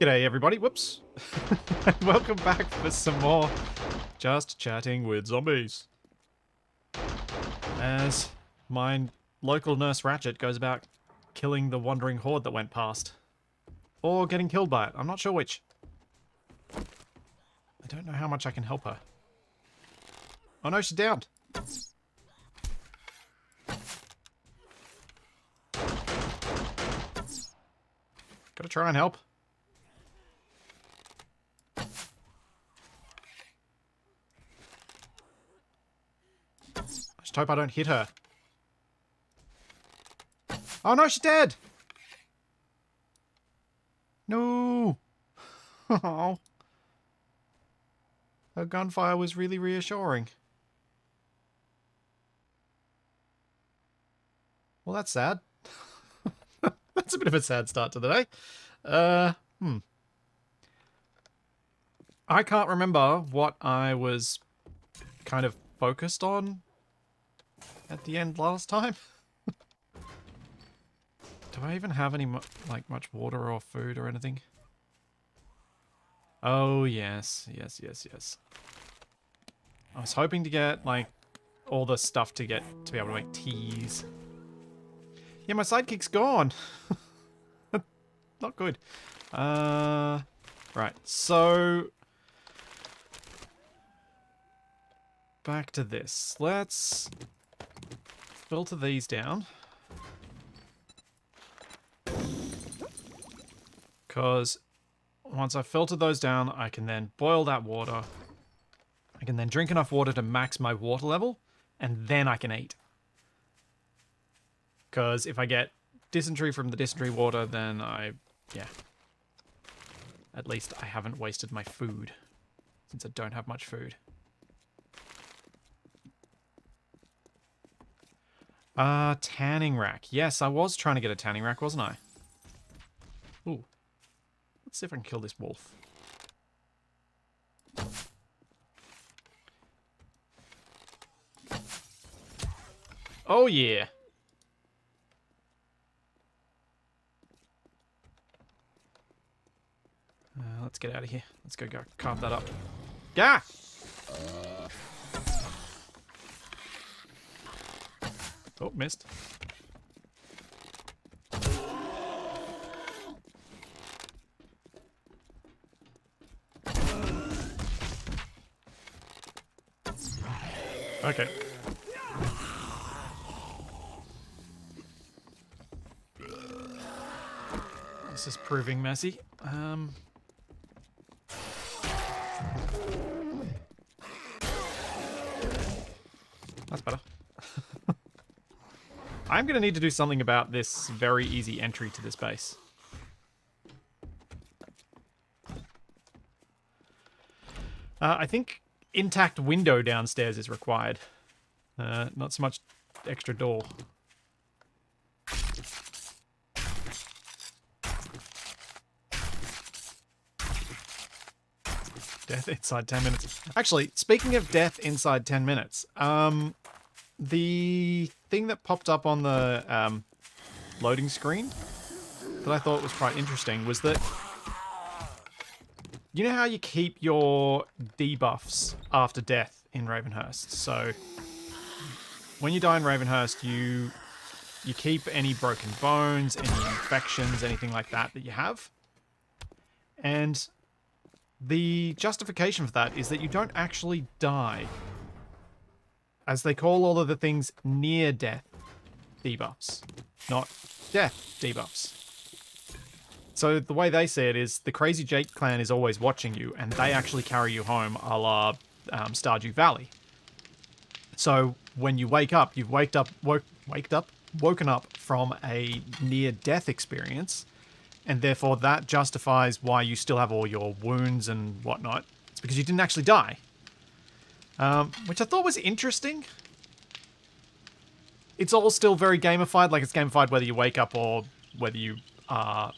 G'day everybody, whoops. And welcome back for some more Just Chatting with Zombies. As my local nurse Ratchet goes about killing the wandering horde that went past. Or getting killed by it, I'm not sure which. I don't know how much I can help her. Oh no, she's downed. Gotta try and help. I just hope I don't hit her. Oh no, she's dead! No! Oh. Her gunfire was really reassuring. Well, that's sad. That's a bit of a sad start to the day. I can't remember what I was kind of focused on at the end last time. Do I even have any, much water or food or anything? Oh, yes. Yes. I was hoping to get, all the stuff to be able to make teas. Yeah, my sidekick's gone. Not good. Right, so... back to this. Let's filter these down. Because once I filter those down, I can then boil that water. I can then drink enough water to max my water level, and then I can eat. Because if I get dysentery from the dysentery water, then at least I haven't wasted my food, since I don't have much food. Tanning rack. Yes, I was trying to get a tanning rack, wasn't I? Ooh. Let's see if I can kill this wolf. Oh, yeah. Let's get out of here. Let's go carve that up. Gah! Oh, missed. Okay. This is proving messy. That's better. I'm going to need to do something about this very easy entry to this base. I think intact window downstairs is required. Not so much extra door. Death inside 10 minutes. Actually, speaking of death inside 10 minutes, the thing that popped up on the loading screen that I thought was quite interesting was that, you know how you keep your debuffs after death in Ravenhurst? So when you die in Ravenhurst, you keep any broken bones, any infections, anything like that you have. And the justification for that is that you don't actually die, as they call all of the things near death debuffs, not death debuffs. So the way they say it is the Crazy Jake clan is always watching you, and they actually carry you home a la Stardew Valley. So when you wake up, you've woken up from a near-death experience, and therefore that justifies why you still have all your wounds and whatnot. It's because you didn't actually die. Which I thought was interesting. It's all still very gamified, like it's gamified whether you wake up or whether you are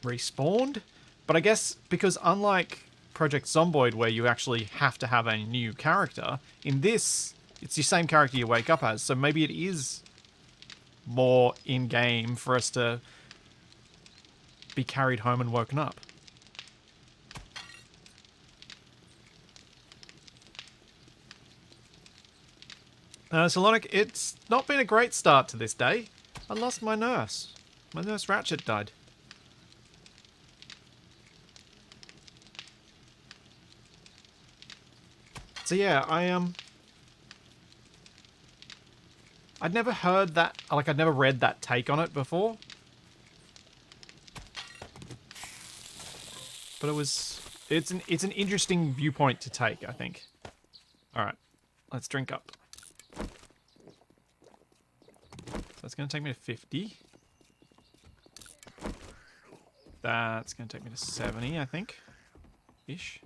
respawned. But I guess because unlike Project Zomboid, where you actually have to have a new character, in this, it's the same character you wake up as, so maybe it is more in-game for us to be carried home and woken up. Solonic, it's not been a great start to this day. I lost my nurse. My nurse Ratchet died. So yeah, I'd never heard that, like I'd never read that take on it before. But it's an interesting viewpoint to take, I think. Alright, let's drink up. So that's going to take me to 50. That's going to take me to 70, I think. Ish.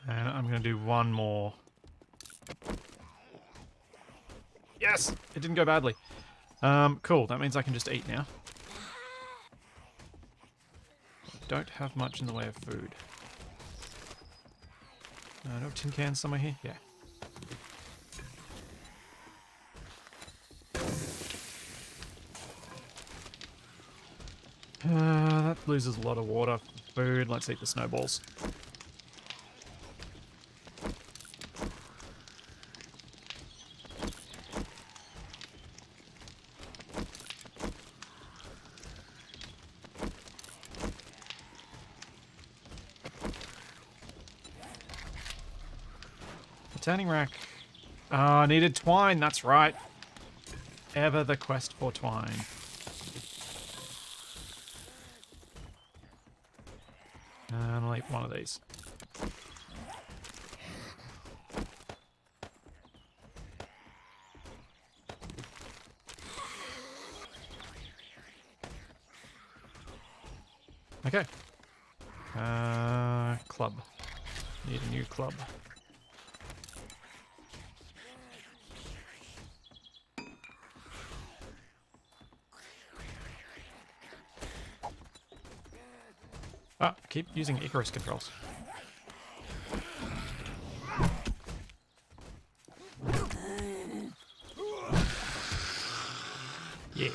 And I'm going to do one more. Yes! It didn't go badly. Cool. That means I can just eat now. I don't have much in the way of food. No tin cans somewhere here? Yeah. That loses a lot of water. Food. Let's eat the snowballs. Tanning rack. Oh, I needed twine, that's right. Ever the quest for twine. And I'll eat one of these. Okay. Club. Need a new club. Ah, keep using Icarus controls. Yeah.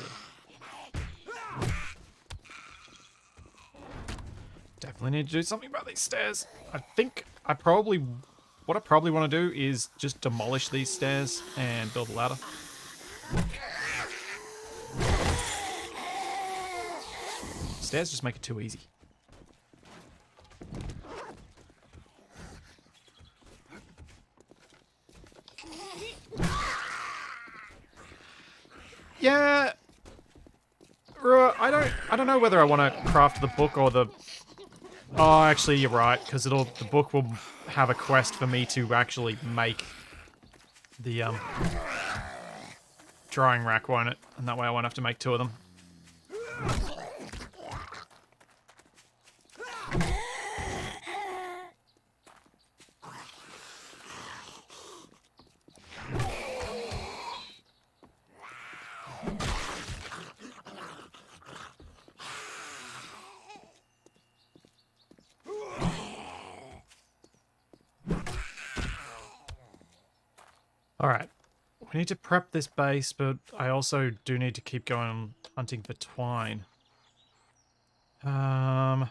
Definitely need to do something about these stairs. I think what I probably want to do is just demolish these stairs and build a ladder. Stairs just make it too easy. Yeah, I don't know whether I want to craft the book or the. Oh, actually, you're right, because the book will have a quest for me to actually make the drying rack, won't it? And that way I won't have to make two of them. Alright, we need to prep this base, but I also do need to keep going hunting for twine. I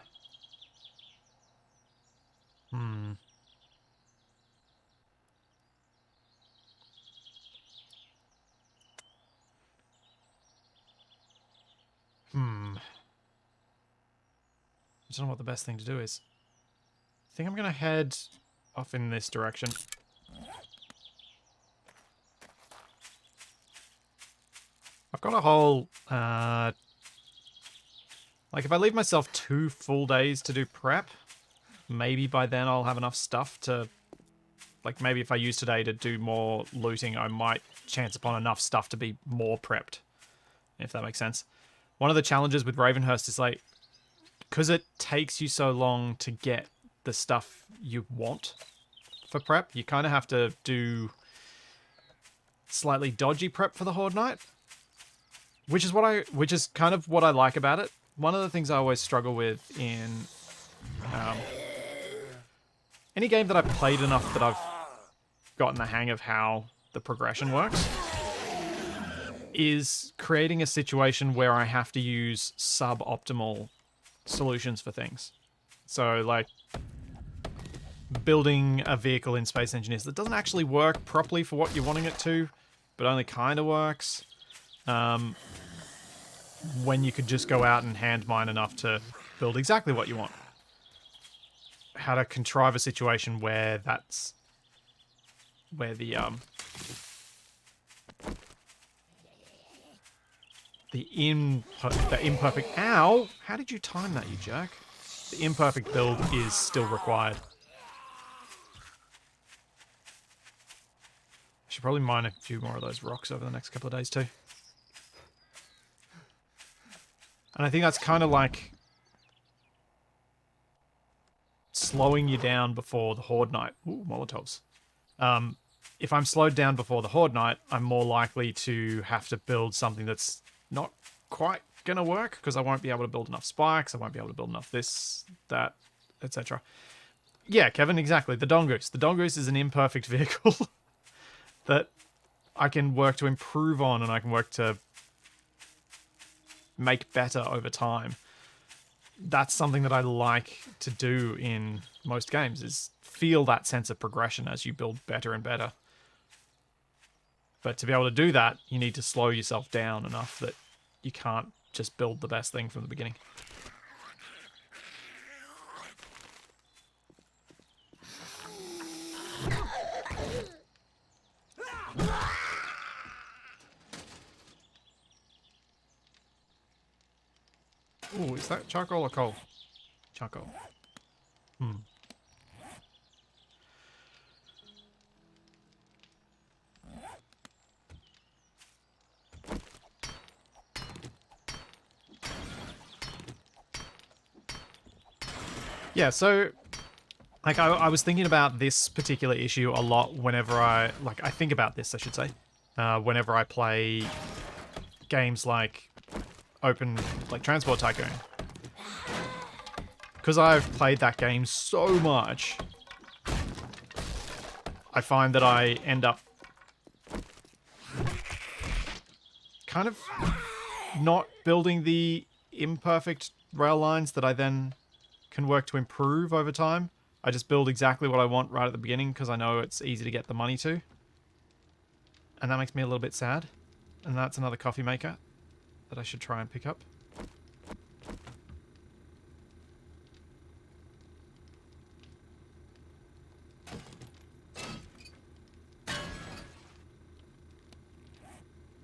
don't know what the best thing to do is. I think I'm going to head off in this direction. I've got a whole, like if I leave myself 2 full days to do prep, maybe by then I'll have enough stuff to, like maybe if I use today to do more looting, I might chance upon enough stuff to be more prepped, if that makes sense. One of the challenges with Ravenhurst is like, because it takes you so long to get the stuff you want for prep, you kind of have to do slightly dodgy prep for the Horde Night. Which is kind of what I like about it. One of the things I always struggle with in any game that I've played enough that I've gotten the hang of how the progression works, is creating a situation where I have to use suboptimal solutions for things. So, like, building a vehicle in Space Engineers that doesn't actually work properly for what you're wanting it to, but only kind of works. When you could just go out and hand mine enough to build exactly what you want. How to contrive a situation where that's... where the imperfect... Ow! How did you time that, you jerk? The imperfect build is still required. I should probably mine a few more of those rocks over the next couple of days too. And I think that's kind of like slowing you down before the Horde Night. Ooh, Molotovs. If I'm slowed down before the Horde Night, I'm more likely to have to build something that's not quite gonna work, because I won't be able to build enough spikes, I won't be able to build enough this, that, etc. Yeah, Kevin, exactly. The Dongoose. The Dongoose is an imperfect vehicle that I can work to improve on, and I can work to make better over time. That's something that I like to do in most games, is feel that sense of progression as you build better and better. But to be able to do that, you need to slow yourself down enough that you can't just build the best thing from the beginning. Ooh, is that charcoal or coal? Charcoal. Yeah, so, like, I was thinking about this particular issue a lot whenever I think about this, I should say, whenever I play games like Transport Tycoon. Because I've played that game so much, I find that I end up kind of not building the imperfect rail lines that I then can work to improve over time. I just build exactly what I want right at the beginning because I know it's easy to get the money to. And that makes me a little bit sad. And that's another coffee maker that I should try and pick up.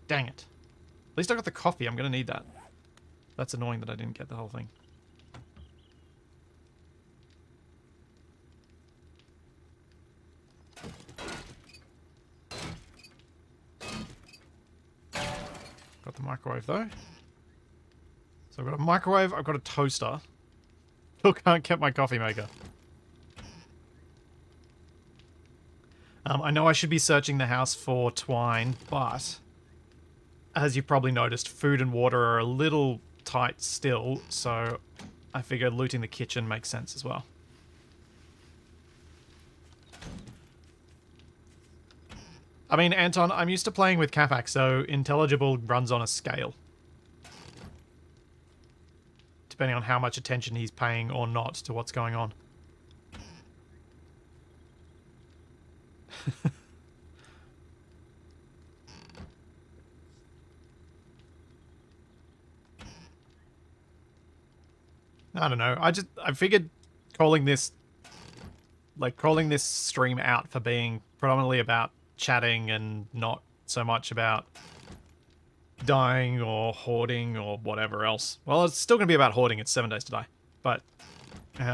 Dang it. At least I got the coffee. I'm going to need that. That's annoying that I didn't get the whole thing. Got the microwave though. So I've got a microwave, I've got a toaster. Still can't get my coffee maker. I know I should be searching the house for twine, but as you've probably noticed, food and water are a little tight still, so I figured looting the kitchen makes sense as well. I mean, Anton, I'm used to playing with Capac, so intelligible runs on a scale. Depending on how much attention he's paying or not to what's going on. I don't know. I figured calling this stream out for being predominantly about chatting and not so much about dying or hoarding or whatever else. Well, it's still going to be about hoarding. It's 7 days to die. But, you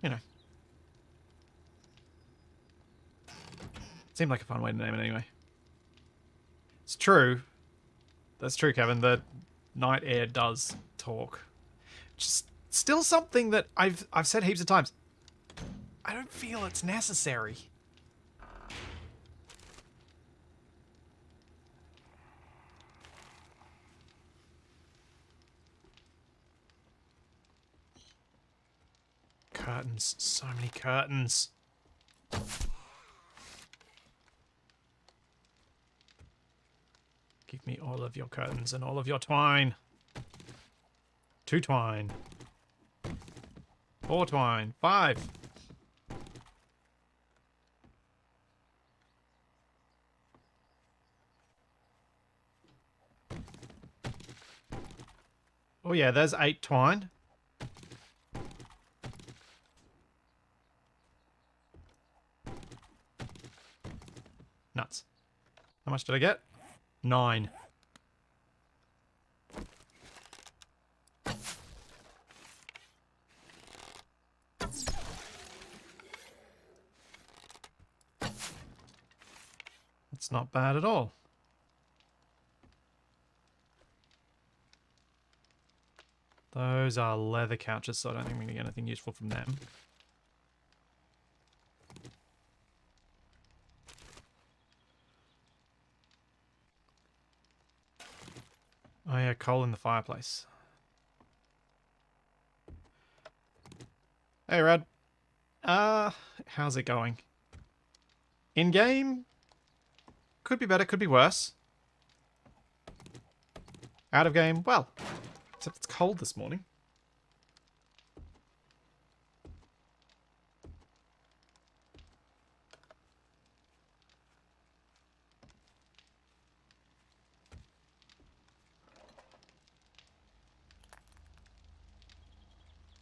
know. Seemed like a fun way to name it anyway. It's true. That's true, Kevin. The night air does talk. Just still something that I've said heaps of times. I don't feel it's necessary. Curtains. So many curtains. Give me all of your curtains and all of your twine. 2 twine. 4 twine. 5. Oh yeah, there's 8 twine. Nuts. How much did I get? 9. That's not bad at all. Those are leather couches, so I don't think we're going to get anything useful from them. Oh yeah, coal in the fireplace. Hey, Rad. How's it going? In-game? Could be better, could be worse. Out of game? Well, except it's cold this morning.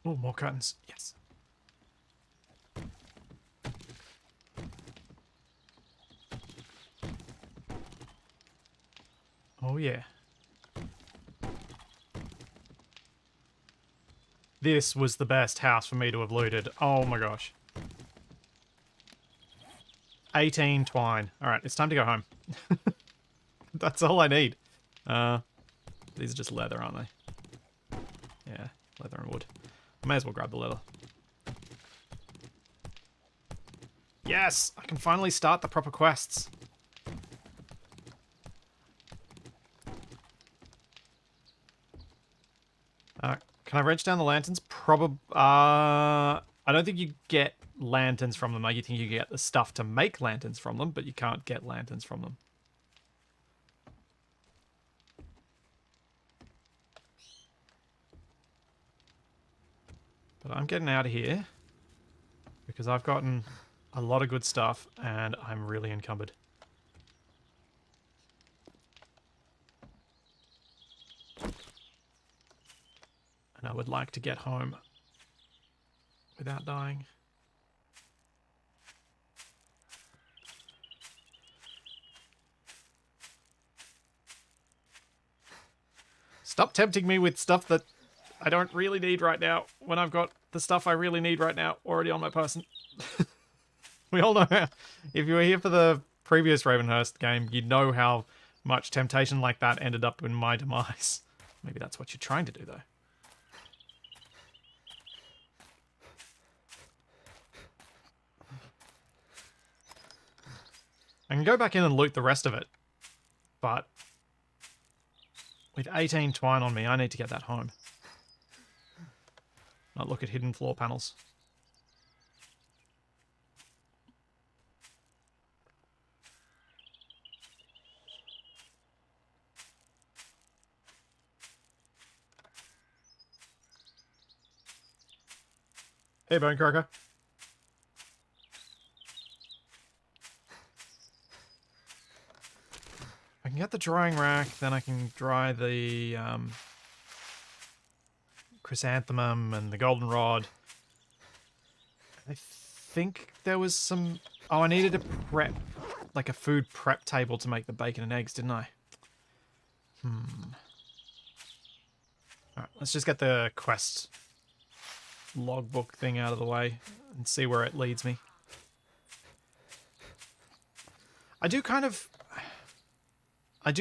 Oh, more curtains. Yes. Oh, yeah. This was the best house for me to have looted. Oh my gosh. 18 twine. Alright, it's time to go home. That's all I need. These are just leather, aren't they? Yeah, leather and wood. I may as well grab the leather. Yes! I can finally start the proper quests. Can I wrench down the lanterns? I don't think you get lanterns from them. I think you get the stuff to make lanterns from them, but you can't get lanterns from them. But I'm getting out of here because I've gotten a lot of good stuff and I'm really encumbered. And I would like to get home without dying. Stop tempting me with stuff that I don't really need right now when I've got the stuff I really need right now already on my person. We all know how, if you were here for the previous Ravenhurst game, you'd know how much temptation like that ended up in my demise. Maybe that's what you're trying to do, though. I can go back in and loot the rest of it, but with 18 twine on me, I need to get that home. Not look at hidden floor panels. Hey, Bone Crocker. I can get the drying rack, then I can dry the chrysanthemum and the goldenrod. I think there was some... Oh, I needed a prep, like a food prep table to make the bacon and eggs, didn't I? Alright, let's just get the quest logbook thing out of the way and see where it leads me. I do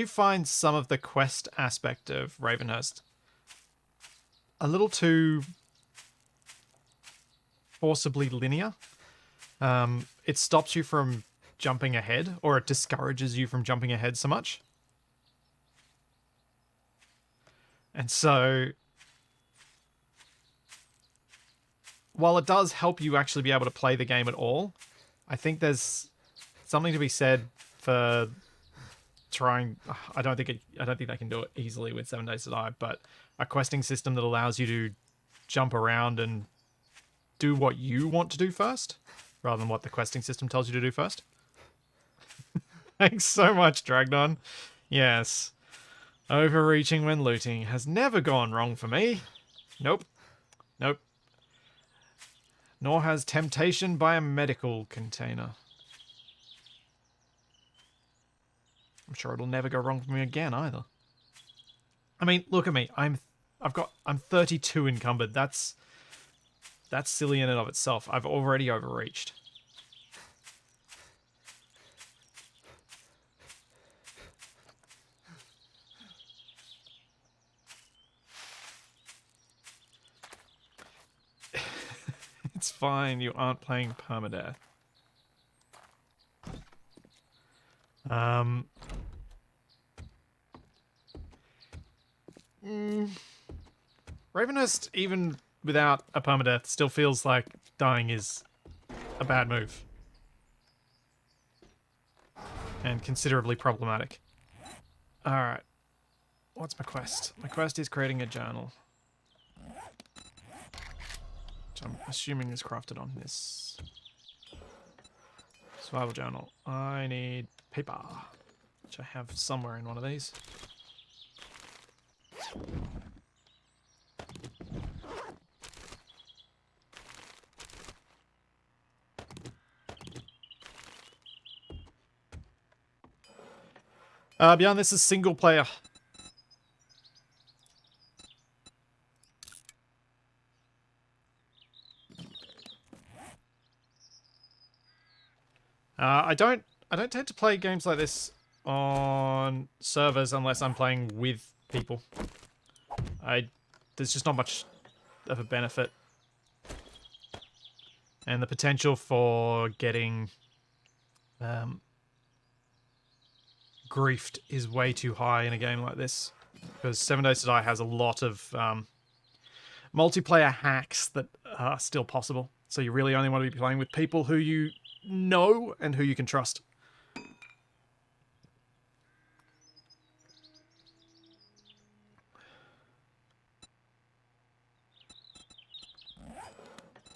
find some of the quest aspect of Ravenhurst a little too forcibly linear. It stops you from jumping ahead, or it discourages you from jumping ahead so much. And so, while it does help you actually be able to play the game at all, I think there's something to be said for trying. I don't think they can do it easily with 7 Days to Die, but a questing system that allows you to jump around and do what you want to do first, rather than what the questing system tells you to do first. Thanks so much, Dragnon. Yes. Overreaching when looting has never gone wrong for me. Nope. Nope. Nor has temptation by a medical container. I'm sure it'll never go wrong for me again either. I mean, look at me. I'm 32 encumbered. That's silly in and of itself. I've already overreached. It's fine. You aren't playing permadeath. Ravenhurst, even without a permadeath, still feels like dying is a bad move. And considerably problematic. Alright. What's my quest? My quest is creating a journal. Which I'm assuming is crafted on this. Survival journal. I need paper. Which I have somewhere in one of these. Beyond this is single player. I don't tend to play games like this on servers unless I'm playing with people. There's just not much of a benefit. And the potential for getting griefed is way too high in a game like this. Because 7 Days to Die has a lot of multiplayer hacks that are still possible. So you really only want to be playing with people who you know and who you can trust.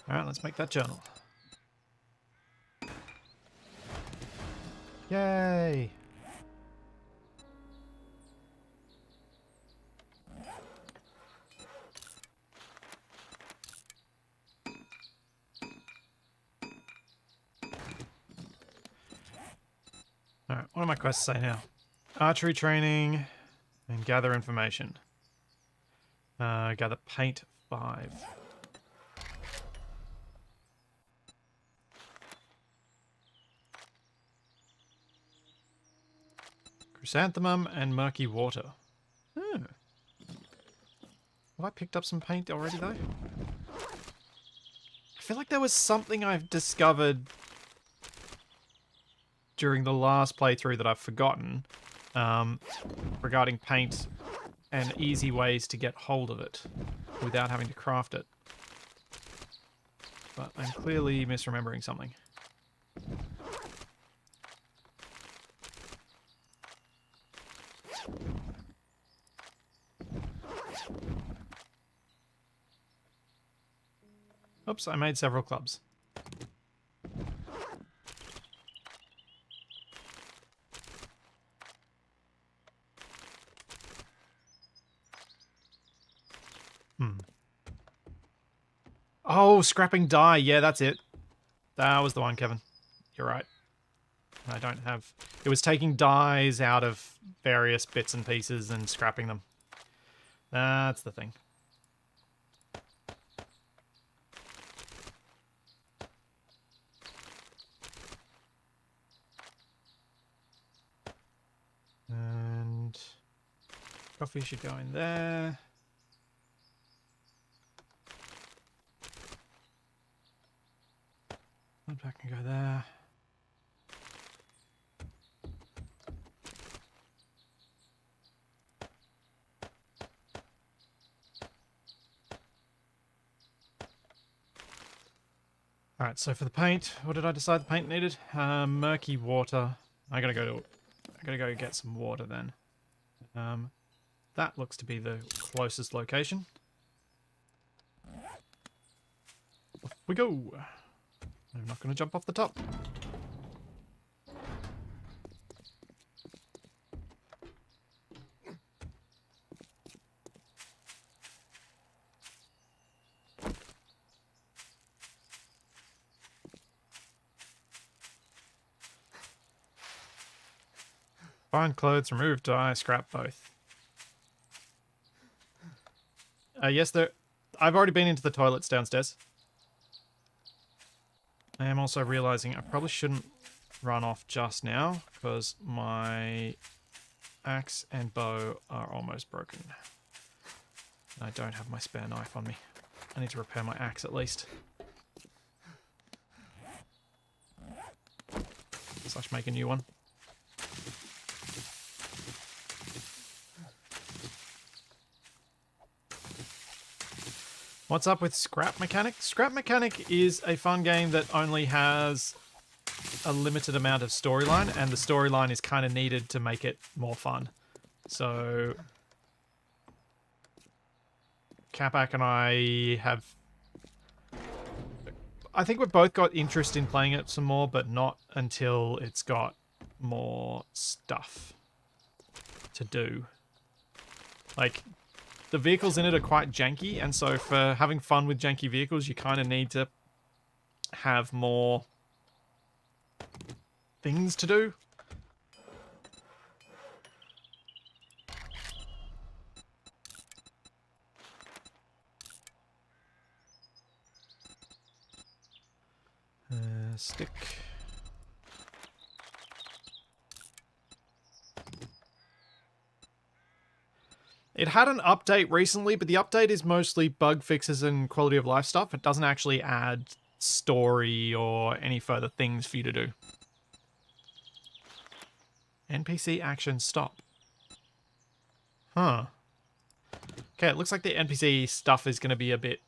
Alright, let's make that journal. Yay! Alright, what do my quests say now? Archery training and gather information. Gather paint 5. Chrysanthemum and murky water. Hmm. Have I picked up some paint already though? I feel like there was something I've discovered during the last playthrough that I've forgotten regarding paint and easy ways to get hold of it without having to craft it. But I'm clearly misremembering something. Oops, I made several clubs. Oh, scrapping dye. Yeah, that's it. That was the one, Kevin. You're right. I don't have... It was taking dyes out of various bits and pieces and scrapping them. That's the thing. And coffee should go in there. That can go there. Alright, so for the paint, what did I decide the paint needed? Murky water. I gotta go I gotta go get some water then. That looks to be the closest location. Off we go. I'm not gonna jump off the top. Find clothes, remove dye, scrap both. Yes, I've already been into the toilets downstairs. I am also realizing I probably shouldn't run off just now because my axe and bow are almost broken. I don't have my spare knife on me. I need to repair my axe at least. Slash make a new one. What's up with Scrap Mechanic? Scrap Mechanic is a fun game that only has a limited amount of storyline, and the storyline is kind of needed to make it more fun. So, Capac and I think we've both got interest in playing it some more, but not until it's got more stuff to do. Like, the vehicles in it are quite janky, and so for having fun with janky vehicles, you kind of need to have more things to do. Stick. It had an update recently, but the update is mostly bug fixes and quality of life stuff. It doesn't actually add story or any further things for you to do. NPC action stop. Huh. Okay, it looks like the NPC stuff is going to be a bit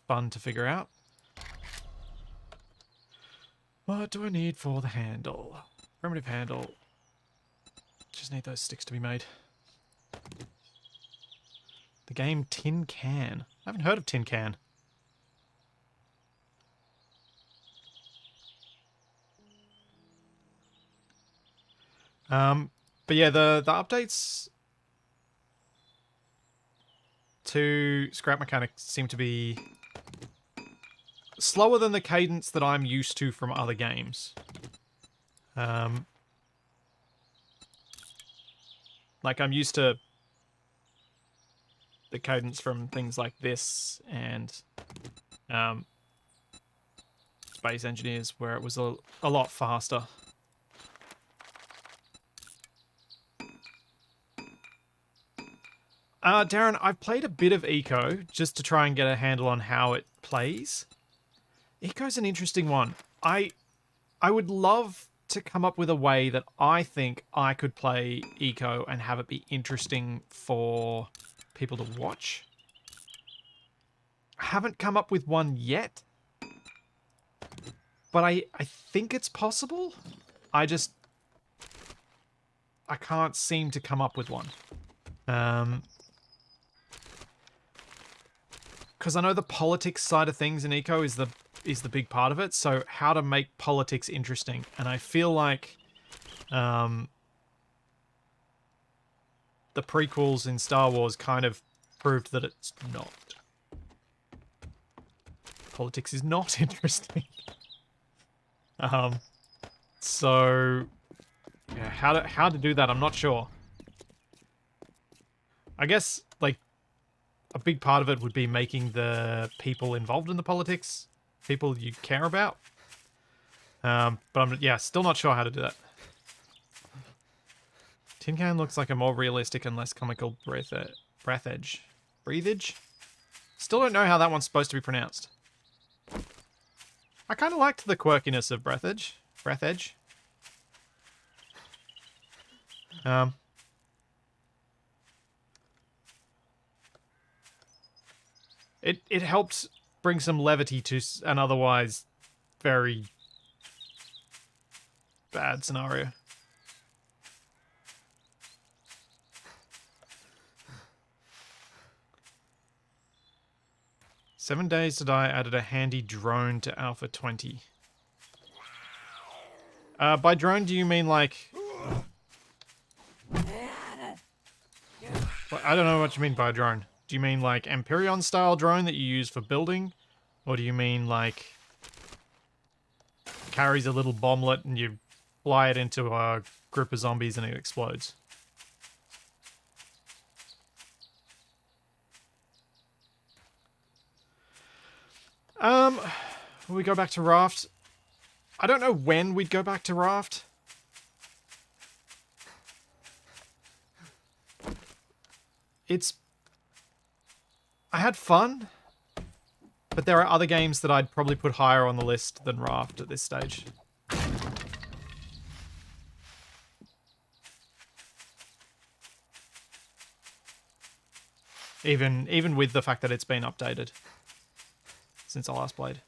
fun to figure out. What do I need for the handle? Primitive handle. Just need those sticks to be made. The game Tin Can. I haven't heard of Tin Can. But yeah, the updates to Scrap Mechanic seem to be slower than the cadence that I'm used to from other games. Like, I'm used to the cadence from things like this and Space Engineers, where it was a lot faster. Darren, I've played a bit of Eco just to try and get a handle on how it plays. Eco's an interesting one. I would love to come up with a way that I think I could play Eco and have it be interesting for people to watch. I haven't come up with one yet, but I think it's possible. I can't seem to come up with one. Because I know the politics side of things in Eco is the big part of it. So how to make politics interesting, and I feel like the prequels in Star Wars kind of proved that it's not. Politics is not interesting. So yeah, how to do that, I'm not sure. I guess like a big part of it would be making the people involved in the politics people you care about. But I'm still not sure how to do that. Tin Can looks like a more realistic and less comical breathage. Breathage? Still don't know how that one's supposed to be pronounced. I kind of liked the quirkiness of breathage. It helped bring some levity to an otherwise very bad scenario. 7 days to die added a handy drone to Alpha 20. By drone, do you mean like... I don't know what you mean by drone. Do you mean like Empyrean style drone that you use for building? Or do you mean like carries a little bomblet and you fly it into a group of zombies and it explodes? Will we go back to Raft? I don't know when we'd go back to Raft. I had fun, but there are other games that I'd probably put higher on the list than Raft at this stage. Even with the fact that it's been updated since I last played.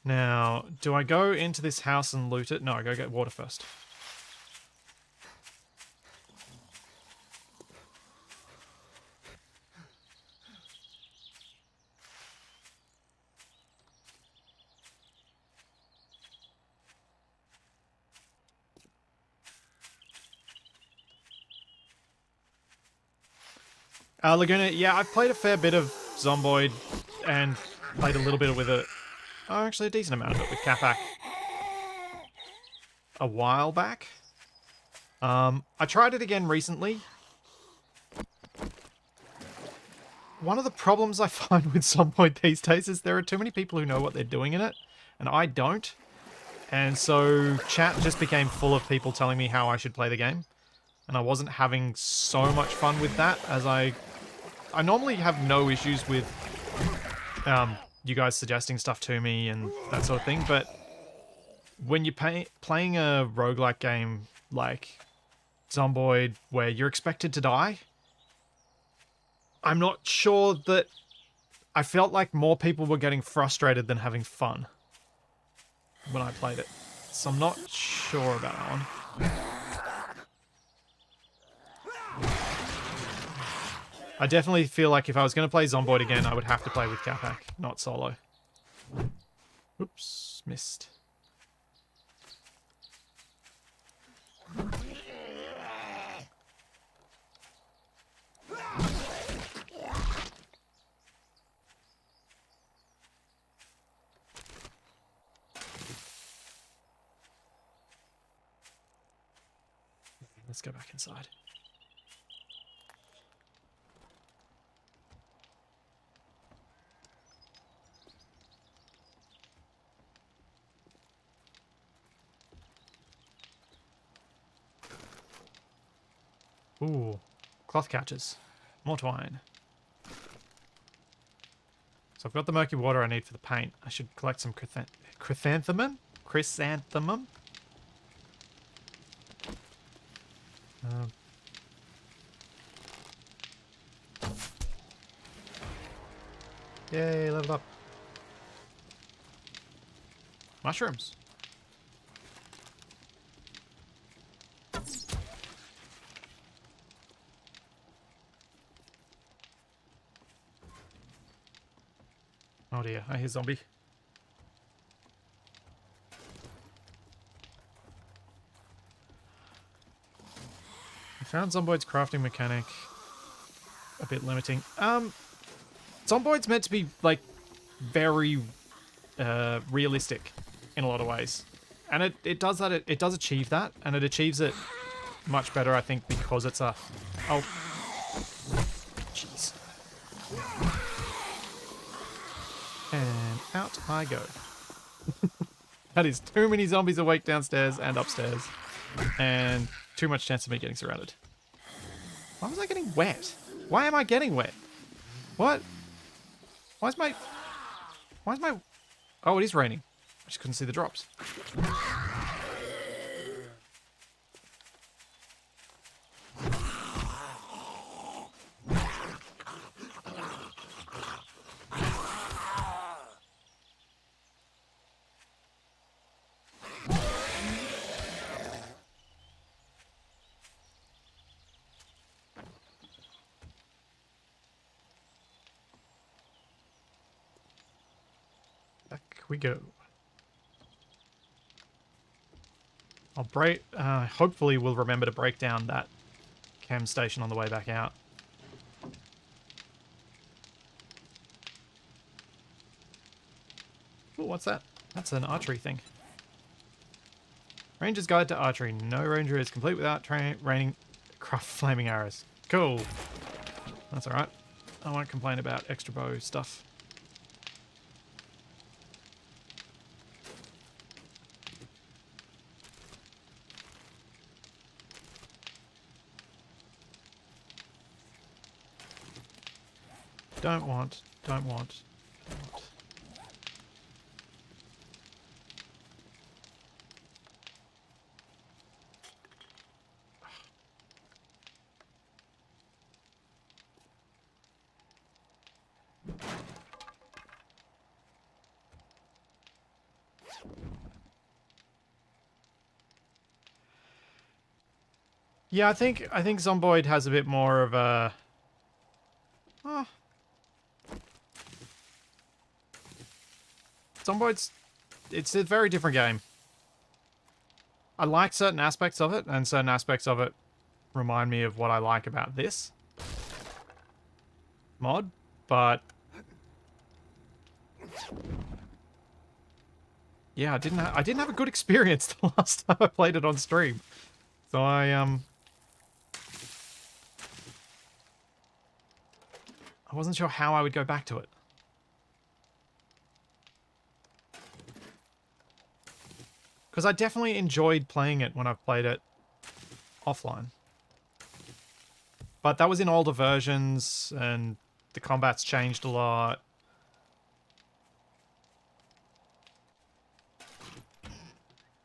Now, do I go into this house and loot it? No, I go get water first. Laguna, yeah, I've played a fair bit of Zomboid and played a little bit with it. Oh, actually a decent amount of it with Capac a while back. I tried it again recently. One of the problems I find with Zomboid these days is there are too many people who know what they're doing in it, and I don't. And so chat just became full of people telling me how I should play the game. And I wasn't having so much fun with that as I normally have no issues with you guys suggesting stuff to me and that sort of thing, but when you're playing a roguelike game like Zomboid where you're expected to die, I'm not sure that... I felt like more people were getting frustrated than having fun when I played it. So I'm not sure about that one. I definitely feel like if I was going to play Zomboid again, I would have to play with Capac, not solo. Oops, missed. Let's go back inside. Ooh, cloth catchers. More twine. So I've got the murky water I need for the paint. I should collect some chrysanthemum? Chrysanthemum? Yay, leveled up. Mushrooms. Oh dear, I hear zombie. I found Zomboid's crafting mechanic a bit limiting. Zomboid's meant to be, like, very realistic in a lot of ways. And it does that, it does achieve that, and it achieves it much better, I think, because it's a... Oh. Jeez. And out I go. That is too many zombies awake downstairs and upstairs. And too much chance of me getting surrounded. Why was I getting wet? Why am I getting wet? What? Why is my... Oh, it is raining. I just couldn't see the drops. Back we go. I'll break... hopefully we'll remember to break down that chem station on the way back out. Oh, what's that? That's an archery thing. Ranger's Guide to Archery. No ranger is complete without raining craft flaming arrows. Cool. That's alright. I won't complain about extra bow stuff. Don't want. Yeah, I think Zomboid has a bit more of a... Zomboid's... It's a very different game. I like certain aspects of it, and certain aspects of it remind me of what I like about this mod, but... Yeah, I didn't have a good experience the last time I played it on stream. So I wasn't sure how I would go back to it. Because I definitely enjoyed playing it when I've played it offline. But that was in older versions, and the combat's changed a lot.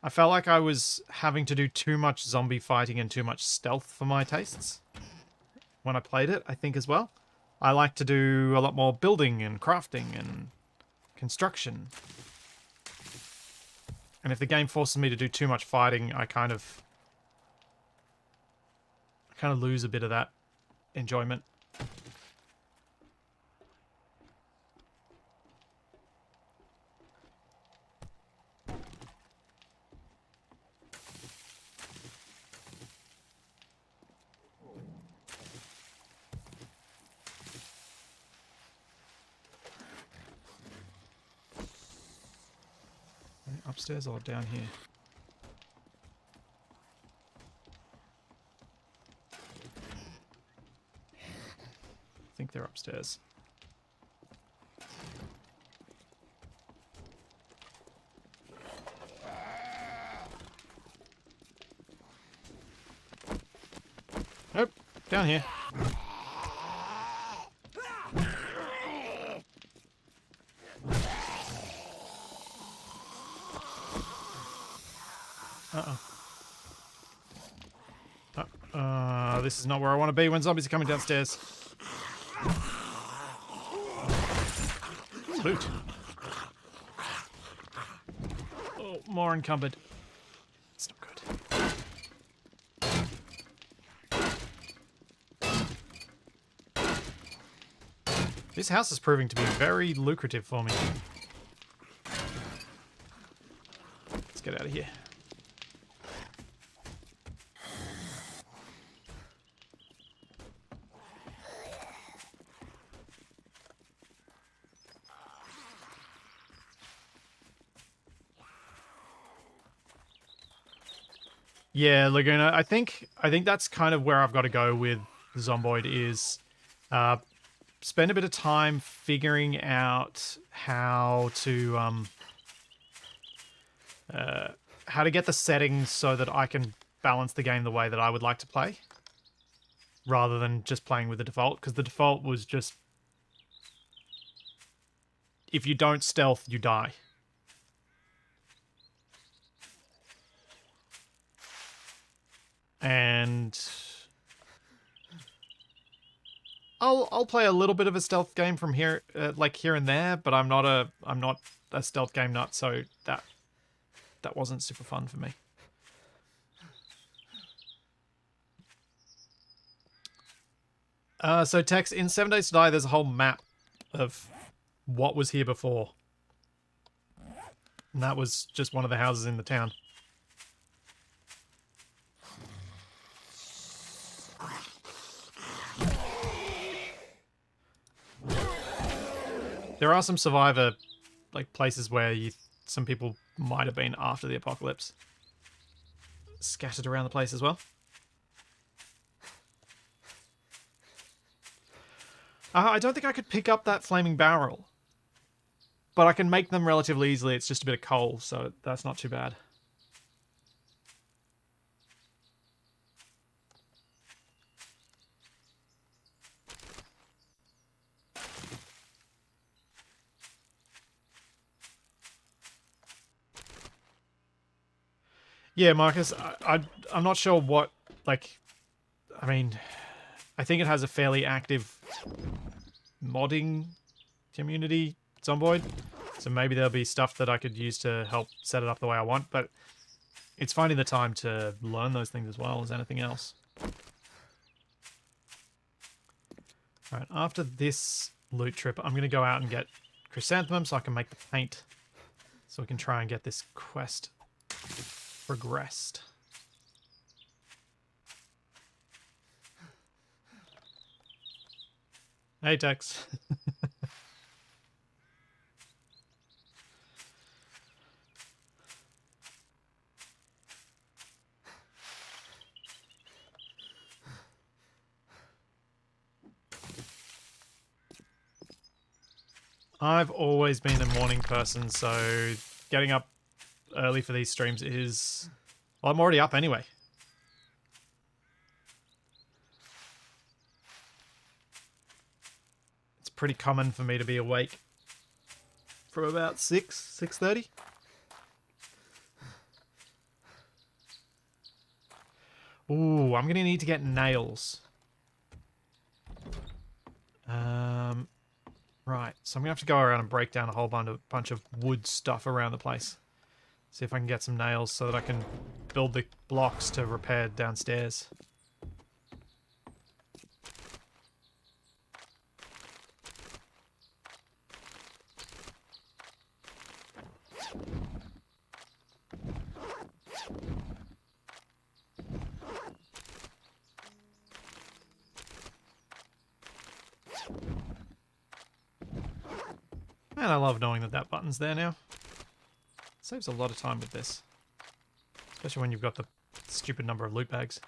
I felt like I was having to do too much zombie fighting and too much stealth for my tastes when I played it, I think, as well. I like to do a lot more building and crafting and construction. And if the game forces me to do too much fighting, I kind of lose a bit of that enjoyment. Upstairs or down here? I think they're upstairs. Nope, down here. This is not where I want to be when zombies are coming downstairs. Loot. Oh, more encumbered. It's not good. This house is proving to be very lucrative for me. Let's get out of here. Yeah, Laguna, I think that's kind of where I've got to go with Zomboid is spend a bit of time figuring out how to get the settings so that I can balance the game the way that I would like to play, rather than just playing with the default, because the default was just, if you don't stealth, you die. And I'll play a little bit of a stealth game from here, like here and there, but I'm not a stealth game nut, so that wasn't super fun for me. So Tex, in 7 Days to Die, there's a whole map of what was here before. And that was just one of the houses in the town. There are some survivor like places where some people might have been after the apocalypse. Scattered around the place as well. I don't think I could pick up that flaming barrel. But I can make them relatively easily. It's just a bit of coal, so that's not too bad. Yeah, Marcus, I'm not sure what, like, I mean, I think it has a fairly active modding community, Zomboid, so maybe there'll be stuff that I could use to help set it up the way I want, but it's finding the time to learn those things as well as anything else. Alright, after this loot trip, I'm going to go out and get chrysanthemum so I can make the paint, so we can try and get this quest progressed. Hey, Tex. I've always been a morning person, so getting up early for these streams is... Well, I'm already up anyway. It's pretty common for me to be awake from about 6:30. Ooh, I'm going to need to get nails. Right, so I'm going to have to go around and break down a whole bunch of wood stuff around the place. See if I can get some nails so that I can build the blocks to repair downstairs. Man, I love knowing that that button's there now. Saves a lot of time with this. Especially when you've got the stupid number of loot bags.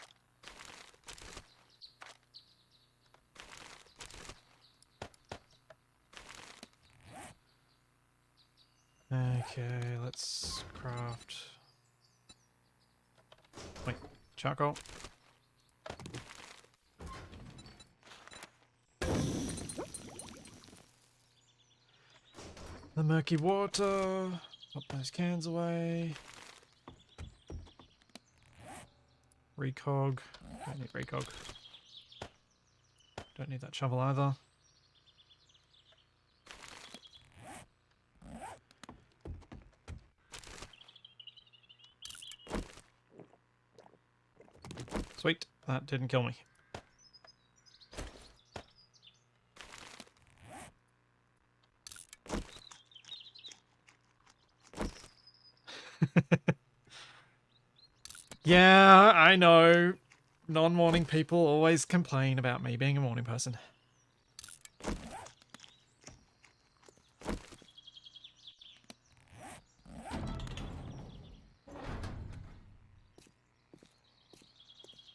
Okay, let's craft... Wait, charcoal. The murky water. Pop those cans away. Recog. Don't need recog. Don't need that shovel either. Sweet. That didn't kill me. Yeah, I know. Non-morning people always complain about me being a morning person.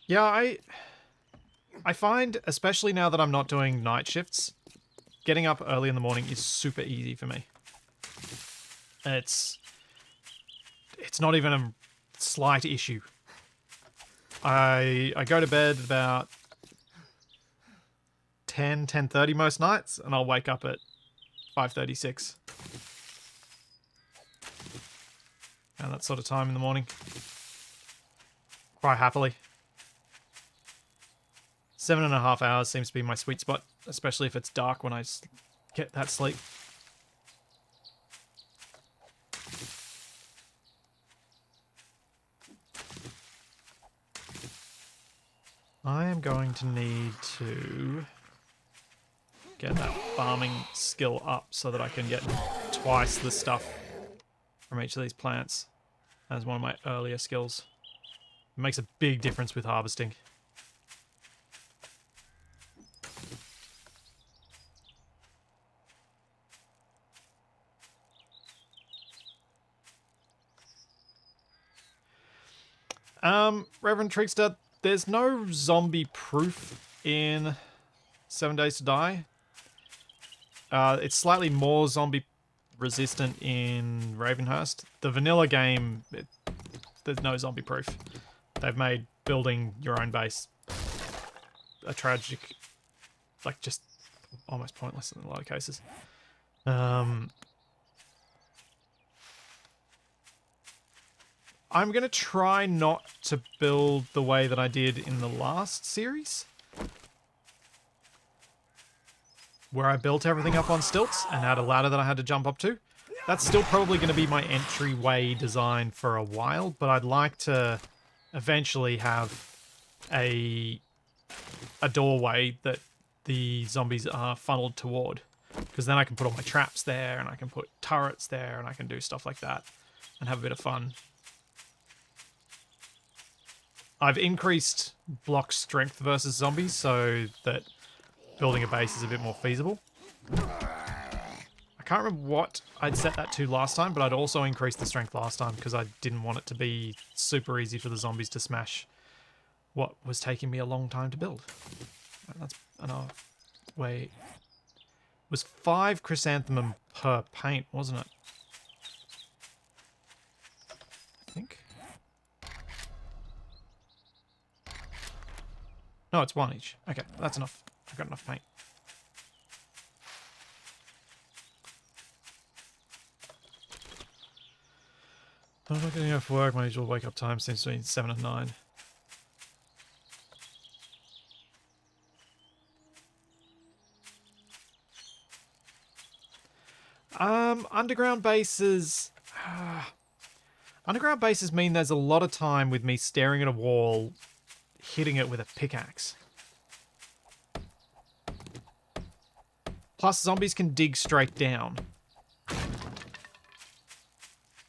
Yeah, I find, especially now that I'm not doing night shifts, getting up early in the morning is super easy for me. It's not even a slight issue. I go to bed about 10:30 most nights, and I'll wake up at 5:36. And that sort of time in the morning. Quite happily. 7.5 hours seems to be my sweet spot, especially if it's dark when I get that sleep. I am going to need to get that farming skill up so that I can get twice the stuff from each of these plants as one of my earlier skills. It makes a big difference with harvesting. Reverend Trickster, there's no zombie proof in 7 Days to Die. It's slightly more zombie resistant in Ravenhurst. The vanilla game, there's no zombie proof. They've made building your own base a tragic, like just almost pointless in a lot of cases. I'm going to try not to build the way that I did in the last series, where I built everything up on stilts and had a ladder that I had to jump up to. That's still probably going to be my entryway design for a while, but I'd like to eventually have a doorway that the zombies are funneled toward, because then I can put all my traps there and I can put turrets there and I can do stuff like that and have a bit of fun. I've increased block strength versus zombies so that building a base is a bit more feasible. I can't remember what I'd set that to last time, but I'd also increased the strength last time because I didn't want it to be super easy for the zombies to smash what was taking me a long time to build. That's enough. Wait. It was 5 chrysanthemum per paint, wasn't it? I think. No, it's 1 each. Okay, that's enough. I've got enough paint. I'm not getting enough work. My usual wake up time seems to be 7 and 9. Underground bases... underground bases mean there's a lot of time with me staring at a wall, hitting it with a pickaxe. Plus, zombies can dig straight down.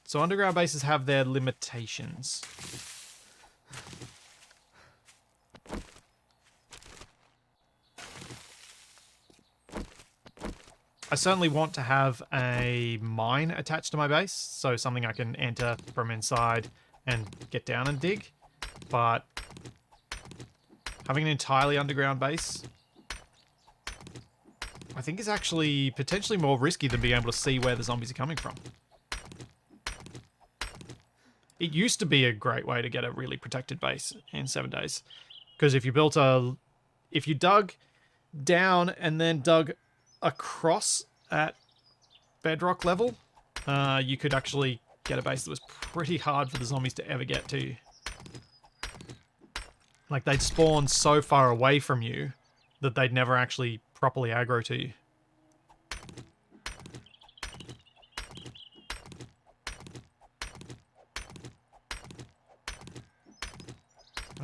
So underground bases have their limitations. I certainly want to have a mine attached to my base, so something I can enter from inside and get down and dig. But having an entirely underground base, I think, is actually potentially more risky than being able to see where the zombies are coming from. It used to be a great way to get a really protected base in 7 days. Because if you dug down and then dug across at bedrock level, you could actually get a base that was pretty hard for the zombies to ever get to you. Like, they'd spawn so far away from you that they'd never actually properly aggro to you.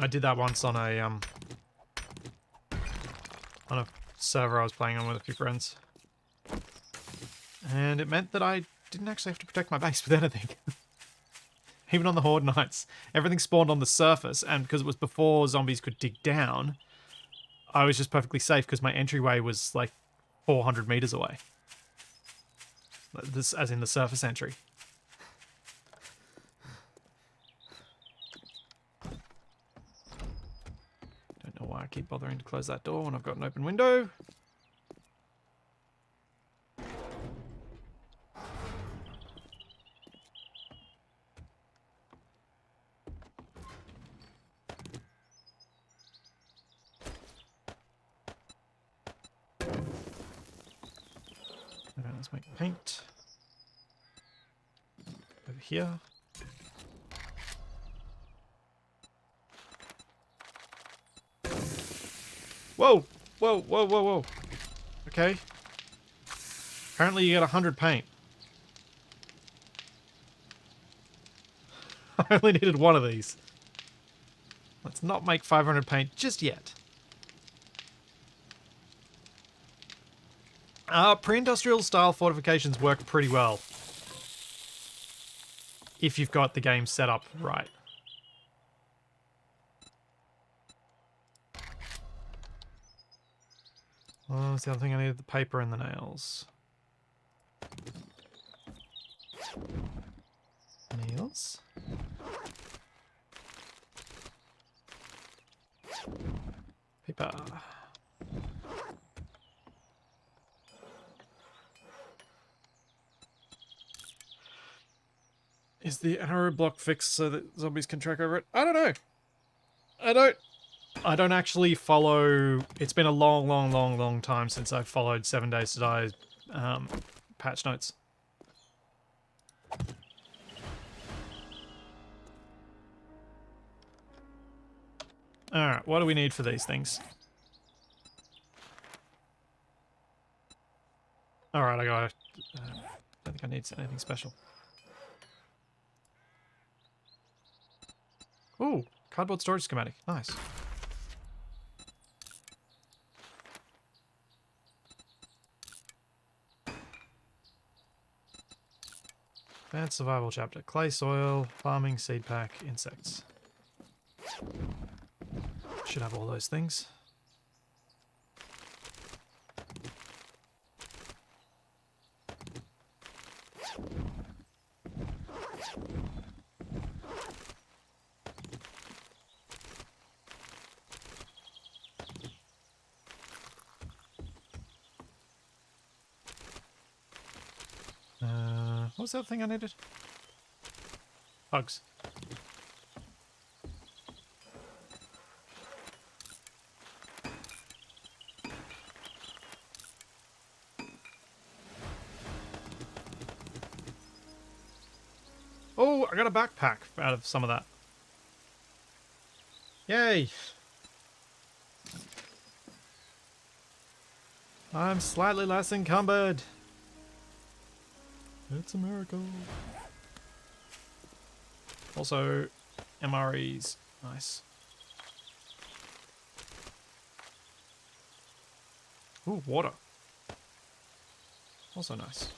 I did that once on a server I was playing on with a few friends. And it meant that I didn't actually have to protect my base with anything. Even on the Horde nights. Everything spawned on the surface, and because it was before zombies could dig down, I was just perfectly safe because my entryway was like 400 meters away. This, as in the surface entry. Don't know why I keep bothering to close that door when I've got an open window. Okay, let's make paint. Over here. Whoa! Whoa, whoa, whoa, whoa. Okay. Apparently you get 100 paint. I only needed one of these. Let's not make 500 paint just yet. Pre-industrial style fortifications work pretty well. if you've got the game set up right. Oh, that's the other thing I needed, the paper and the nails. Nails? Paper. Is the arrow block fixed so that zombies can track over it? I don't know. I don't actually follow... It's been a long time since I've followed 7 Days to Die patch notes. Alright, what do we need for these things? Alright, I got it. I don't think I need anything special. Ooh, cardboard storage schematic. Nice. Advanced survival chapter. Clay soil, farming, seed pack, insects. Should have all those things. What was the other thing I needed? Bugs. Oh, I got a backpack out of some of that. Yay! I'm slightly less encumbered. It's a miracle. Also, MREs. Nice. Ooh, water. Also nice.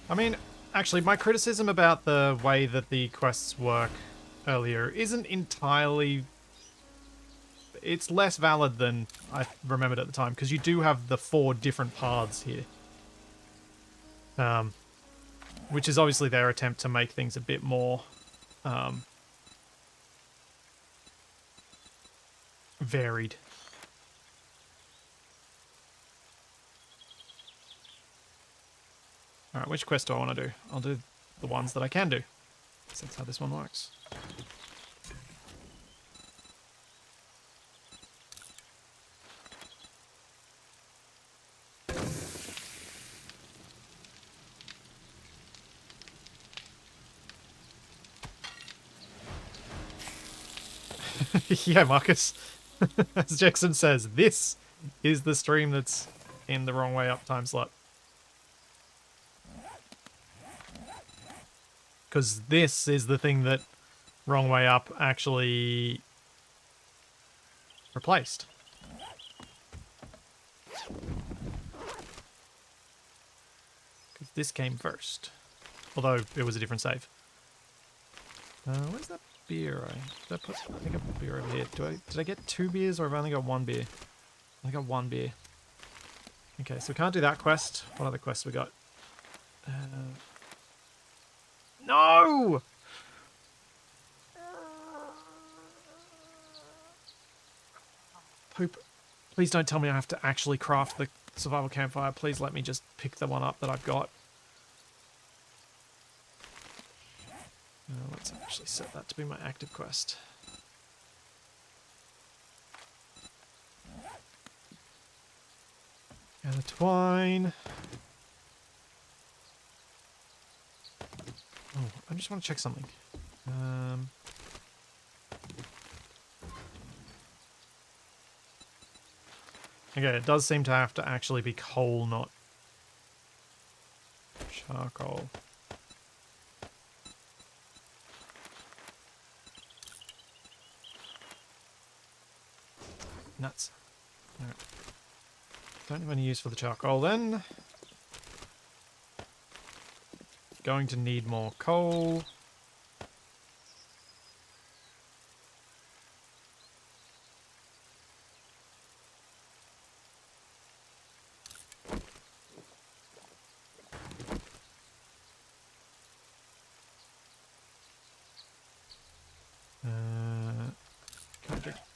I mean, actually, my criticism about the way that the quests work earlier isn't entirely... It's less valid than I remembered at the time, because you do have the 4 different paths here. Which is obviously their attempt to make things a bit more varied. Alright, which quest do I want to do? I'll do the ones that I can do, because that's how this one works. Yeah, Marcus. As Jackson says, this is the stream that's in the wrong way up time slot. Because this is the thing that wrong way up actually replaced. Because this came first. Although it was a different save. Where's that beer? Did I think I put beer over here. Did I get 2 beers or have I only got 1 beer? I got 1 beer. Okay, so we can't do that quest. What other quests we got? No! Poop. Please don't tell me I have to actually craft the survival campfire. Please let me just pick the one up that I've got. Let's actually set that to be my active quest. And the twine. Oh, I just want to check something. Okay, it does seem to have to actually be coal, not charcoal. Nuts. All right. Don't have any use for the charcoal then. Going to need more coal.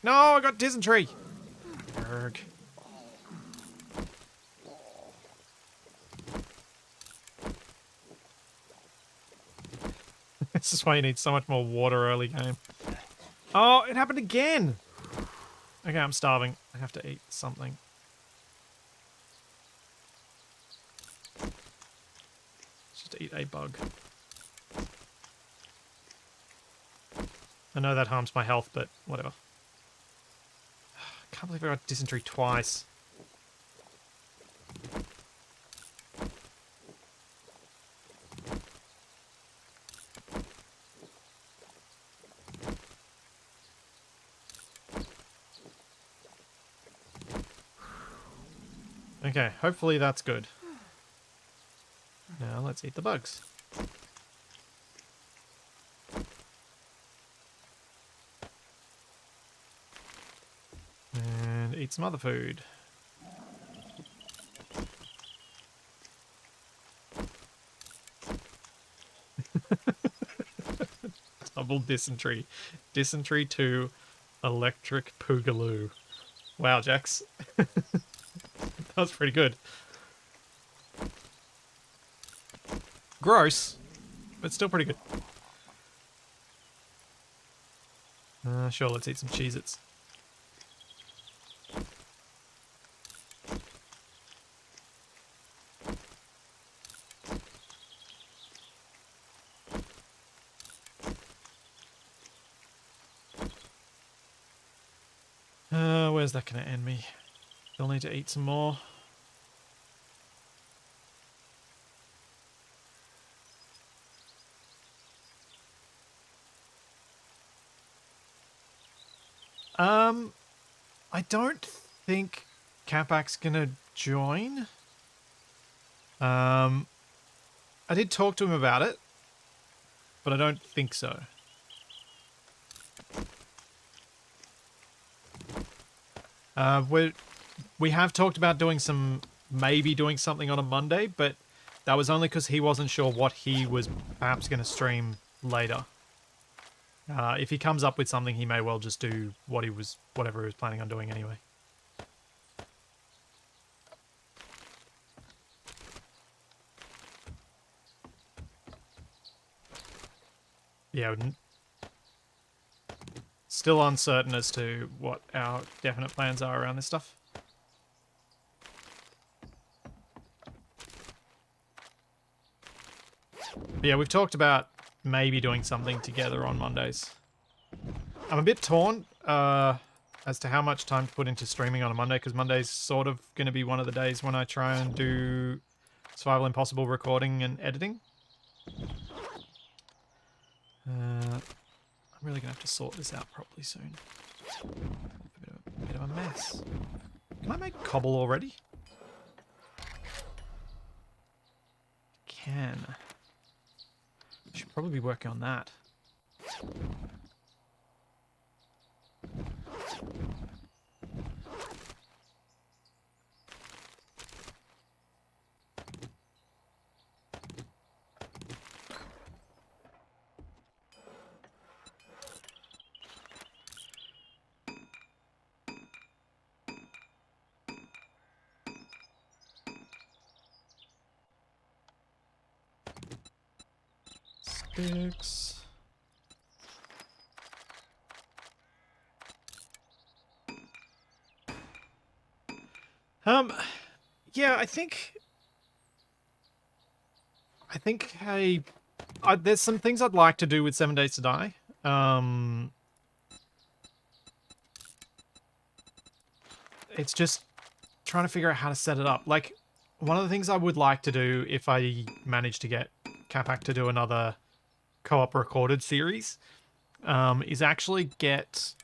No, I got dysentery. Erg. This is why you need so much more water early game. Oh, it happened again. Okay, I'm starving. I have to eat something. Just eat a bug. I know that harms my health, but whatever. I can't believe I got dysentery twice. Okay, hopefully that's good. Now let's eat the bugs. And eat some other food. Double dysentery. Dysentery to electric poogaloo. Wow, Jax. That was pretty good. Gross, but still pretty good. Sure, let's eat some Cheez-Its. Where's that going to end me? Still need to eat some more. I don't think Capac's gonna join. I did talk to him about it, but I don't think so. We have talked about maybe doing something on a Monday, but that was only because he wasn't sure what he was perhaps going to stream later. If he comes up with something, he may well just do whatever he was planning on doing anyway. Yeah, still uncertain as to what our definite plans are around this stuff. But yeah, we've talked about maybe doing something together on Mondays. I'm a bit torn as to how much time to put into streaming on a Monday, because Monday's sort of going to be one of the days when I try and do Survival Impossible recording and editing. I'm really going to have to sort this out properly soon. A bit of a mess. Can I make cobble already? I can. I should probably be working on that. Sticks. Yeah, I think there's some things I'd like to do with 7 Days to Die. It's just trying to figure out how to set it up. Like, one of the things I would like to do if I manage to get Capac to do another co-op recorded series, is actually get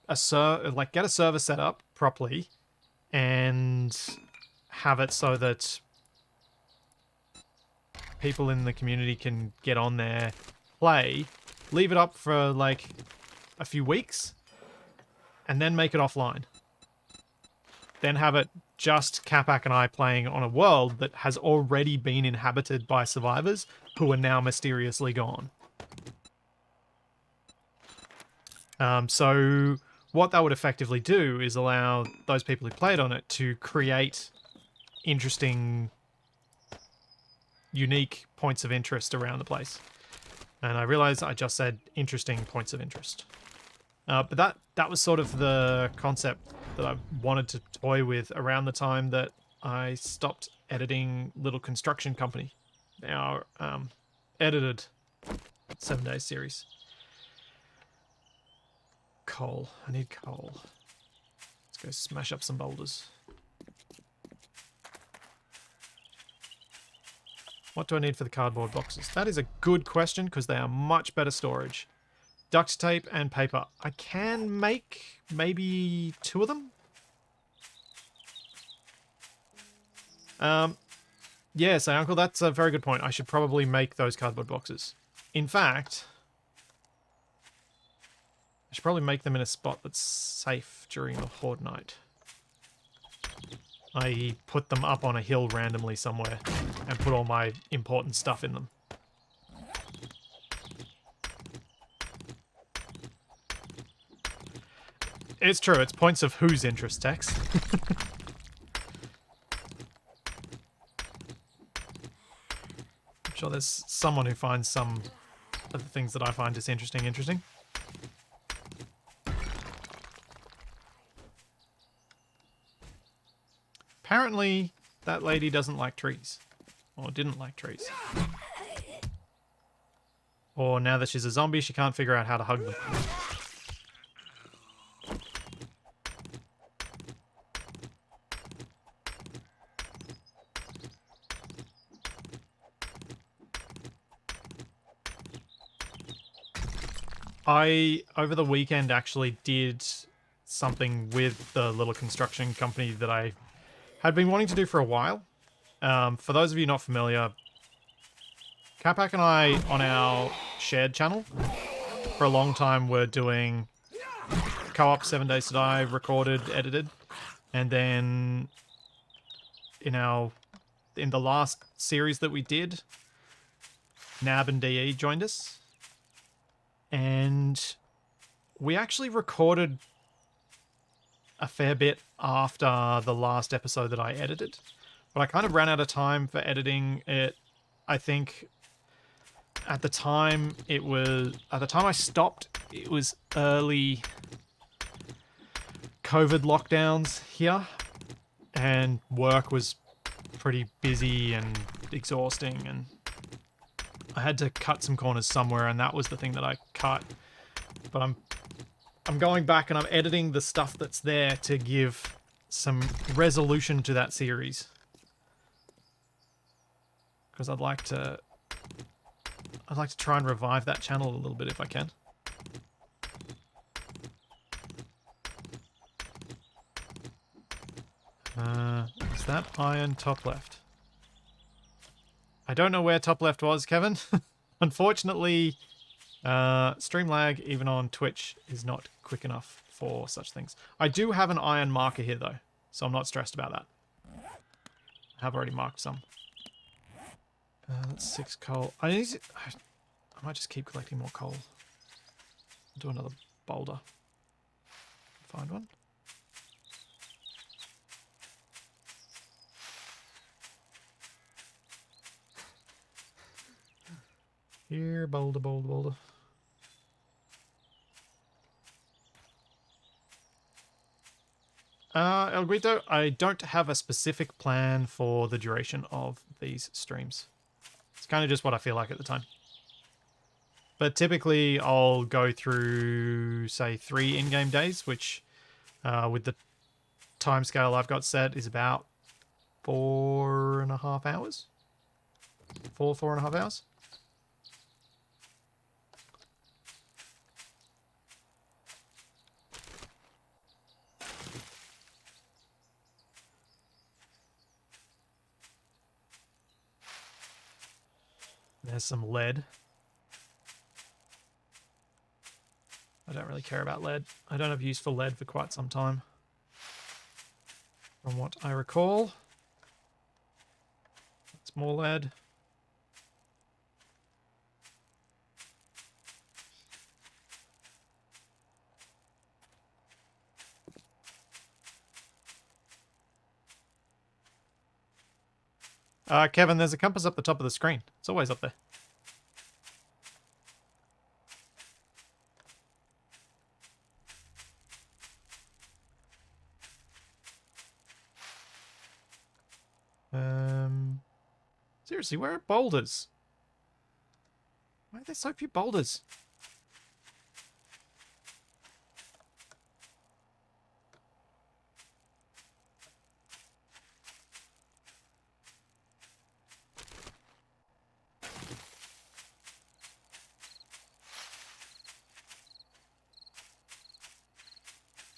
get a server set up properly and have it so that people in the community can get on there, play, leave it up for like a few weeks, and then make it offline. Then have it just Capac and I playing on a world that has already been inhabited by survivors who are now mysteriously gone. So what that would effectively do is allow those people who played on it to create interesting, unique points of interest around the place. And I realize I just said interesting points of interest. But that was sort of the concept that I wanted to toy with around the time that I stopped editing Little Construction Company, our edited 7 Days series. Coal. I need coal. Let's go smash up some boulders. What do I need for the cardboard boxes? That is a good question because they are much better storage. Duct tape and paper. I can make maybe 2 of them. Yeah, so Uncle, that's a very good point. I should probably make those cardboard boxes. In fact, I should probably make them in a spot that's safe during the Horde night. I put them up on a hill randomly somewhere and put all my important stuff in them. It's true, it's points of whose interest, Tex. I'm sure there's someone who finds some of the things that I find just interesting. Apparently, that lady doesn't like trees. Or didn't like trees. Or now that she's a zombie, she can't figure out how to hug them. I, over the weekend, actually did something with the little construction company that I had been wanting to do for a while. For those of you not familiar, Capac and I, on our shared channel, for a long time were doing co-op 7 Days to Die, recorded, edited, and then in the last series that we did, Nab and DE joined us. And we actually recorded a fair bit after the last episode that I edited. But I kind of ran out of time for editing it. I think at the time I stopped, it was early COVID lockdowns here. And work was pretty busy and exhausting, and I had to cut some corners somewhere, and that was the thing that I cut. But I'm going back and I'm editing the stuff that's there to give some resolution to that series. Because I'd like to try and revive that channel a little bit if I can. Is that iron top left? I don't know where top left was, Kevin. Unfortunately, stream lag, even on Twitch, is not quick enough for such things. I do have an iron marker here, though, so I'm not stressed about that. I have already marked some. That's 6 coal. I might just keep collecting more coal. I'll do another boulder. Find one. Here, boulder. El Grito, I don't have a specific plan for the duration of these streams. It's kind of just what I feel like at the time. But typically I'll go through, say, 3 in-game days, which with the timescale I've got set is about 4.5 hours. 4.5 hours. There's some lead. I don't really care about lead. I don't have use for lead for quite some time. From what I recall. That's more lead. Kevin, there's a compass up the top of the screen. It's always up there. Seriously, where are boulders? Why are there so few boulders?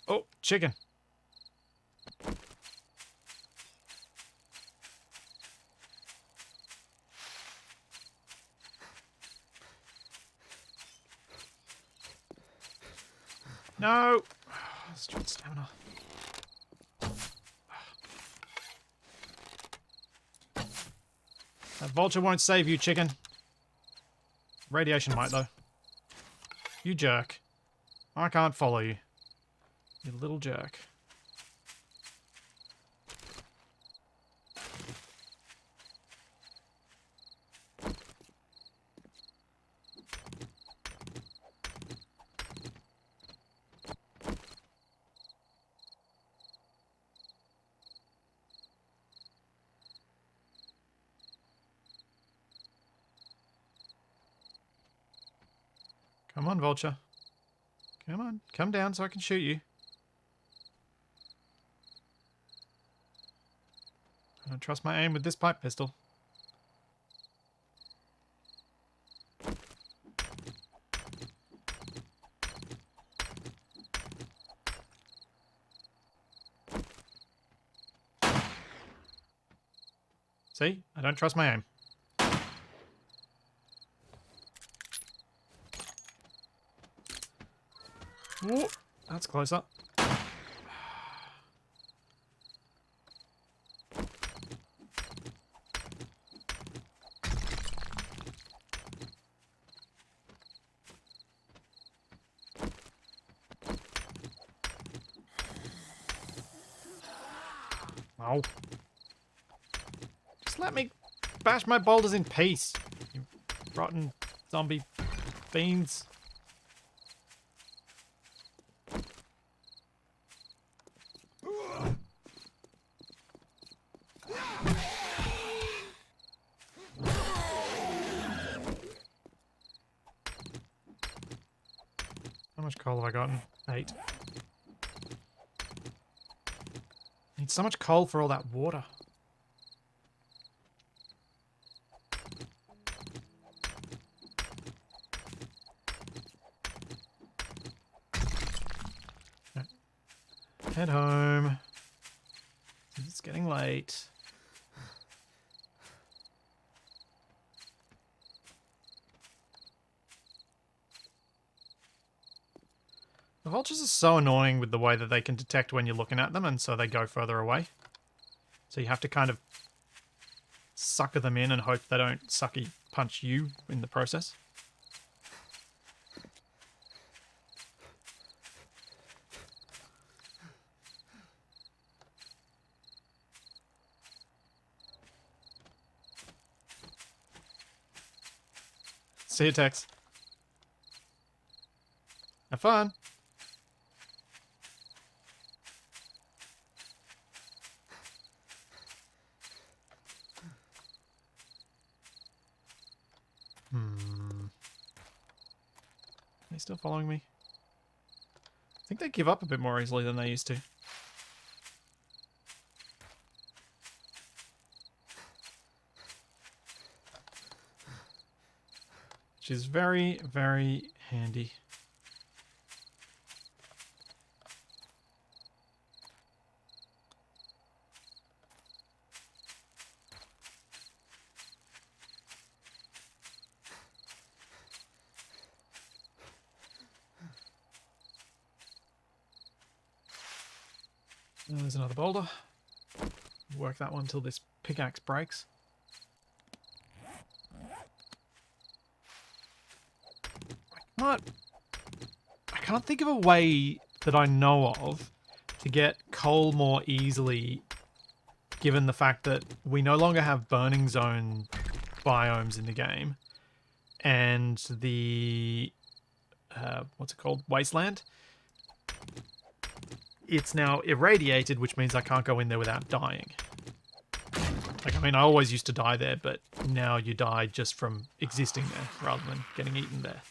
Oh, chicken. No! Straight stamina. That vulture won't save you, chicken. Radiation might, though. You jerk. I can't follow you. You little jerk. Come on, vulture. Come on, come down so I can shoot you. I don't trust my aim with this pipe pistol. See? I don't trust my aim. Whoa, that's closer. Oh. Just let me bash my boulders in peace, you rotten zombie fiends. How much coal have I gotten? 8. Need so much coal for all that water. Head home. It's getting late. The vultures are so annoying with the way that they can detect when you're looking at them, and so they go further away. So you have to kind of sucker them in and hope they don't sucky punch you in the process. See you, Tex. Have fun. Are they still following me? I think they give up a bit more easily than they used to. Which is very, very handy. There's another boulder. Work that one till this pickaxe breaks. I can't think of a way that I know of to get coal more easily, given the fact that we no longer have burning zone biomes in the game, and the what's it called? Wasteland. It's now irradiated, which means I can't go in there without dying. Like, I mean, I always used to die there, but now you die just from existing there rather than getting eaten there.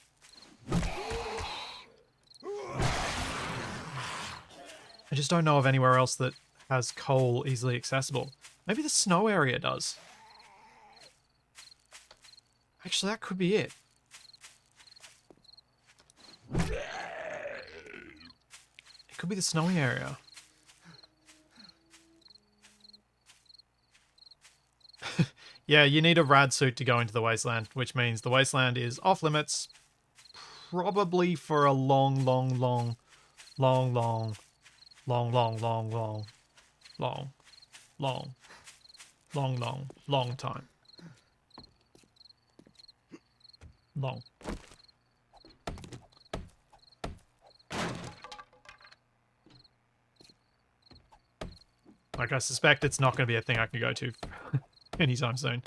I just don't know of anywhere else that has coal easily accessible. Maybe the snow area does. Actually, that could be it. It could be the snowy area. Yeah, you need a rad suit to go into the wasteland, which means the wasteland is off limits probably for a long time. Long. Like, I suspect it's not going to be a thing I can go to anytime soon.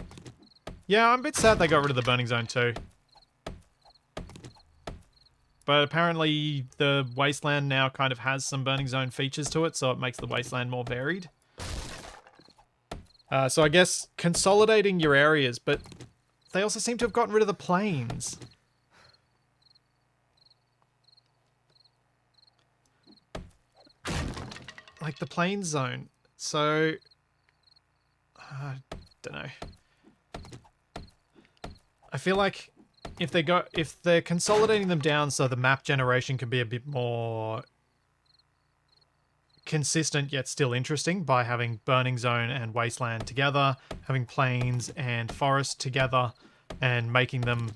Yeah, I'm a bit sad they got rid of the burning zone too. But apparently the wasteland now kind of has some burning zone features to it, so it makes the wasteland more varied. So I guess consolidating your areas, but they also seem to have gotten rid of the plains. Like the plains zone. So, I don't know. I feel like if they're consolidating them down so the map generation can be a bit more consistent yet still interesting by having burning zone and wasteland together, having plains and forest together, and making them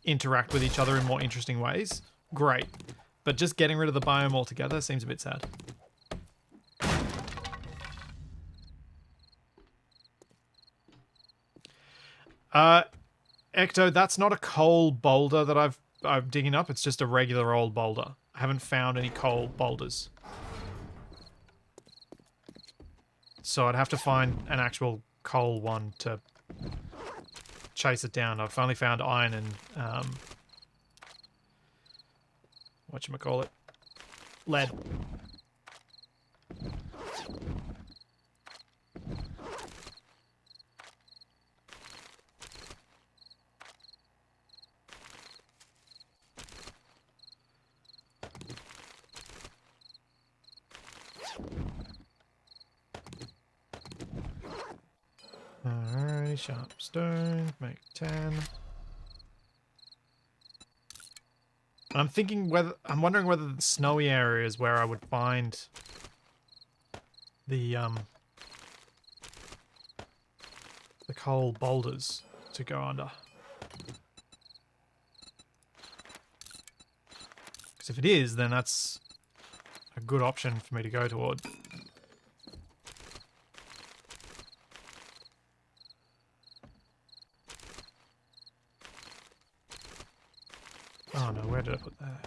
interact with each other in more interesting ways, great. But just getting rid of the biome altogether seems a bit sad. Ecto, that's not a coal boulder that I'm digging up. It's just a regular old boulder. I haven't found any coal boulders. So I'd have to find an actual coal one to chase it down. I've finally found iron and whatchamacallit? Lead. Alright, sharp stone, make 10. I'm wondering whether the snowy area is where I would find the coal boulders to go under. Because if it is, then that's a good option for me to go toward. Oh no, where did I put that?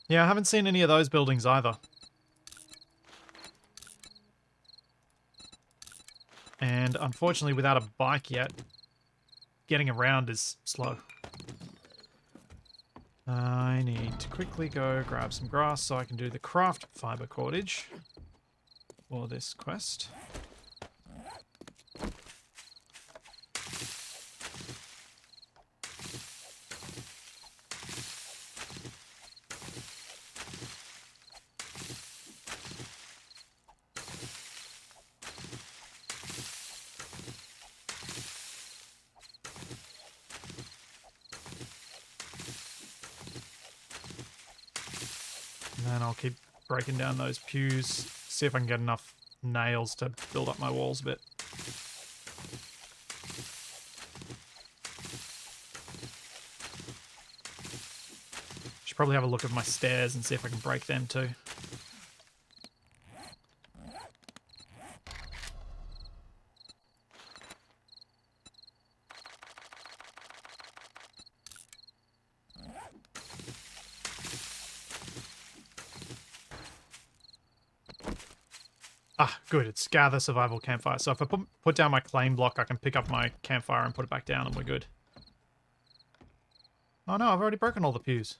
Yeah, I haven't seen any of those buildings either. And unfortunately, without a bike yet, getting around is slow. I need to quickly go grab some grass so I can do the craft fiber cordage for this quest. And then I'll keep breaking down those pews. See if I can get enough nails to build up my walls a bit. Should probably have a look at my stairs and see if I can break them too. Ah, good. It's gather survival campfire. So if I put down my claim block, I can pick up my campfire and put it back down and we're good. Oh no, I've already broken all the pews.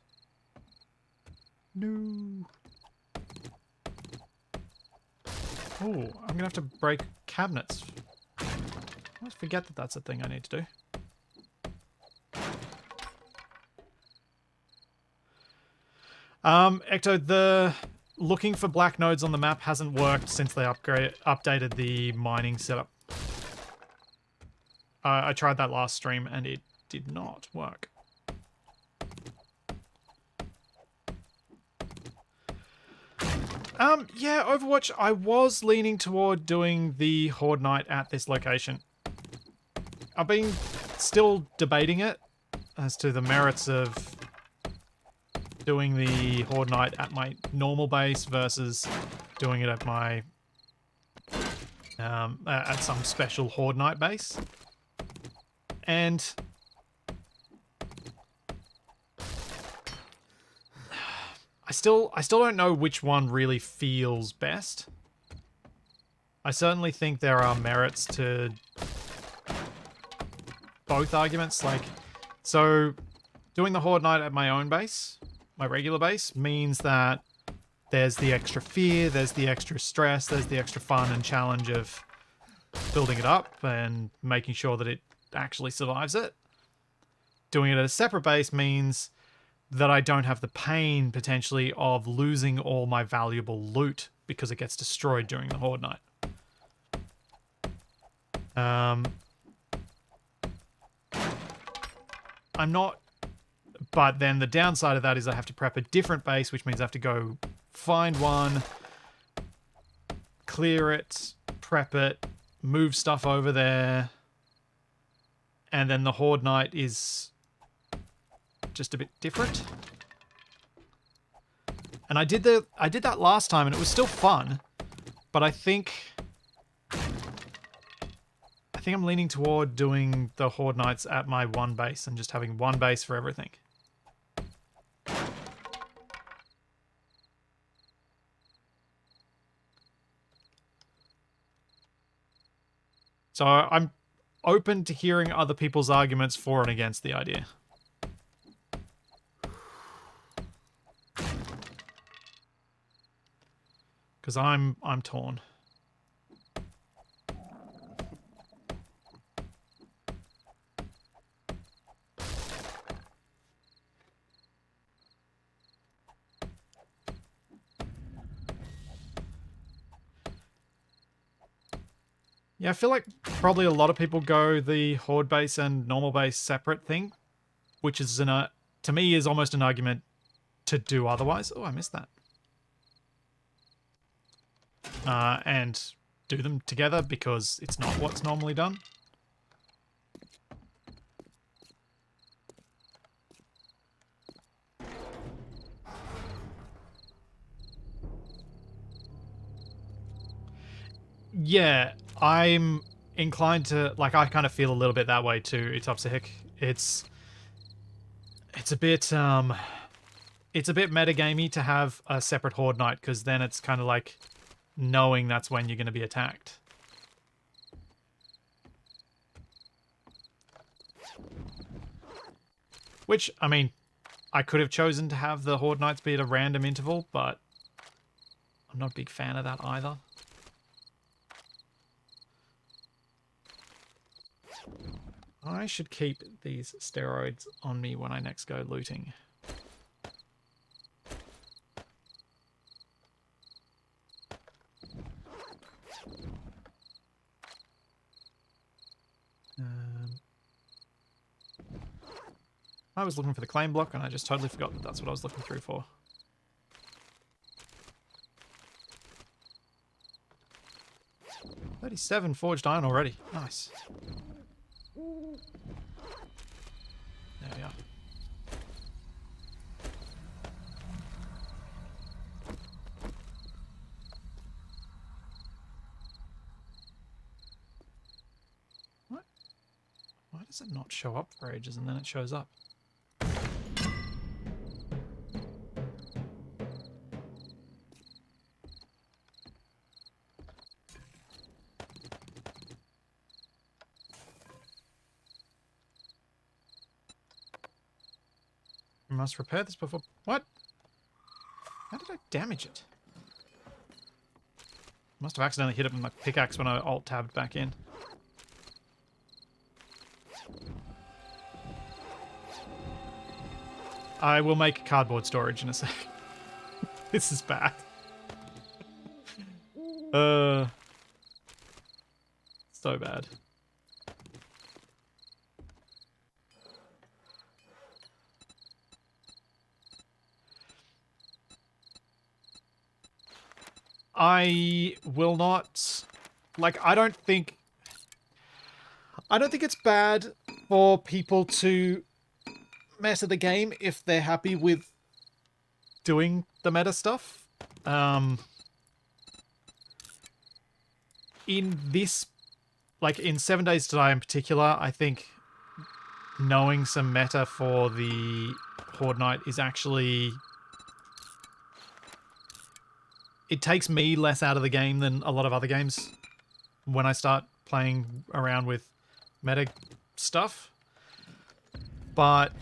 No. Oh, I'm going to have to break cabinets. I always forget that that's a thing I need to do. Ecto, the looking for black nodes on the map hasn't worked since they updated the mining setup. I tried that last stream and it did not work. Yeah, Overwatch, I was leaning toward doing the Horde Night at this location. I've been still debating it as to the merits of doing the Horde Night at my normal base versus doing it at my at some special Horde Night base. And I still don't know which one really feels best. I certainly think there are merits to both arguments. Like, so doing the Horde Night at my own base, my regular base, means that there's the extra fear, there's the extra stress, there's the extra fun and challenge of building it up and making sure that it actually survives it. Doing it at a separate base means that I don't have the pain, potentially, of losing all my valuable loot because it gets destroyed during the Horde Night. I'm not... But then the downside of that is I have to prep a different base, which means I have to go find one, clear it, prep it, move stuff over there, and then the Horde Night is just a bit different. And I did that last time and it was still fun, but I think I'm leaning toward doing the Horde Nights at my one base and just having one base for everything. So I'm open to hearing other people's arguments for and against the idea. Because I'm torn. Yeah, I feel like probably a lot of people go the Horde base and normal base separate thing, which is, to me, is almost an argument to do otherwise. Oh, I missed that. And do them together because it's not what's normally done. Yeah, I'm inclined to, like, I kind of feel a little bit that way too. It's Upsihick. It's a bit metagamey to have a separate Horde Night because then it's kind of like knowing that's when you're going to be attacked. Which, I mean, I could have chosen to have the Horde Nights be at a random interval, but I'm not a big fan of that either. I should keep these steroids on me when I next go looting. I was looking for the claim block and I just totally forgot that that's what I was looking through for. 37 forged iron already. Nice. There we are. What? Why does it not show up for ages and then it shows up? We must repair this before... What? How did I damage it? Must have accidentally hit it with my pickaxe when I alt-tabbed back in. I will make cardboard storage in a sec. This is bad. So bad. I will not, like, I don't think it's bad for people to mess at the game if they're happy with doing the meta stuff. In this, like, in 7 Days to Die in particular, I think knowing some meta for the Horde Night is actually... It takes me less out of the game than a lot of other games when I start playing around with meta stuff. But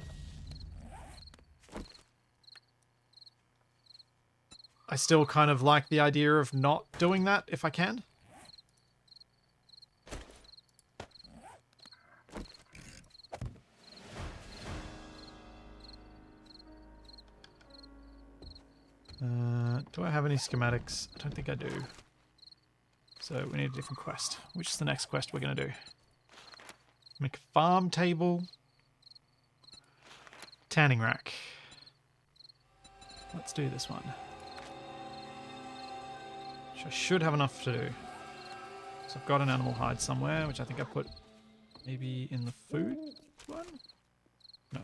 I still kind of like the idea of not doing that if I can. Do I have any schematics? I don't think I do. So we need a different quest. Which is the next quest we're going to do? Make a farm table. Tanning rack. Let's do this one. Which I should have enough to do. So I've got an animal hide somewhere, which I think I put maybe in the food one? No.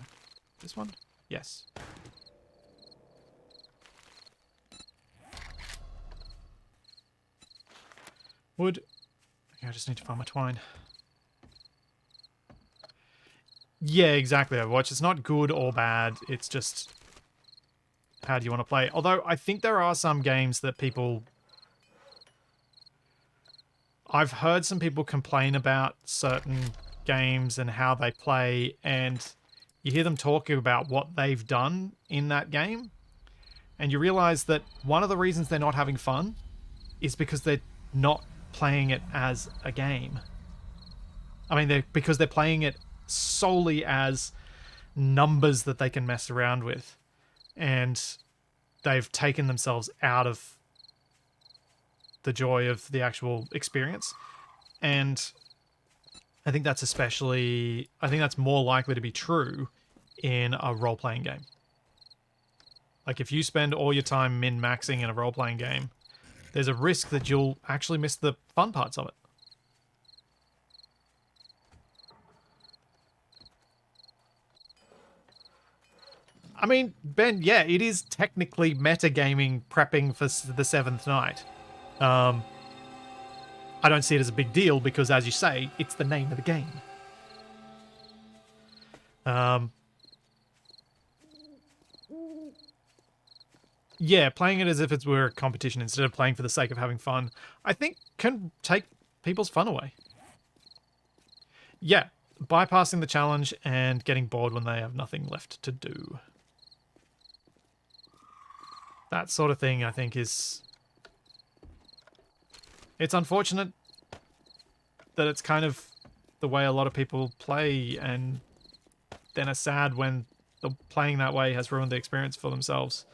This one? Yes. Wood. Okay, I just need to find my twine. Yeah, exactly, Overwatch. It's not good or bad. It's just how do you want to play. Although I think there are some games that people... I've heard some people complain about certain games and how they play, and you hear them talking about what they've done in that game, and you realize that one of the reasons they're not having fun is because they're not playing it as a game. I mean, because they're playing it solely as numbers that they can mess around with, and they've taken themselves out of the joy of the actual experience. And I think that's more likely to be true in a role-playing game. Like, if you spend all your time min-maxing in a role-playing game, there's a risk that you'll actually miss the fun parts of it. I mean, Ben, yeah, it is technically metagaming prepping for the seventh night. I don't see it as a big deal because, as you say, it's the name of the game. Yeah, playing it as if it were a competition instead of playing for the sake of having fun, I think can take people's fun away. Yeah, bypassing the challenge and getting bored when they have nothing left to do. That sort of thing, I think, is... It's unfortunate that it's kind of the way a lot of people play, and then are sad when the playing that way has ruined the experience for themselves.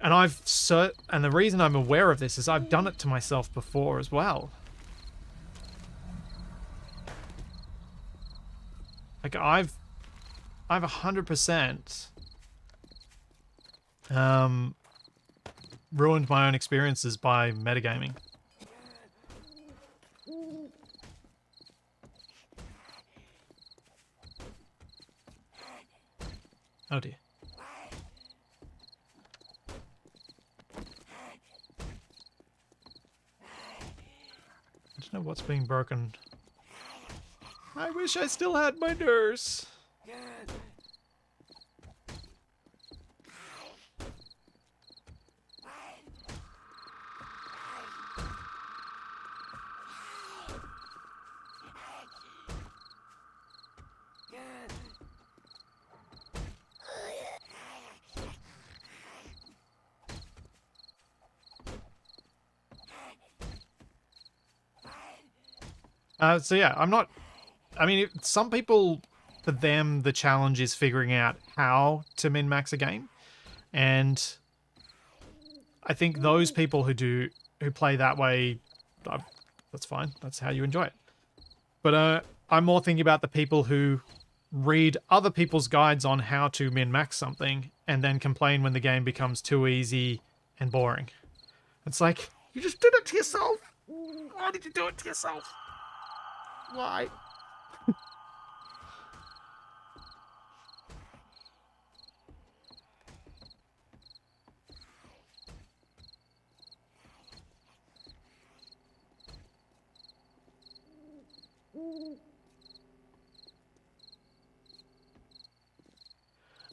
And and the reason I'm aware of this is I've done it to myself before as well. Like, I've 100% ruined my own experiences by metagaming. Oh dear. I don't know what's being broken. I wish I still had my nurse. So yeah, I'm not... I mean, some people, for them, the challenge is figuring out how to min-max a game. And I think those people who play that way, that's fine. That's how you enjoy it. But I'm more thinking about the people who read other people's guides on how to min-max something and then complain when the game becomes too easy and boring. It's like, you just did it to yourself. Why did you do it to yourself? Why?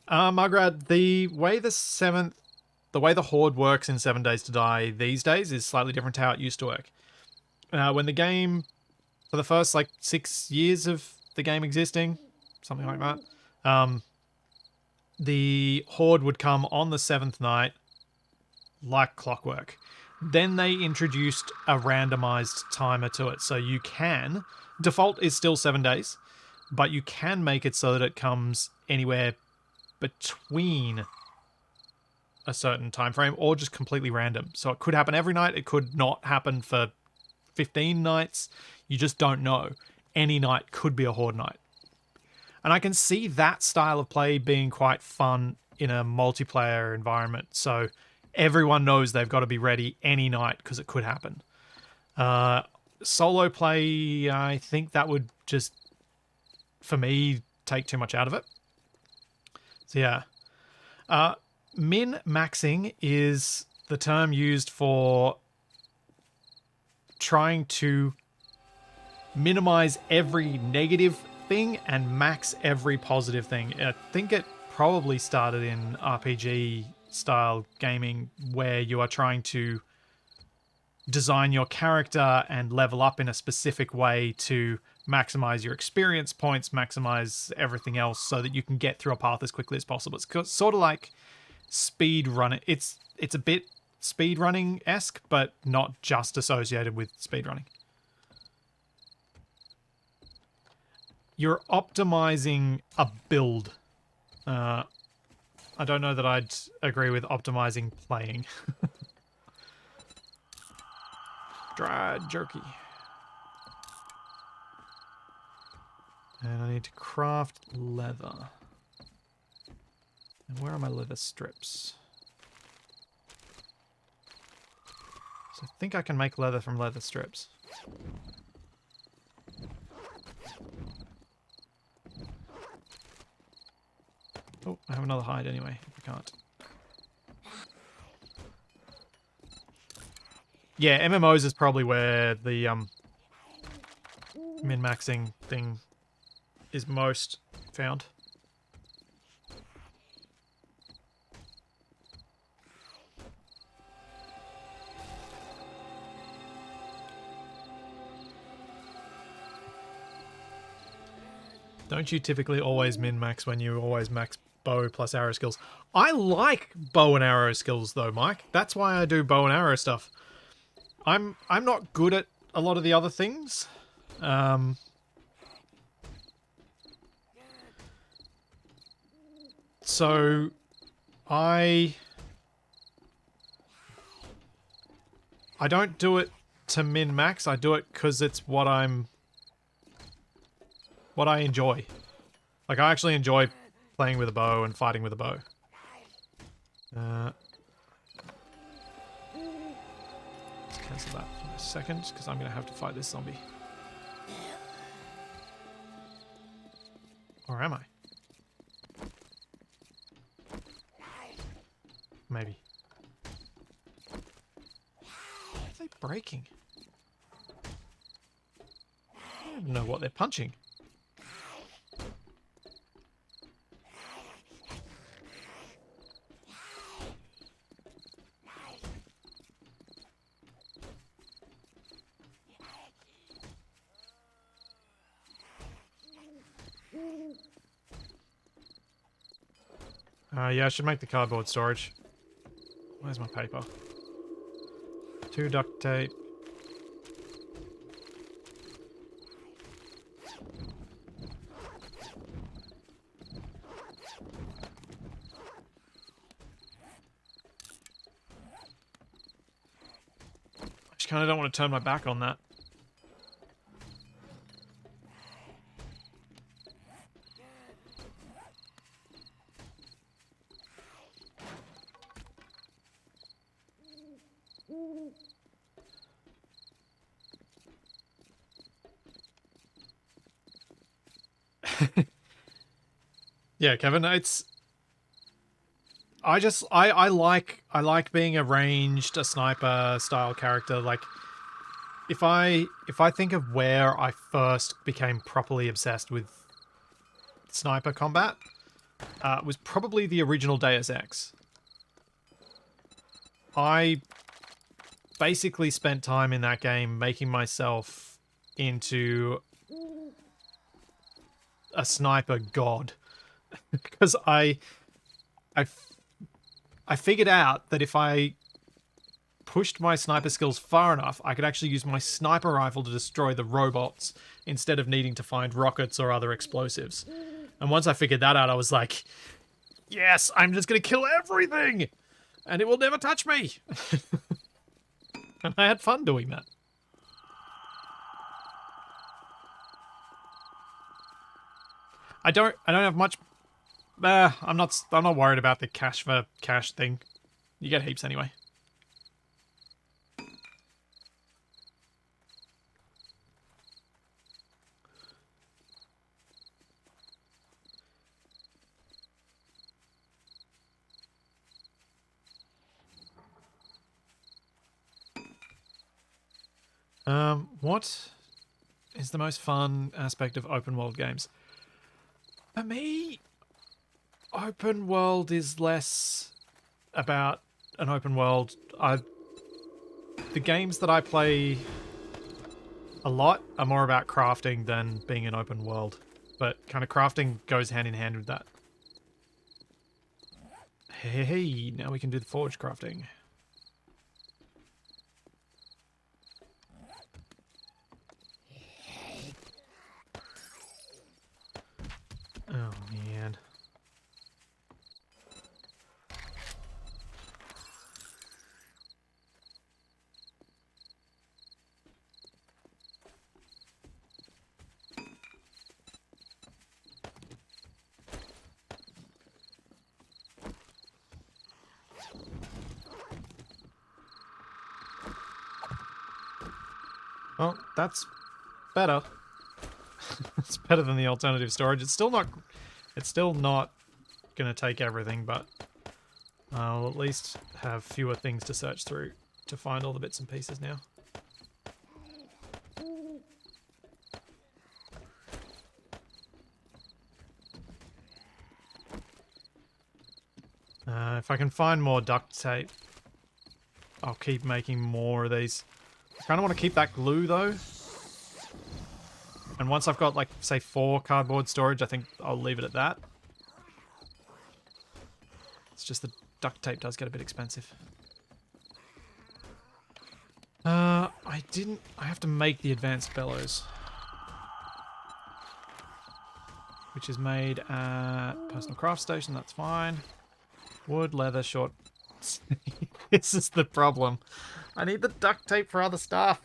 Margaret, the way the Horde works in 7 Days to Die these days is slightly different to how it used to work. When the game, for the first, 6 years of the game existing, something like that, the Horde would come on the 7th night like clockwork. Then they introduced a randomized timer to it, so you can... Default is still 7 days, but you can make it so that it comes anywhere between a certain time frame or just completely random. So it could happen every night. It could not happen for 15 nights. You just don't know. Any night could be a Horde night. And I can see that style of play being quite fun in a multiplayer environment. So everyone knows they've got to be ready any night because it could happen. Solo play, I think that would just, for me, take too much out of it. So yeah. Min-maxing is the term used for trying to minimize every negative thing and max every positive thing. I think it probably started in RPG style gaming where you are trying to design your character and level up in a specific way to maximize your experience points, maximize everything else so that you can get through a path as quickly as possible. It's sort of like speed running. It's a bit speed running-esque, but not just associated with speed running. You're optimizing a build. I don't know that I'd agree with optimizing playing. Dried jerky. And I need to craft leather. And where are my leather strips? So I think I can make leather from leather strips. Oh, I have another hide anyway, if I can't. Yeah, MMOs is probably where the min-maxing thing is most found. Don't you typically always min-max when you always max bow plus arrow skills? I like bow and arrow skills though, Mike. That's why I do bow and arrow stuff. I'm not good at a lot of the other things. So I don't do it to min-max. I do it because it's what I enjoy. Like, I actually enjoy playing with a bow and fighting with a bow. cancel that for a second, because I'm going to have to fight this zombie. Or am I? Maybe. What are they breaking? I don't even know what they're punching. Yeah, I should make the cardboard storage. Where's my paper? 2 duct tape. I just kind of don't want to turn my back on that. Yeah, Kevin, it's I like being a ranged, a sniper style character. Like if I think of where I first became properly obsessed with sniper combat, was probably the original Deus Ex. I basically spent time in that game making myself into a sniper god. Because I figured out that if I pushed my sniper skills far enough, I could actually use my sniper rifle to destroy the robots instead of needing to find rockets or other explosives. And once I figured that out, I was like, yes, I'm just going to kill everything! And it will never touch me! And I had fun doing that. I don't have much. I'm not worried about the cash for cash thing. You get heaps anyway. What is the most fun aspect of open world games? For me, open world is less about an open world. The games that I play a lot are more about crafting than being an open world. But kind of crafting goes hand in hand with that. Hey, now we can do the forge crafting. Oh, man. Well, that's better. It's better than the alternative storage. It's still not gonna take everything, but I'll at least have fewer things to search through to find all the bits and pieces now. If I can find more duct tape, I'll keep making more of these. I kind of want to keep that glue though. And once I've got, like, say 4 cardboard storage, I think I'll leave it at that. It's just the duct tape does get a bit expensive. I have to make the advanced bellows. Which is made at personal craft station, that's fine. Wood, leather, short. This is the problem. I need the duct tape for other stuff.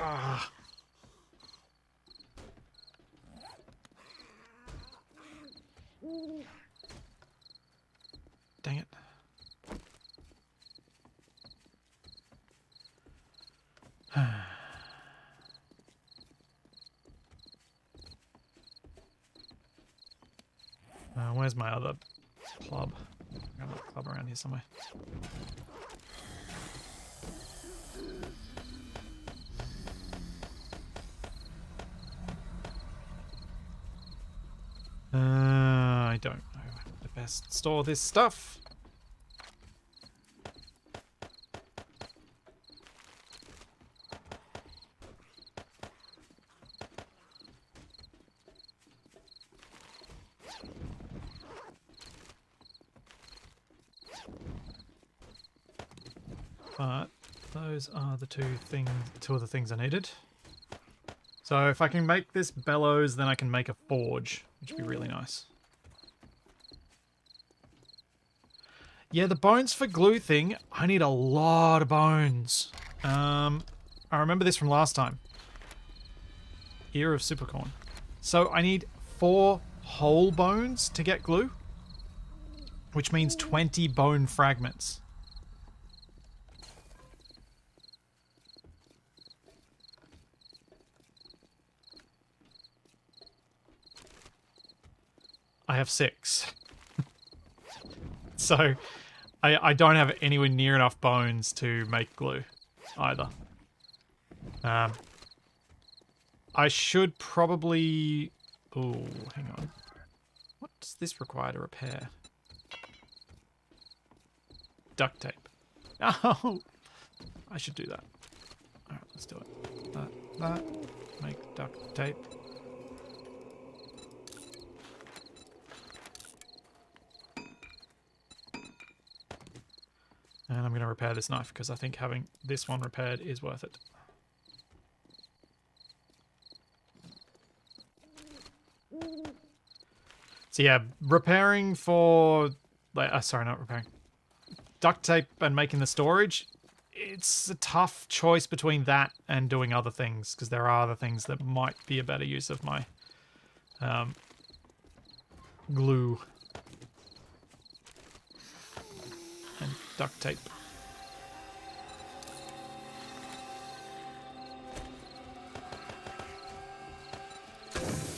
Ah. Dang it. Where's my other club? I got a club around here somewhere. I don't know how to best store this stuff. But those are the two of the things I needed. So if I can make this bellows, then I can make a forge, which would be really nice. Yeah, the bones for glue thing, I need a lot of bones. I remember this from last time. Ear of Supercorn. So I need 4 whole bones to get glue, which means 20 bone fragments. I have 6. So I don't have anywhere near enough bones to make glue either. I should probably... Oh, hang on. What does this require to repair? Duct tape. Oh! I should do that. Alright, let's do it. That. Make duct tape. And I'm going to repair this knife because I think having this one repaired is worth it. So yeah, repairing for... sorry, not repairing. Duct tape and making the storage, it's a tough choice between that and doing other things because there are other things that might be a better use of my glue. And duct tape.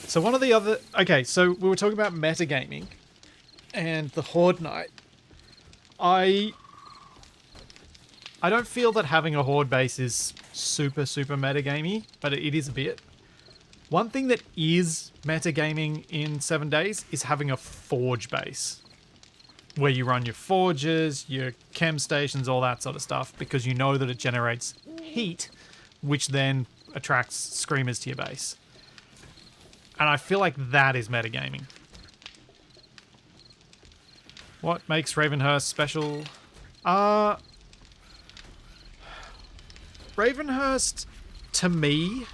So one of the other... Okay, so we were talking about metagaming and the Horde Knight. I don't feel that having a Horde base is super metagamey, but it is a bit. One thing that is metagaming in 7 days is having a forge base, where you run your forges, your chem stations, all that sort of stuff, because you know that it generates heat, which then attracts screamers to your base. And I feel like that is metagaming. What makes Ravenhurst special? Ravenhurst, to me,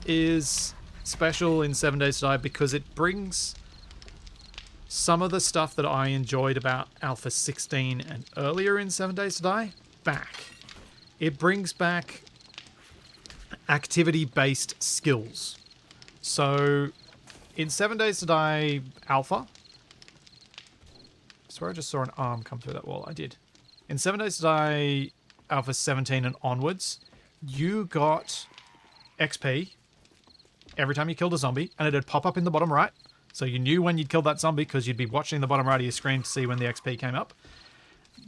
is special in 7 Days to Die because it brings some of the stuff that I enjoyed about Alpha 16 and earlier in 7 Days to Die back. It brings back activity-based skills. So, in 7 Days to Die Alpha... I swear I just saw an arm come through that wall. I did. In 7 Days to Die Alpha 17 and onwards, you got XP every time you killed a zombie, and it'd pop up in the bottom right. So you knew when you'd killed that zombie because you'd be watching the bottom right of your screen to see when the XP came up.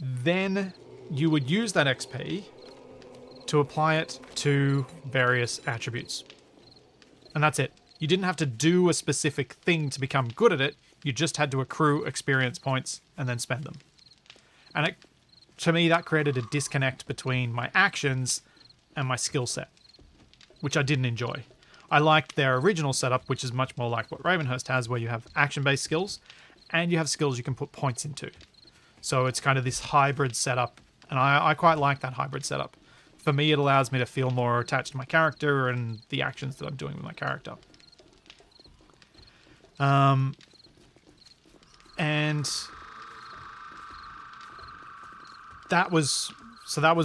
Then you would use that XP to apply it to various attributes. And that's it. You didn't have to do a specific thing to become good at it. You just had to accrue experience points and then spend them. And to me, that created a disconnect between my actions and my skill set, which I didn't enjoy. I liked their original setup, which is much more like what Ravenhurst has, where you have action-based skills and you have skills you can put points into. So it's kind of this hybrid setup, and I quite like that hybrid setup. For me, it allows me to feel more attached to my character and the actions that I'm doing with my character. And that was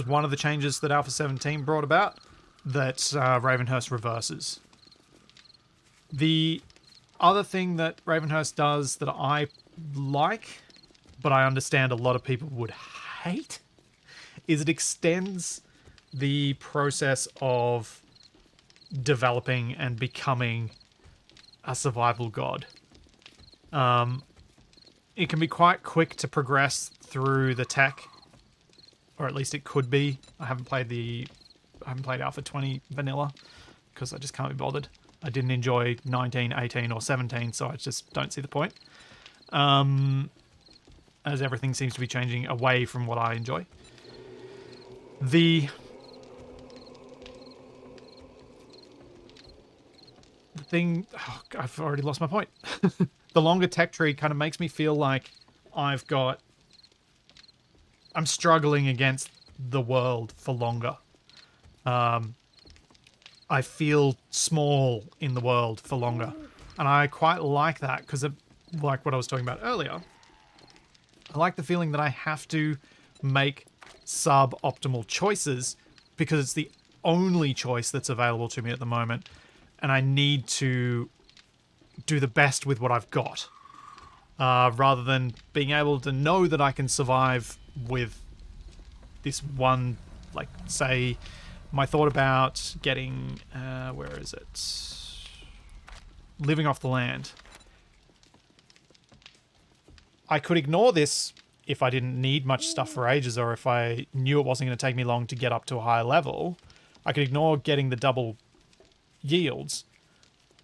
one of the changes that Alpha 17 brought about that Ravenhurst reverses. The other thing that Ravenhurst does that I like, but I understand a lot of people would hate, is it extends the process of developing and becoming a survival god. It can be quite quick to progress through the tech, or at least it could be. I haven't played Alpha 20 vanilla because I just can't be bothered. I didn't enjoy 19, 18, or 17, so I just don't see the point. As everything seems to be changing away from what I enjoy. The thing... Oh, I've already lost my point. The longer tech tree kind of makes me feel like I'm struggling against the world for longer. I feel small in the world for longer. And I quite like that because, like what I was talking about earlier, I like the feeling that I have to make suboptimal choices because it's the only choice that's available to me at the moment. And I need to do the best with what I've got. Rather than being able to know that I can survive with this one, like, say, my thought about getting, where is it? Living off the land. I could ignore this if I didn't need much stuff for ages, or if I knew it wasn't going to take me long to get up to a higher level. I could ignore getting the double yields.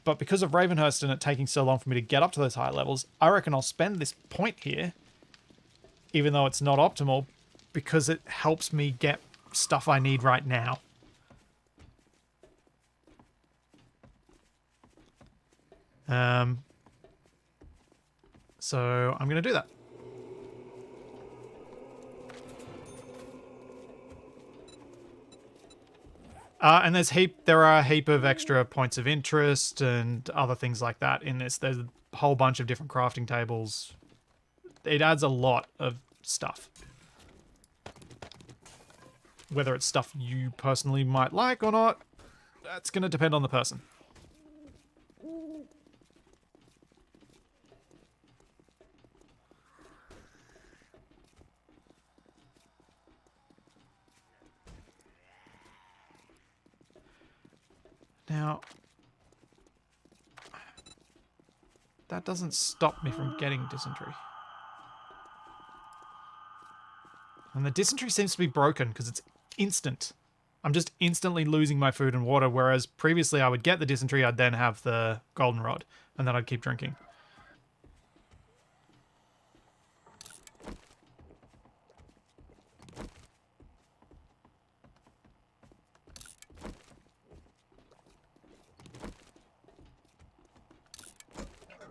But because of Ravenhurst and it taking so long for me to get up to those higher levels, I reckon I'll spend this point here, even though it's not optimal, because it helps me get stuff I need right now. So I'm going to do that. And there are a heap of extra points of interest and other things like that in this. There's a whole bunch of different crafting tables. It adds a lot of stuff. Whether it's stuff you personally might like or not, that's going to depend on the person. Now, that doesn't stop me from getting dysentery. And the dysentery seems to be broken because it's instant. I'm just instantly losing my food and water, whereas previously I would get the dysentery, I'd then have the goldenrod, and then I'd keep drinking.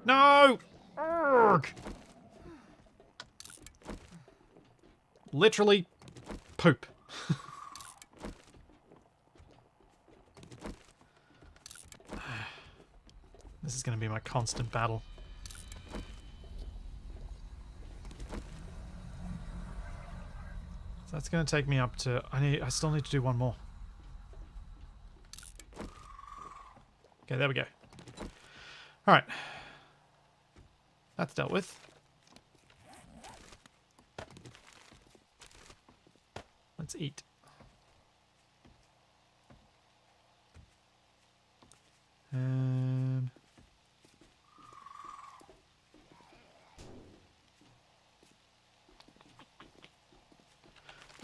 No! Urgh! Literally poop. This is going to be my constant battle. So that's going to take me up to... I still need to do one more. Okay, there we go. Alright. That's dealt with. Let's eat.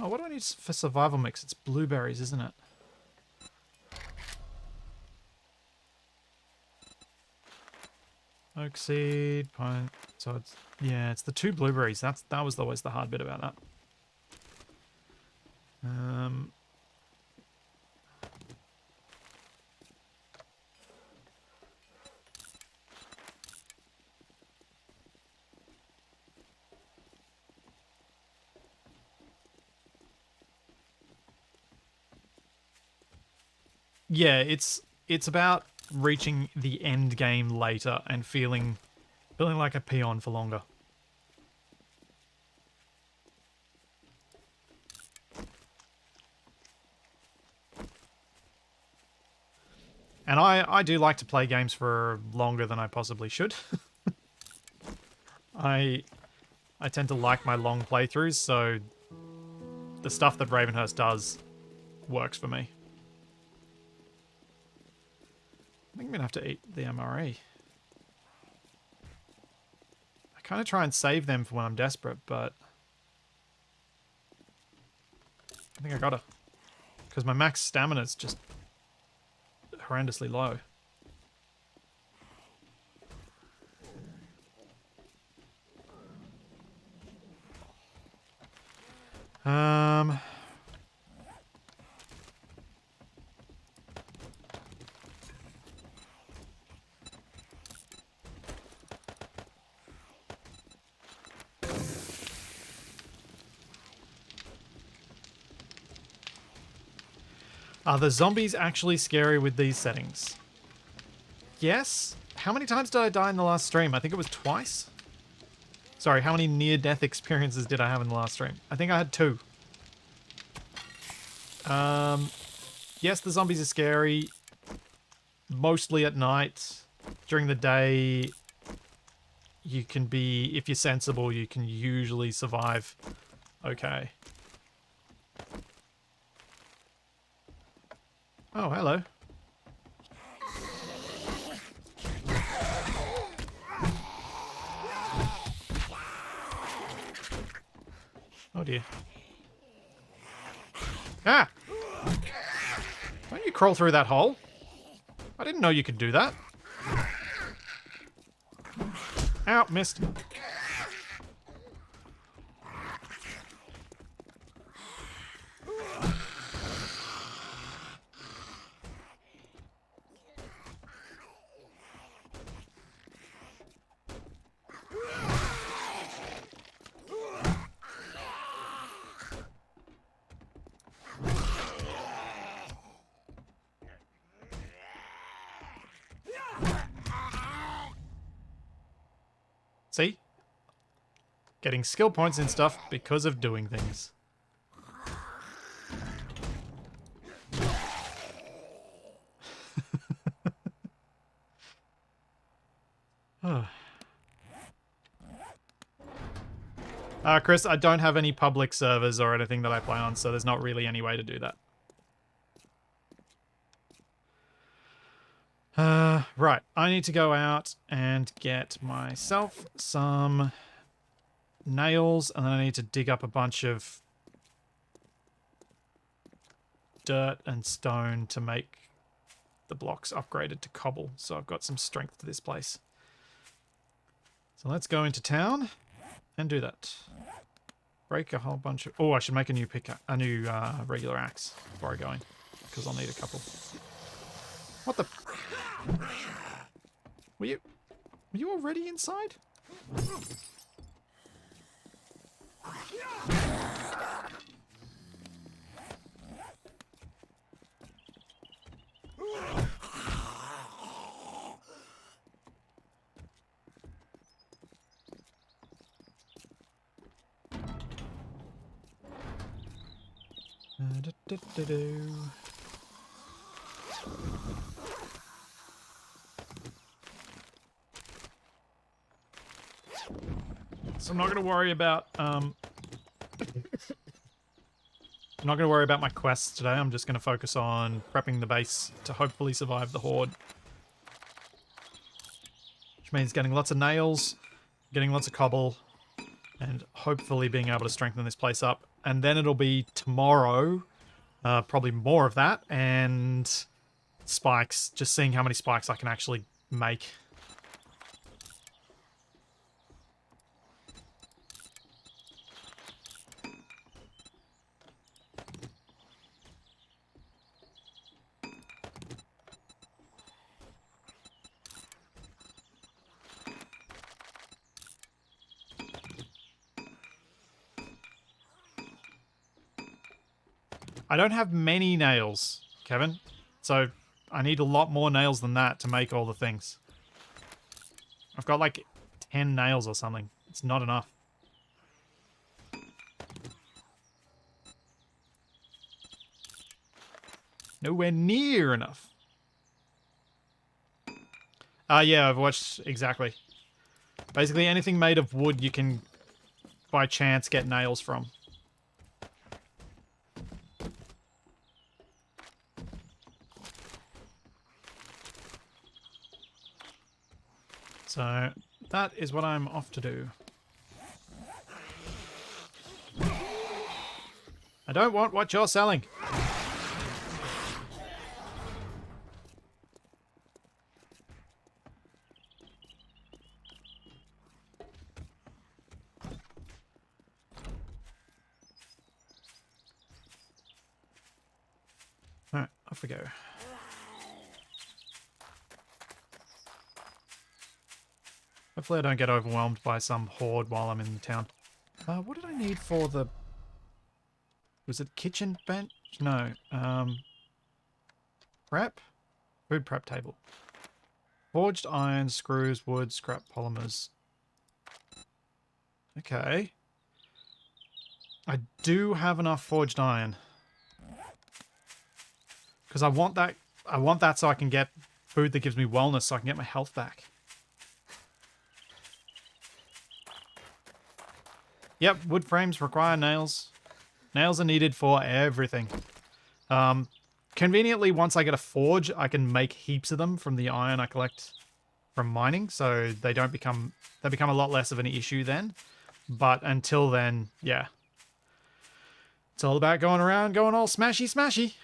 Oh, what do I need for survival mix? It's blueberries, isn't it? Oak seed, pine. So it's, yeah, it's the 2 blueberries. That was always the hard bit about that. Yeah, it's about reaching the end game later and feeling like a peon for longer. And I do like to play games for longer than I possibly should. I tend to like my long playthroughs, so the stuff that Ravenhurst does works for me. I think I'm gonna have to eat the MRE. I kind of try and save them for when I'm desperate, but I think I gotta. Because my max stamina is just horrendously low. Are the zombies actually scary with these settings? Yes. How many times did I die in the last stream? I think it was twice. Sorry, how many near-death experiences did I have in the last stream? I think I had 2. Yes, the zombies are scary. Mostly at night. During the day, you can be, if you're sensible, you can usually survive. Okay. Oh, hello. Oh dear. Ah! Don't you crawl through that hole? I didn't know you could do that. Ow, missed. See? Getting skill points and stuff because of doing things. Chris, I don't have any public servers or anything that I play on, so there's not really any way to do that. Right, I need to go out and get myself some nails, and then I need to dig up a bunch of dirt and stone to make the blocks upgraded to cobble, so I've got some strength to this place. So let's go into town and do that. Break a whole bunch of... Oh, I should make a new regular axe before I go in, because I'll need a couple. What the... Were you already inside? So I'm not going to worry about I'm not going to worry about my quests today. I'm just going to focus on prepping the base to hopefully survive the horde. Which means getting lots of nails, getting lots of cobble, and hopefully being able to strengthen this place up. And then it'll be tomorrow, probably more of that, and spikes, just seeing how many spikes I can actually make. I don't have many nails, Kevin, so I need a lot more nails than that to make all the things. I've got like 10 nails or something. It's not enough. Nowhere near enough. Yeah, I've watched exactly. Basically anything made of wood you can, by chance, get nails from. So that is what I'm off to do. I don't want what you're selling. Alright, off we go. Hopefully I don't get overwhelmed by some horde while I'm in the town. What did I need for the... Was it kitchen bench? No. Prep? Food prep table. Forged iron, screws, wood, scrap polymers. Okay. I do have enough forged iron. Because I want that so I can get food that gives me wellness so I can get my health back. Yep, wood frames require nails. Nails are needed for everything. Conveniently, once I get a forge, I can make heaps of them from the iron I collect from mining, so they become a lot less of an issue then. But until then, yeah. It's all about going around, going all smashy smashy.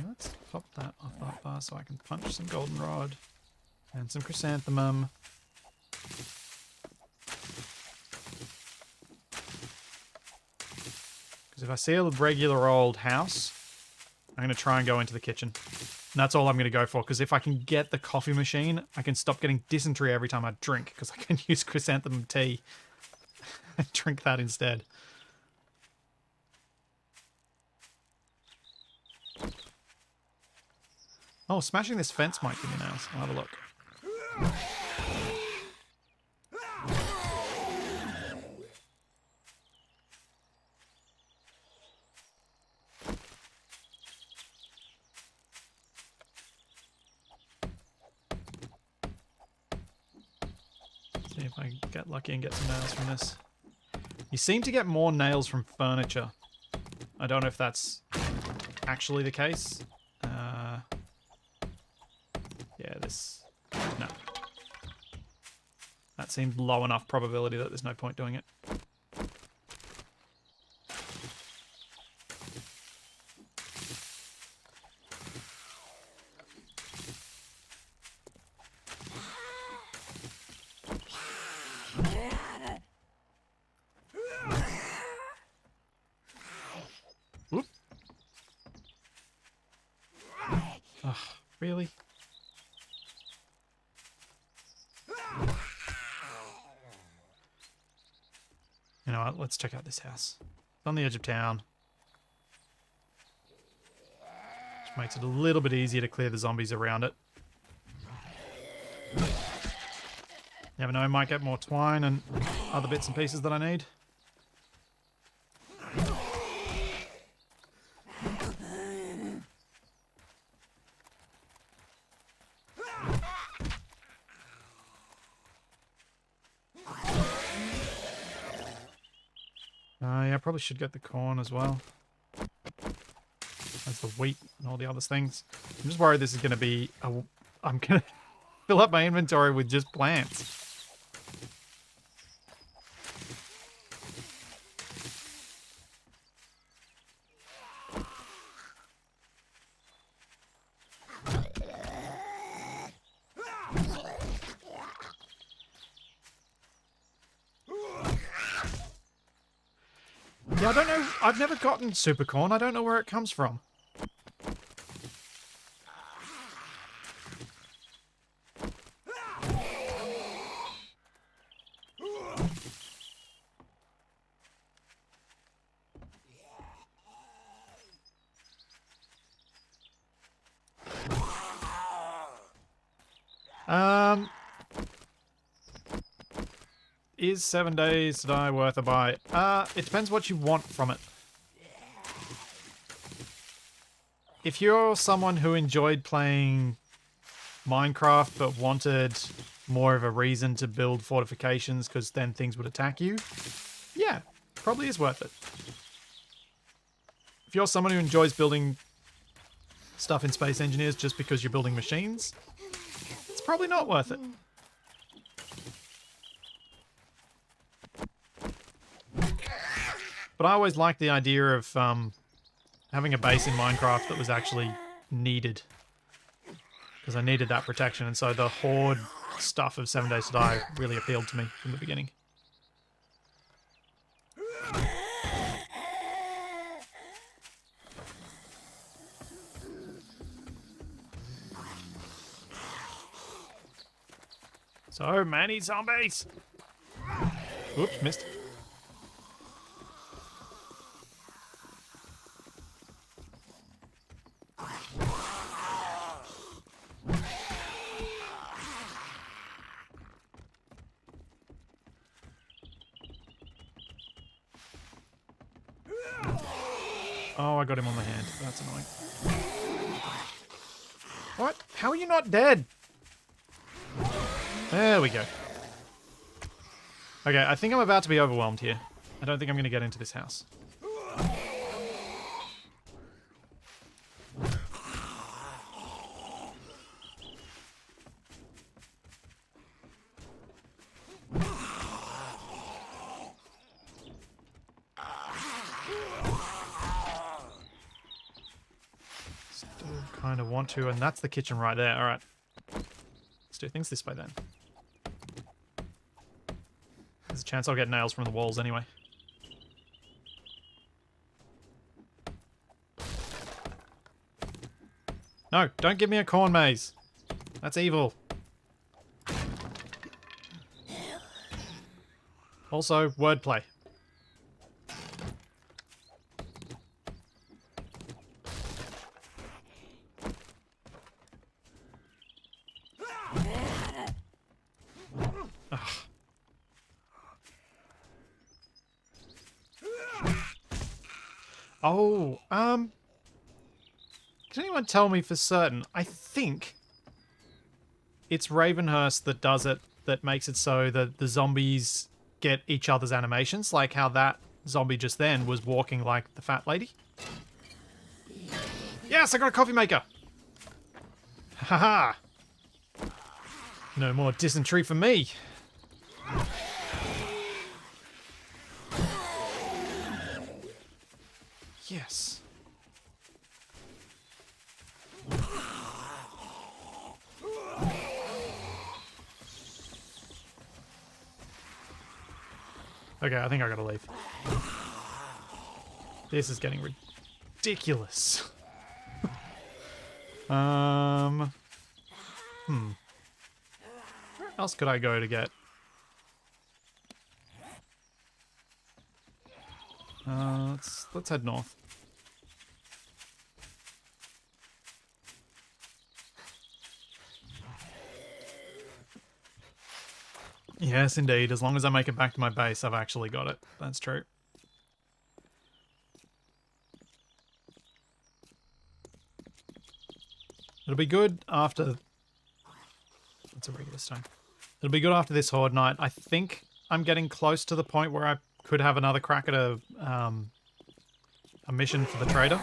Let's pop that off that bar so I can punch some goldenrod and some chrysanthemum. Because if I see a regular old house, I'm going to try and go into the kitchen. And that's all I'm going to go for, because if I can get the coffee machine, I can stop getting dysentery every time I drink, because I can use chrysanthemum tea and drink that instead. Oh, smashing this fence might give me nails. I'll have a look. See if I can get lucky and get some nails from this. You seem to get more nails from furniture. I don't know if that's actually the case. Yeah, this... No. That seemed low enough probability that there's no point doing it. Whoop. Ugh, really? You know what, let's check out this house. It's on the edge of town. Which makes it a little bit easier to clear the zombies around it. You never know, I might get more twine and other bits and pieces that I need. Yeah, I probably should get the corn as well. As the wheat and all the other things. I'm just worried this is going to be... I'm going to fill up my inventory with just plants. Yeah, I don't know. I've never gotten super corn. I don't know where it comes from. Is 7 days to die worth a buy? It depends what you want from it. If you're someone who enjoyed playing Minecraft but wanted more of a reason to build fortifications because then things would attack you, yeah, probably is worth it. if you're someone who enjoys building stuff in Space Engineers just because you're building machines, it's probably not worth it. But I always liked the idea of having a base in Minecraft that was actually needed. Because I needed that protection, and so the Horde stuff of 7 Days to Die really appealed to me from the beginning. So many zombies! Oops, missed. Oh, I got him on the hand. That's annoying. What? How are you not dead? There we go. Okay, I think I'm about to be overwhelmed here. I don't think I'm going to get into this house. Kind of want to, and that's the kitchen right there. All right, let's do things this way then. There's a chance I'll get nails from the walls anyway. No, don't give me a corn maze. That's evil. Also, wordplay. Oh, can anyone tell me for certain? I think it's Ravenhurst that does it, that makes it so that the zombies get each other's animations, like how that zombie just then was walking like the fat lady. Yes, I got a coffee maker! Haha! No more dysentery for me! Yes. Okay, I think I gotta leave. This is getting ridiculous. Where else could I go to get? Let's head north. Yes, indeed. As long as I make it back to my base, I've actually got it. That's true. It'll be good after... That's a regular stone. It'll be good after this Horde night. I think I'm getting close to the point where I could have another crack at a mission for the trader.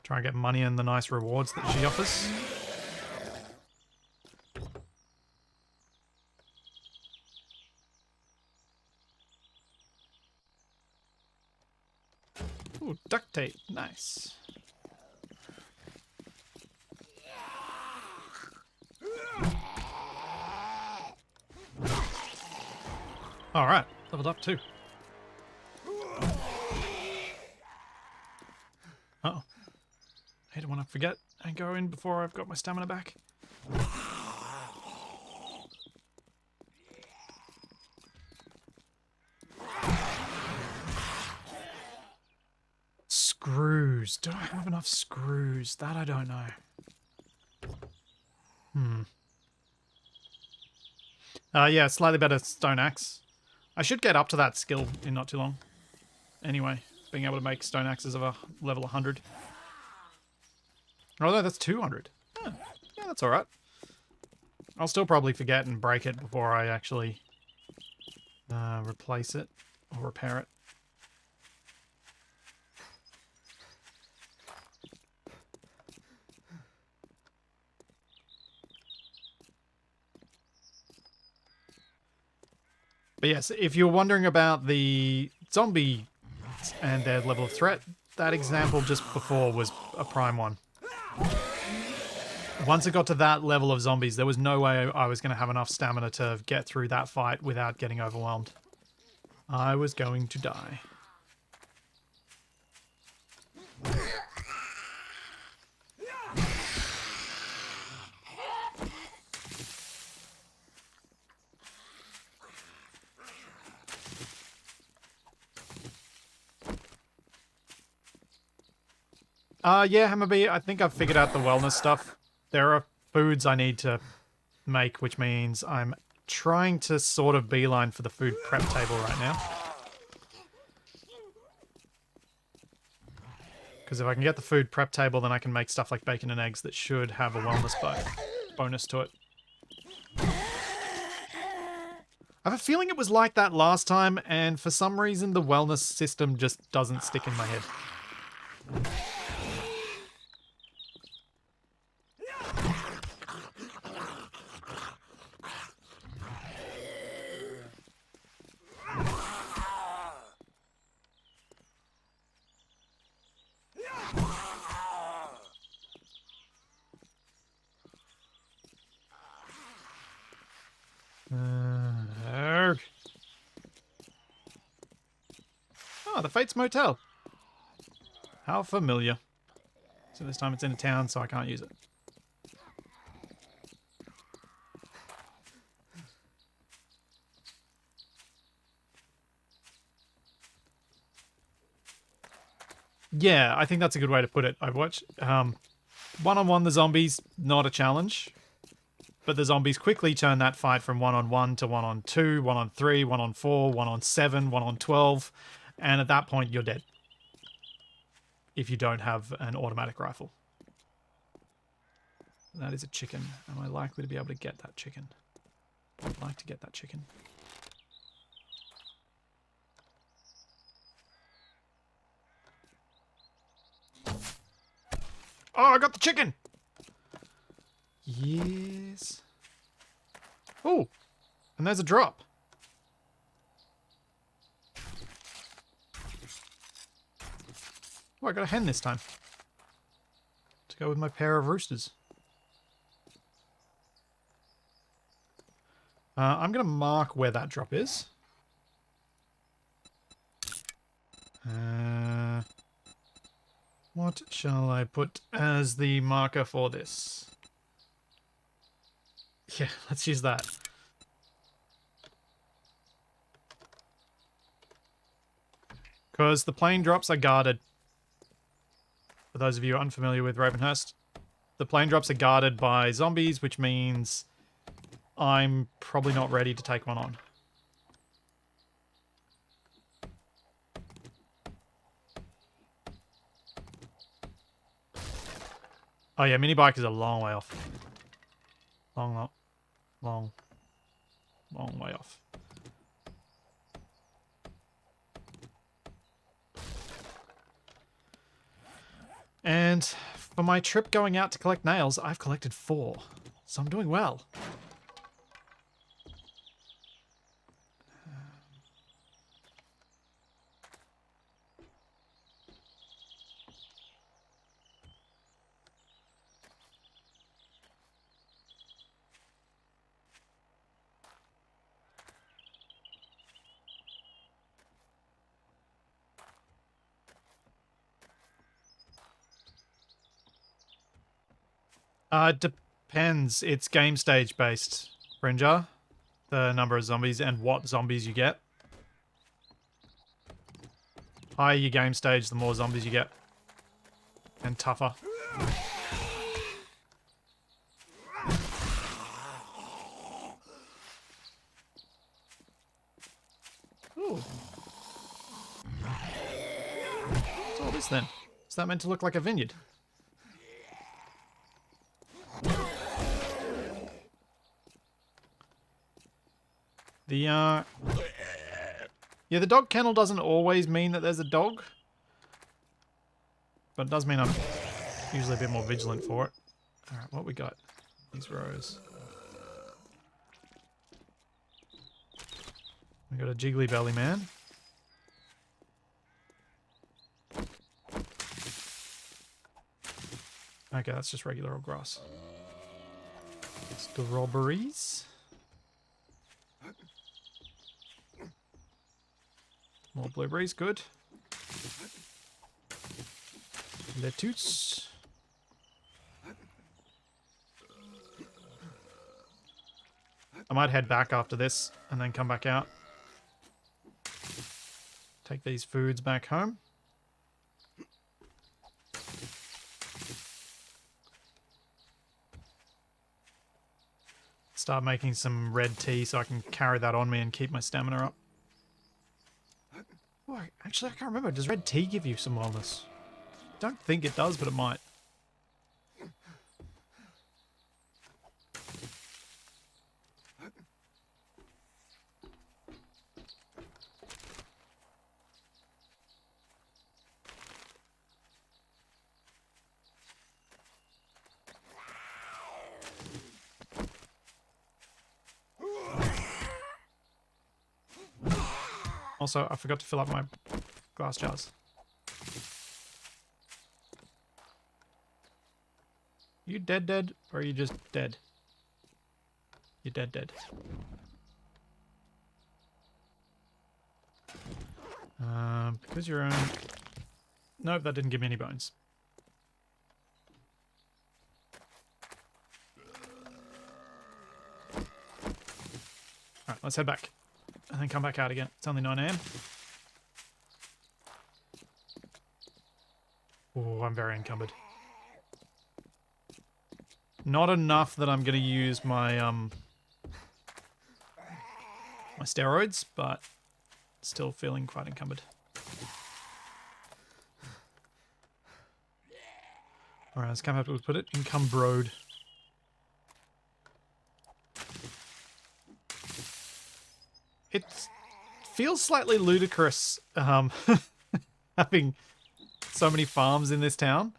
Try and get money and the nice rewards that she offers. Ooh, duct tape. Nice. Alright, leveled up too. Uh-oh. I don't want to forget and go in before I've got my stamina back. Screws. Do I have enough screws? That I don't know. Yeah, slightly better stone axe. I should get up to that skill in not too long. Anyway, being able to make stone axes of a level 100. Oh no, that's 200. Yeah, that's alright. I'll still probably forget and break it before I actually replace it or repair it. But yes, if you're wondering about the zombie and their level of threat, that example just before was a prime one. Once it got to that level of zombies, there was no way I was going to have enough stamina to get through that fight without getting overwhelmed. I was going to die. Yeah, Hammerby, I think I've figured out the wellness stuff. There are foods I need to make, which means I'm trying to sort of beeline for the food prep table right now. Because if I can get the food prep table, then I can make stuff like bacon and eggs that should have a wellness bonus to it. I have a feeling it was like that last time, and for some reason the wellness system just doesn't stick in my head. Oh, the Fates Motel. How familiar. So this time it's in a town, so I can't use it. Yeah, I think that's a good way to put it. Overwatch. One-on-one the zombies, not a challenge. But the zombies quickly turn that fight from 1-on-1 to 1-on-2, 1-on-3, 1-on-4, 1-on-7, 1-on-12, and at that point you're dead. If you don't have an automatic rifle. That is a chicken. Am I likely to be able to get that chicken? I'd like to get that chicken. Oh, I got the chicken! Yes. Oh, and there's a drop. Oh, I got a hen this time. To go with my pair of roosters. I'm going to mark where that drop is. What shall I put as the marker for this? Yeah, let's use that. Because the plane drops are guarded. For those of you unfamiliar with Ravenhurst, the plane drops are guarded by zombies, which means I'm probably not ready to take one on. Oh yeah, mini bike is a long way off. Long way off. And for my trip going out to collect nails, I've collected 4. So I'm doing well. It depends. It's game stage based, Brinjar. The number of zombies and what zombies you get. Higher your game stage, the more zombies you get. And tougher. Ooh. What's all this then? Is that meant to look like a vineyard? Yeah, the dog kennel doesn't always mean that there's a dog. But it does mean I'm usually a bit more vigilant for it. Alright, what we got? These rows. We We got a jiggly belly man. Okay, that's just regular old grass. Strawberries. More blueberries, good. Lettuce. I might head back after this and then come back out. Take these foods back home. Start making some red tea so I can carry that on me and keep my stamina up. Oh, actually, I can't remember. Does red tea give you some wellness? Don't think it does, but it might. Also, I forgot to fill up my glass jars. You dead, or are you just dead? You're dead. Because you're own... Nope, that didn't give me any bones. Alright, let's head back. And then come back out again. It's only 9 AM. Oh, I'm very encumbered. Not enough that I'm going to use my my steroids, but still feeling quite encumbered. Alright, let's come up to put it. Encumbered. It feels slightly ludicrous having so many farms in this town,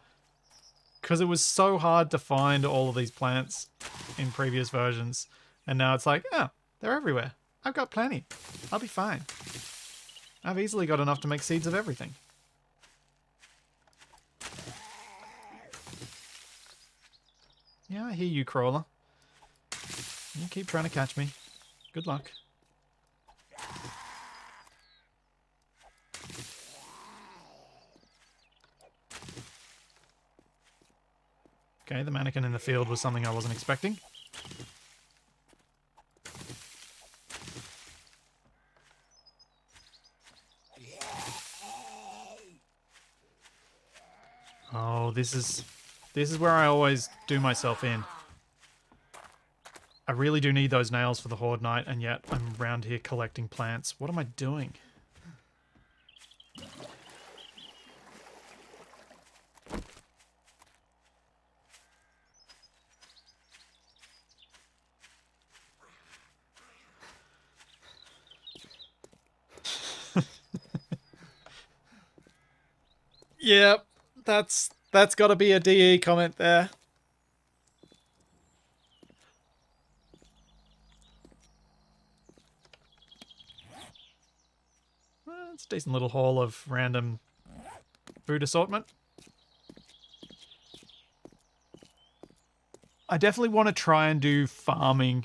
because it was so hard to find all of these plants in previous versions, and now it's like, oh, they're everywhere. I've got plenty. I'll be fine. I've easily got enough to make seeds of everything. Yeah, I hear you, crawler. You keep trying to catch me. Good luck. Okay, the mannequin in the field was something I wasn't expecting. Oh, this is where I always do myself in. I really do need those nails for the Horde Night, and yet I'm around here collecting plants. What am I doing? Yep, that's got to be a DE comment there. Well, it's a decent little haul of random food assortment. I definitely want to try and do farming.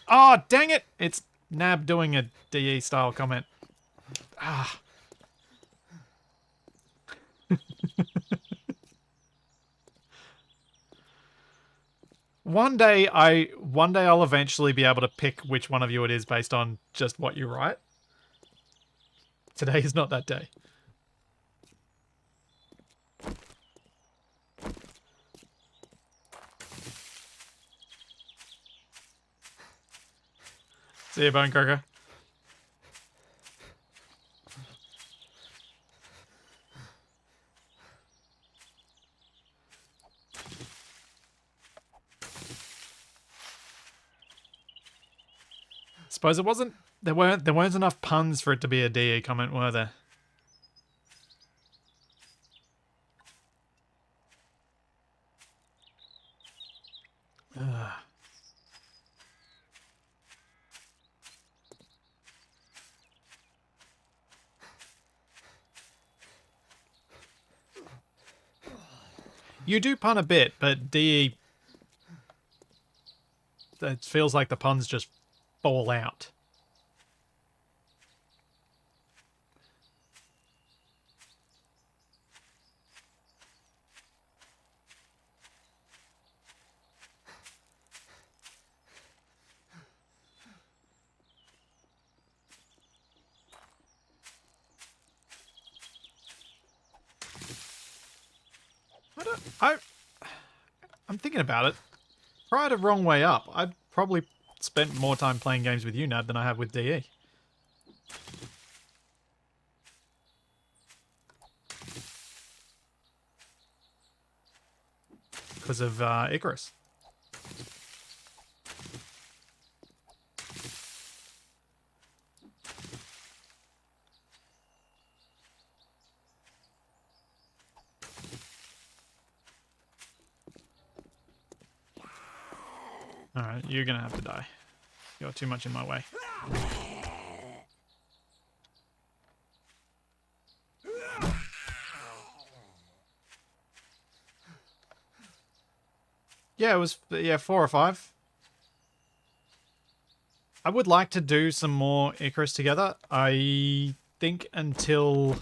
Oh, dang it! It's Nab doing a DE style comment. Ah. One day I'll eventually be able to pick which one of you it is based on just what you write. Today is not that day. See you, Bone Crocker. Suppose it wasn't. There weren't enough puns for it to be a DE comment, were there? Ugh. You do pun a bit, but DE... It feels like the puns just fall out. I'm thinking about it. Prior to Wrong Way Up, I probably spent more time playing games with you, Nad, than I have with DE. Because of Icarus. Alright, you're gonna have to die. You're too much in my way. Yeah, it was 4 or 5. I would like to do some more Icarus together. I think until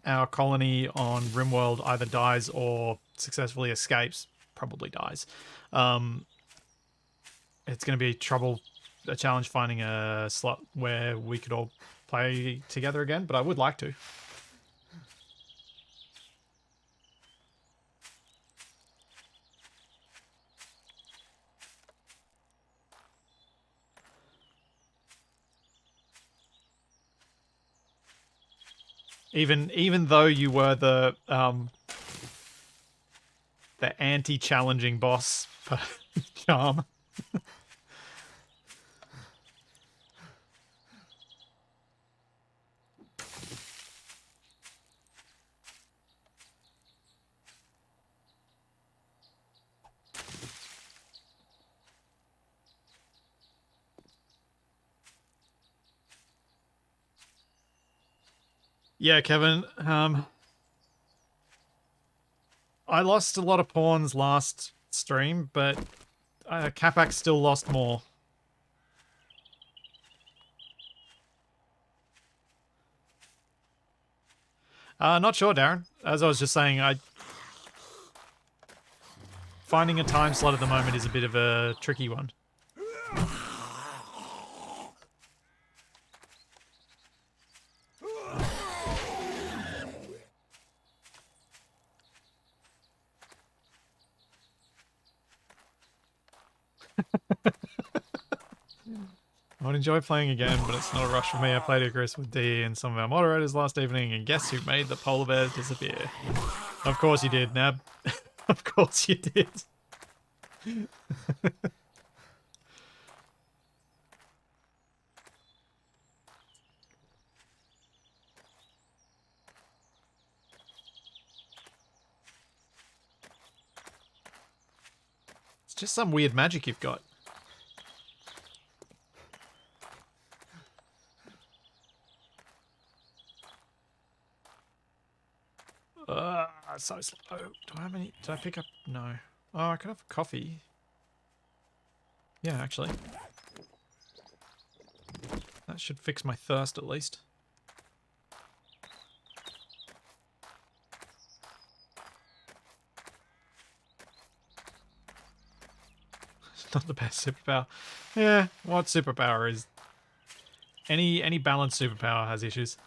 our colony on RimWorld either dies or successfully escapes, probably dies. It's going to be a challenge finding a slot where we could all play together again, but I would like to. Even though you were the anti-challenging boss for Charm. Yeah, Kevin. I lost a lot of pawns last stream, but Capac still lost more. Not sure, Darren. As I was just saying, finding a time slot at the moment is a bit of a tricky one. I would enjoy playing again, but it's not a rush for me. I played Icarus with D and some of our moderators last evening, and guess who made the polar bears disappear? Of course you did, Nab. Of course you did. It's just some weird magic you've got. So slow. Do I have any? Did I pick up? No. Oh, I could have coffee. Yeah, actually. That should fix my thirst at least. It's not the best superpower. Yeah, what superpower is? Any balanced superpower has issues.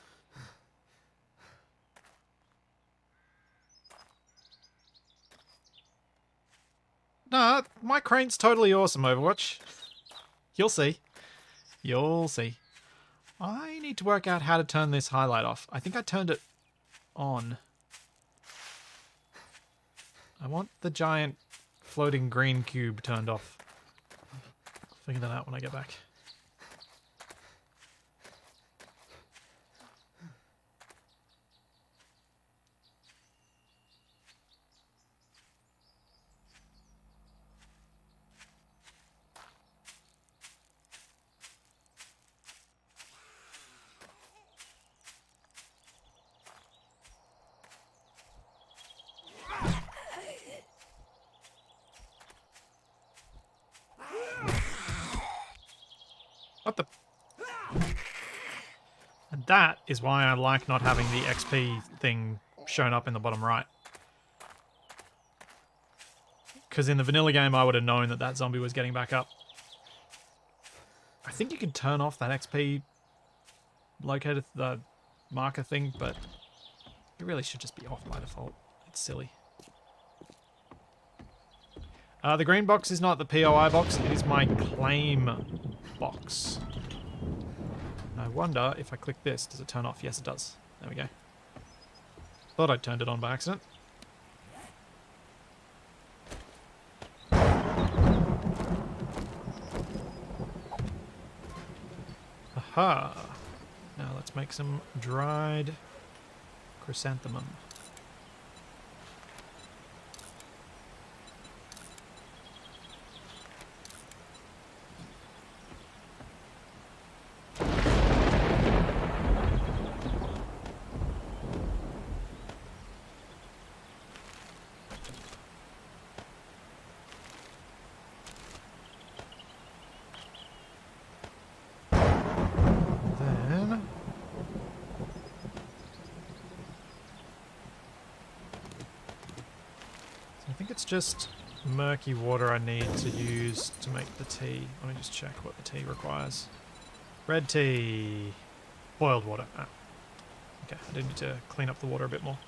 No, my crane's totally awesome, Overwatch. You'll see. You'll see. I need to work out how to turn this highlight off. I think I turned it on. I want the giant floating green cube turned off. I'll figure that out when I get back. What the? And that is why I like not having the XP thing shown up in the bottom right. Because in the vanilla game, I would have known that that zombie was getting back up. I think you can turn off that XP locator, the marker thing, but it really should just be off by default. It's silly. The green box is not the POI box, it is my claim box. I wonder if I click this, does it turn off? Yes, it does. There we go. Thought I'd turned it on by accident. Aha! Now let's make some dried chrysanthemum. It's just murky water I need to use to make the tea. Let me just check what the tea requires. Red tea. Boiled water. Ah. Okay, I do need to clean up the water a bit more.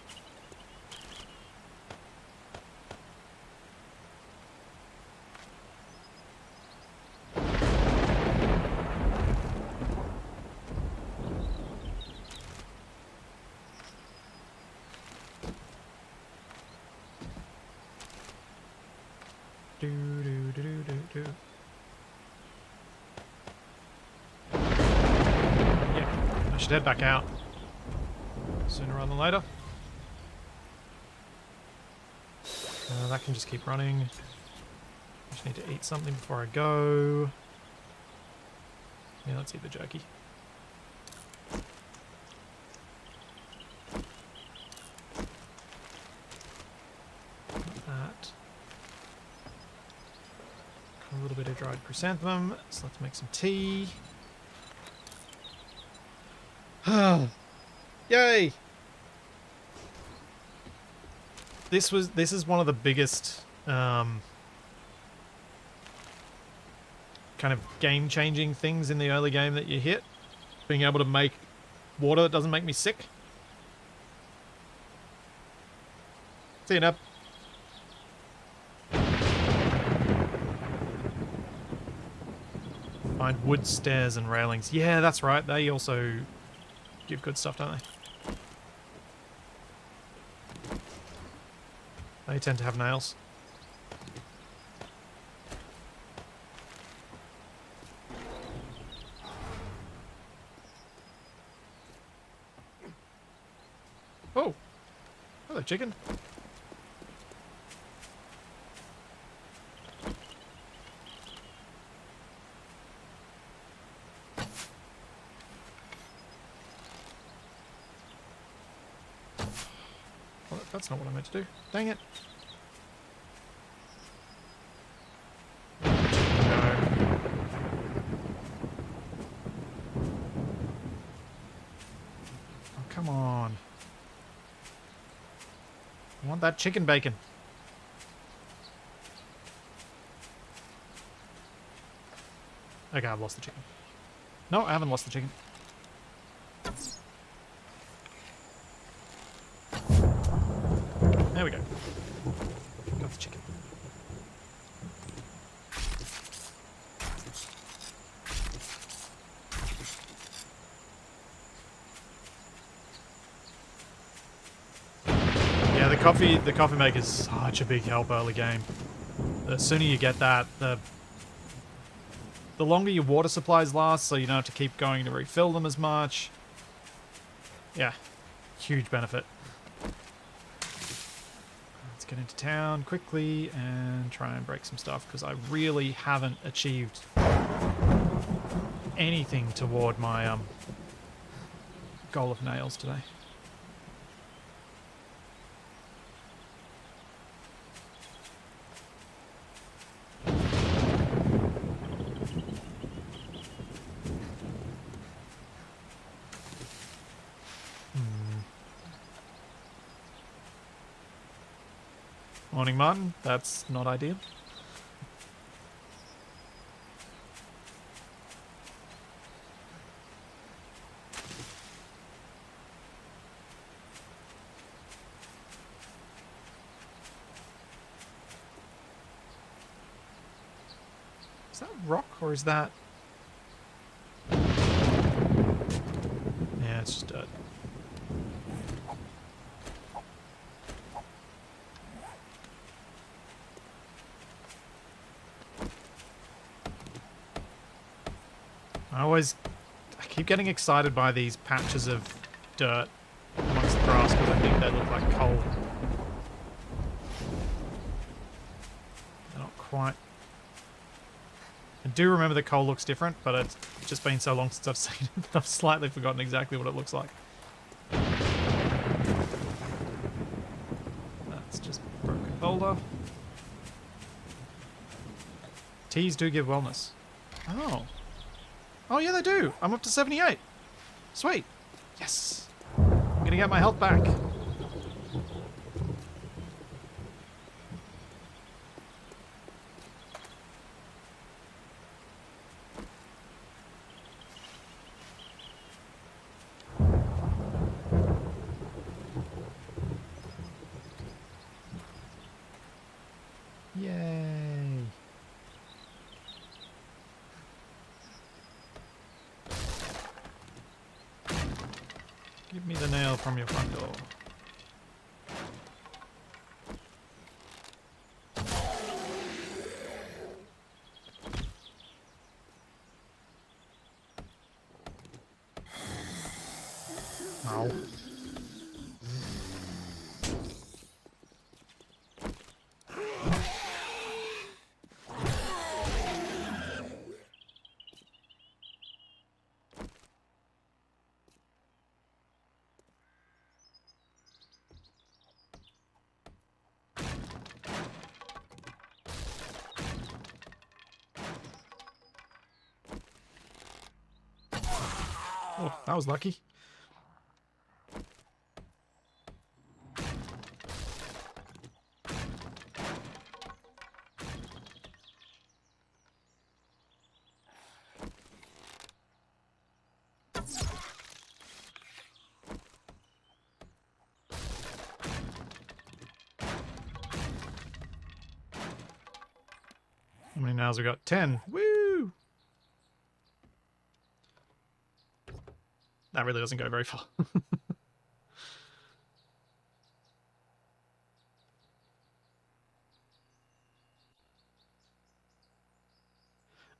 Yeah, I should head back out sooner rather than later. That can just keep running. I just need to eat something before I go. Yeah, let's eat the jerky. That. A little bit of dried chrysanthemum, so let's make some tea. Yay! This is one of the biggest kind of game-changing things in the early game that you hit. Being able to make water that doesn't make me sick. See you, Neb. Find wood stairs and railings. Yeah, that's right. They also give good stuff, don't they? They tend to have nails. Oh! Hello, chicken. Well, that's not what I meant to do. Dang it. Come on. I want that chicken bacon. Okay, I've lost the chicken. No, I haven't lost the chicken. There we go. Got the chicken. The coffee maker is such a big help early game. The sooner you get that, the longer your water supplies last, so you don't have to keep going to refill them as much. Yeah, huge benefit. Let's get into town quickly and try and break some stuff, because I really haven't achieved anything toward my goal of nails today. Morning, Martin. That's not ideal. Is that rock or is that... Yeah, it's just dirt. I keep getting excited by these patches of dirt amongst the grass because I think they look like coal. They're not quite. I do remember that coal looks different, but it's just been so long since I've seen it that I've slightly forgotten exactly what it looks like. That's just broken boulder. Teas do give wellness. Oh. Oh yeah, they do. I'm up to 78. Sweet. Yes. I'm gonna get my health back. Yay. Give me the nail from your front door. Ow. Oh, that was lucky. How many nails we got? 10. Woo! That really doesn't go very far.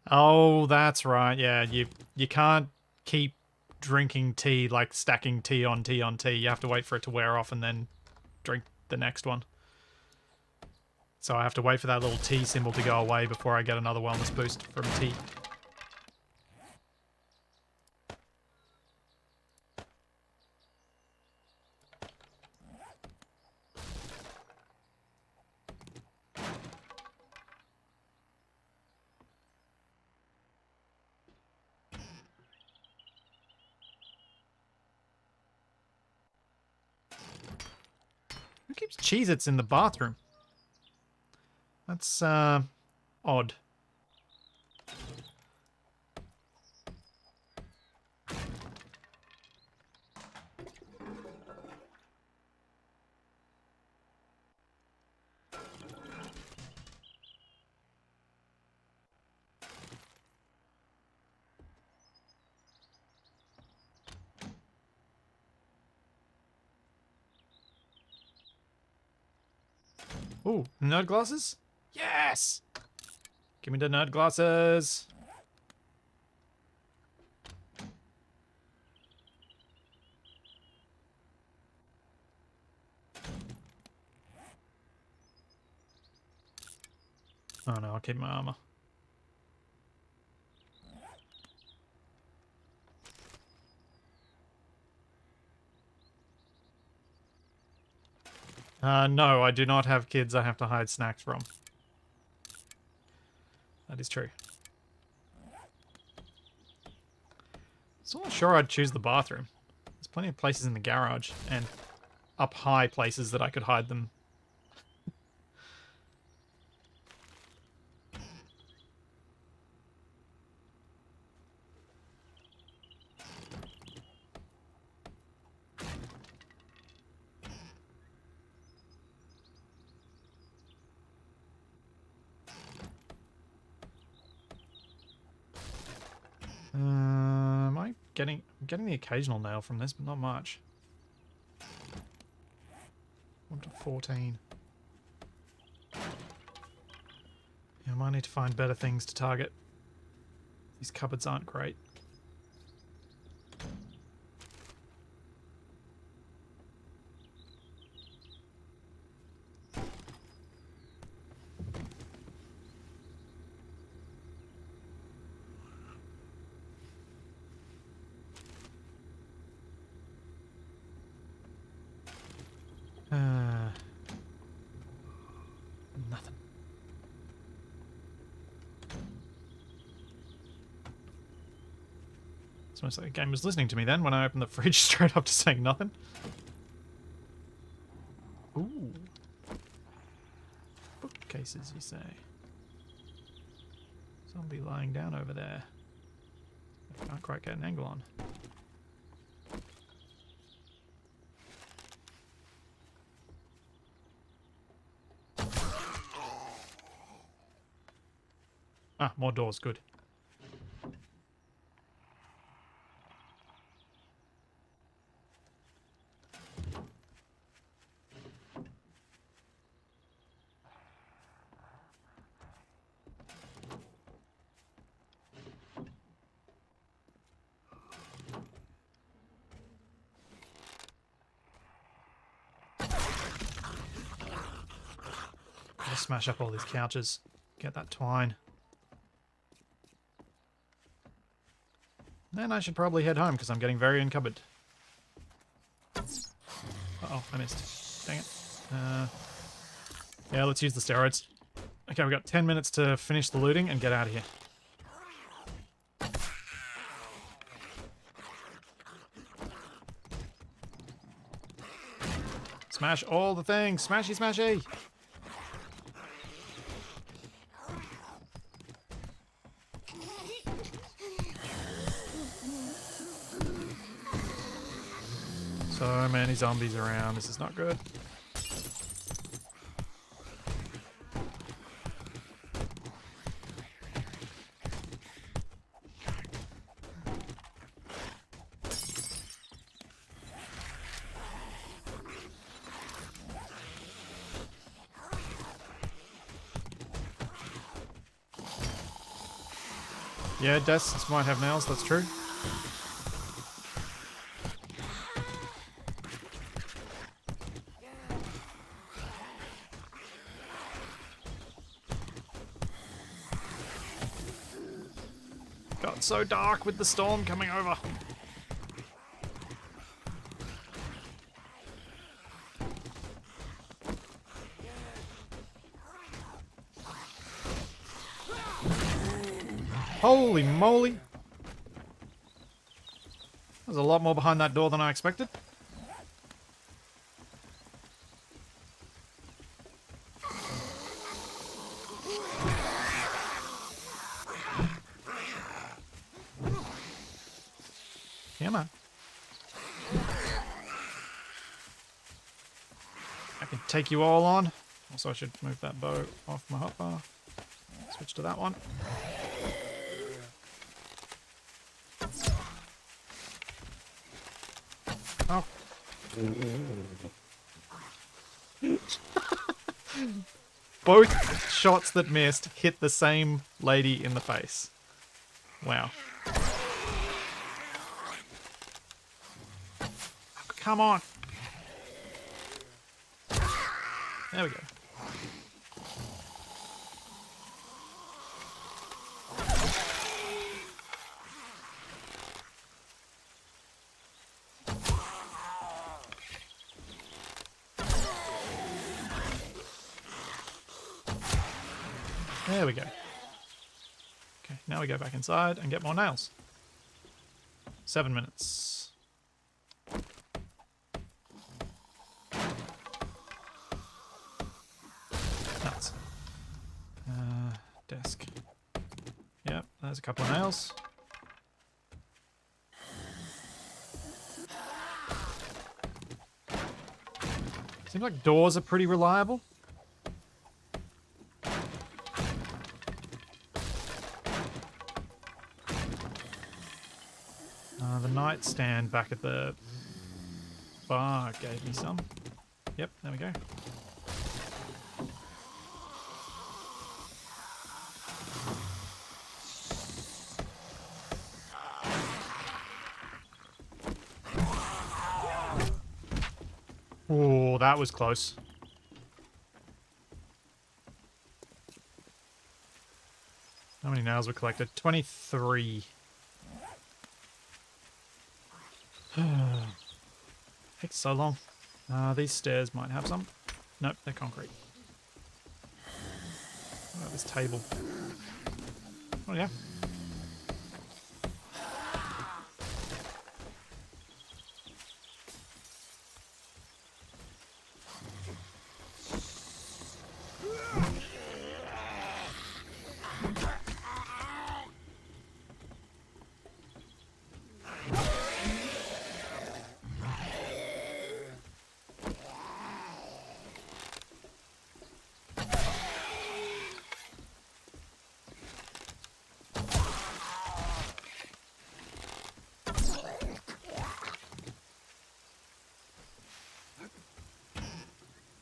Oh, that's right. Yeah, you can't keep drinking tea, like stacking tea on tea on tea. You have to wait for it to wear off and then drink the next one. So I have to wait for that little tea symbol to go away before I get another wellness boost from tea. Who keeps Cheez-Its in the bathroom? That's, odd. Ooh, nerd glasses? Yes! Give me the nerd glasses. Oh no, I'll keep my armor. No, I do not have kids I have to hide snacks from. That is true. So I'm not sure I'd choose the bathroom. There's plenty of places in the garage and up high places that I could hide them. Am I getting... I'm getting the occasional nail from this, but not much. 1 to 14. Yeah, I might need to find better things to target. These cupboards aren't great. Nothing. It's almost like the game was listening to me then when I opened the fridge straight after saying nothing. Ooh. Bookcases, you say? Zombie lying down over there. I can't quite get an angle on. Ah, more doors, good. Gotta smash up all these couches. Get that twine. Then I should probably head home because I'm getting very encumbered. Uh-oh, I missed. Dang it. Yeah, let's use the steroids. Okay, we've got 10 minutes to finish the looting and get out of here. Smash all the things! Smashy, smashy! So many zombies around. This is not good. Yeah, desks might have nails, that's true. Got so dark with the storm coming over. Holy moly! There's a lot more behind that door than I expected. Come on. I can take you all on. Also, I should move that bow off my hotbar. Switch to that one. Oh. Both shots that missed hit the same lady in the face. Wow. Come on. There we go. There we go. Okay, now we go back inside and get more nails. 7 minutes. Nuts. Desk. Yep, there's a couple of nails. Seems like doors are pretty reliable. The nightstand back at the bar gave me some. Yep, there we go. Oh, that was close. How many nails were collected? 23. Takes so long. These stairs might have some. Nope, they're concrete. What about this table? Oh yeah.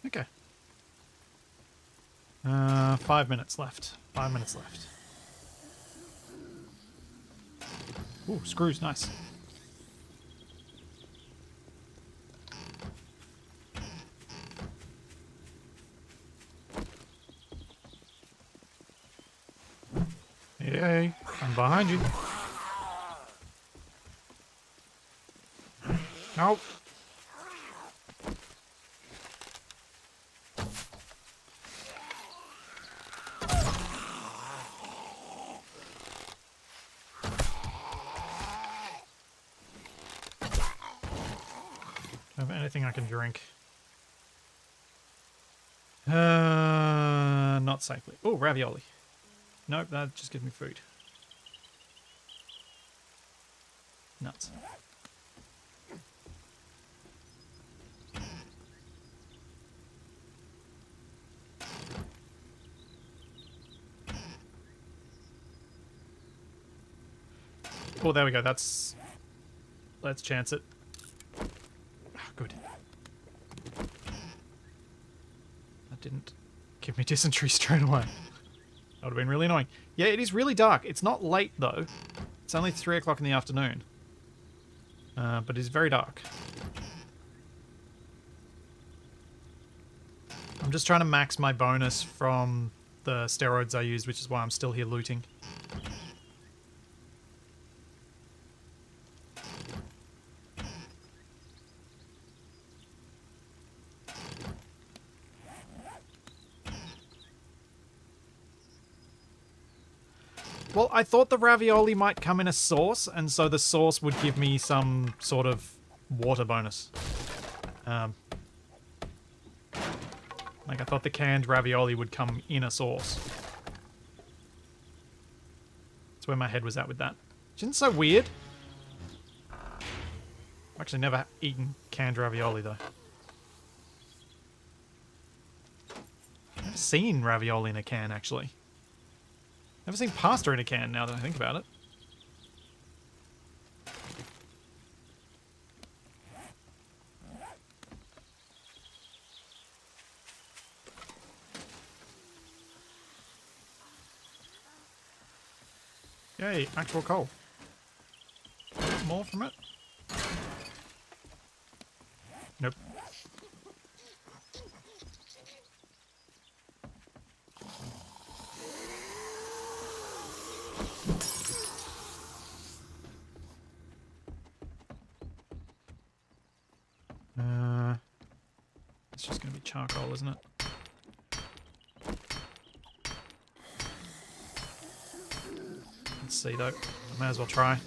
Okay. 5 minutes left. 5 minutes left. Ooh, screws, nice. Hey, I'm behind you. Nope. Have anything I can drink? Not safely. Oh, ravioli. Nope, that just gives me food. Nuts. Oh, there we go. That's... Let's chance it. Oh, good. That didn't give me dysentery straight away. That would have been really annoying. Yeah, it is really dark. It's not late, though. It's only 3 o'clock in the afternoon. But it is very dark. I'm just trying to max my bonus from the steroids I used, which is why I'm still here looting. Well, I thought the ravioli might come in a sauce, and so the sauce would give me some sort of water bonus. Like, I thought the canned ravioli would come in a sauce. That's where my head was at with that. Which isn't so weird. I've actually never eaten canned ravioli, though. I've never seen ravioli in a can, actually. Never seen pasta in a can, now that I think about it. Yay, actual coal. More from it? Nope. It's just going to be charcoal, isn't it? Let's see, though. I may as well try.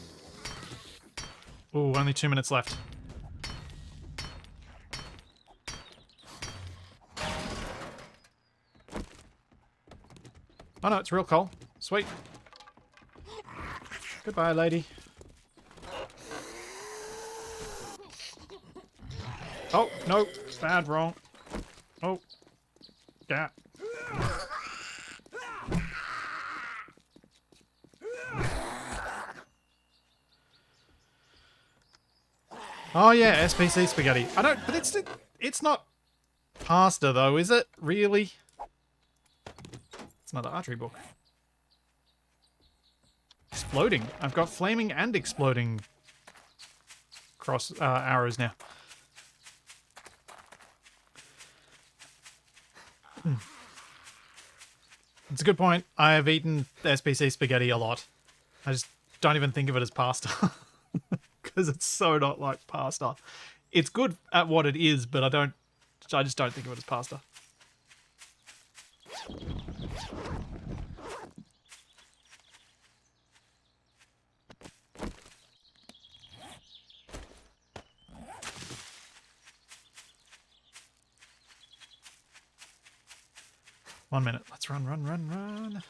Ooh, only 2 minutes left. Oh no, it's real coal. Sweet. Goodbye, lady. Oh, no. Bad, wrong. Oh. Yeah. Oh yeah, SPC spaghetti. I don't, but it's not pasta though, is it? Really? It's another archery book. Exploding. I've got flaming and exploding cross arrows now. It's a good point. I have eaten SPC spaghetti a lot. I just don't even think of it as pasta. Because it's so not like pasta. It's good at what it is, but I just don't think of it as pasta. One minute. Let's run, run, run, run.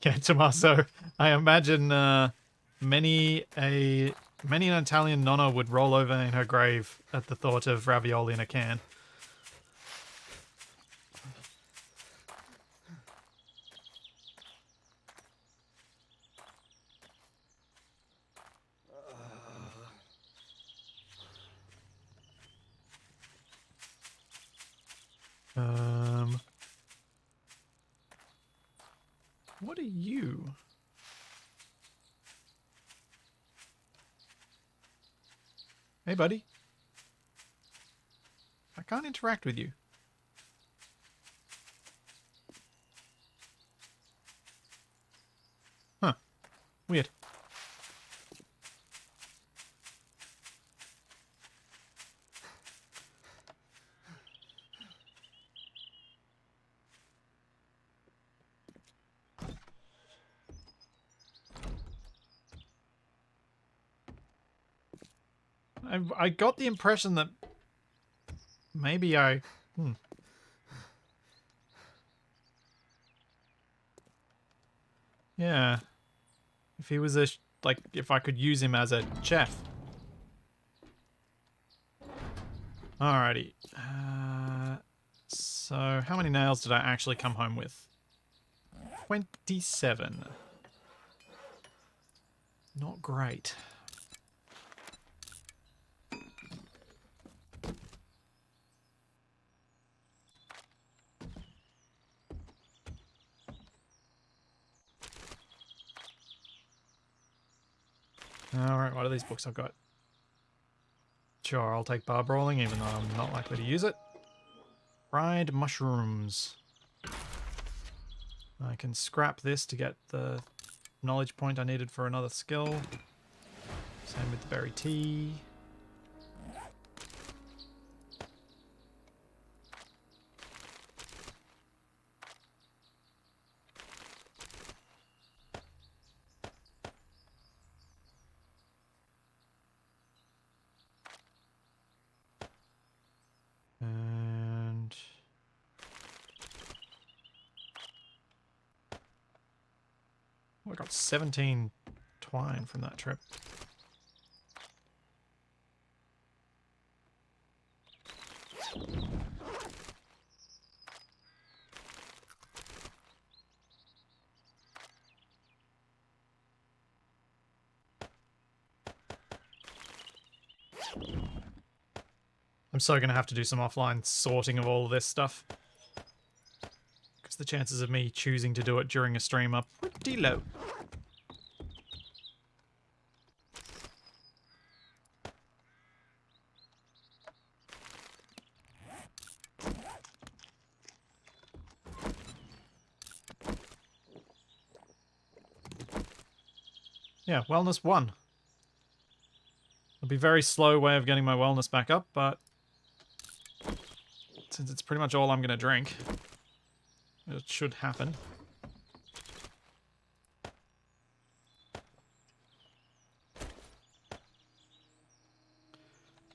Yeah, Tommaso. I imagine many an Italian nonna would roll over in her grave at the thought of ravioli in a can. What are you? Hey, buddy. I can't interact with you. Huh. Weird. I got the impression that maybe I... Yeah. If he was like, if I could use him as a chef. Alrighty. So, how many nails did I actually come home with? 27. Not great. Alright, what are these books I've got? Sure, I'll take bar brawling, even though I'm not likely to use it. Fried mushrooms. I can scrap this to get the knowledge point I needed for another skill. Same with the berry tea. And... oh, I got 17 twine from that trip. I'm so going to have to do some offline sorting of all of this stuff. Because the chances of me choosing to do it during a stream are pretty low. Yeah, wellness 1. It'll be a very slow way of getting my wellness back up, but since it's pretty much all I'm going to drink, it should happen.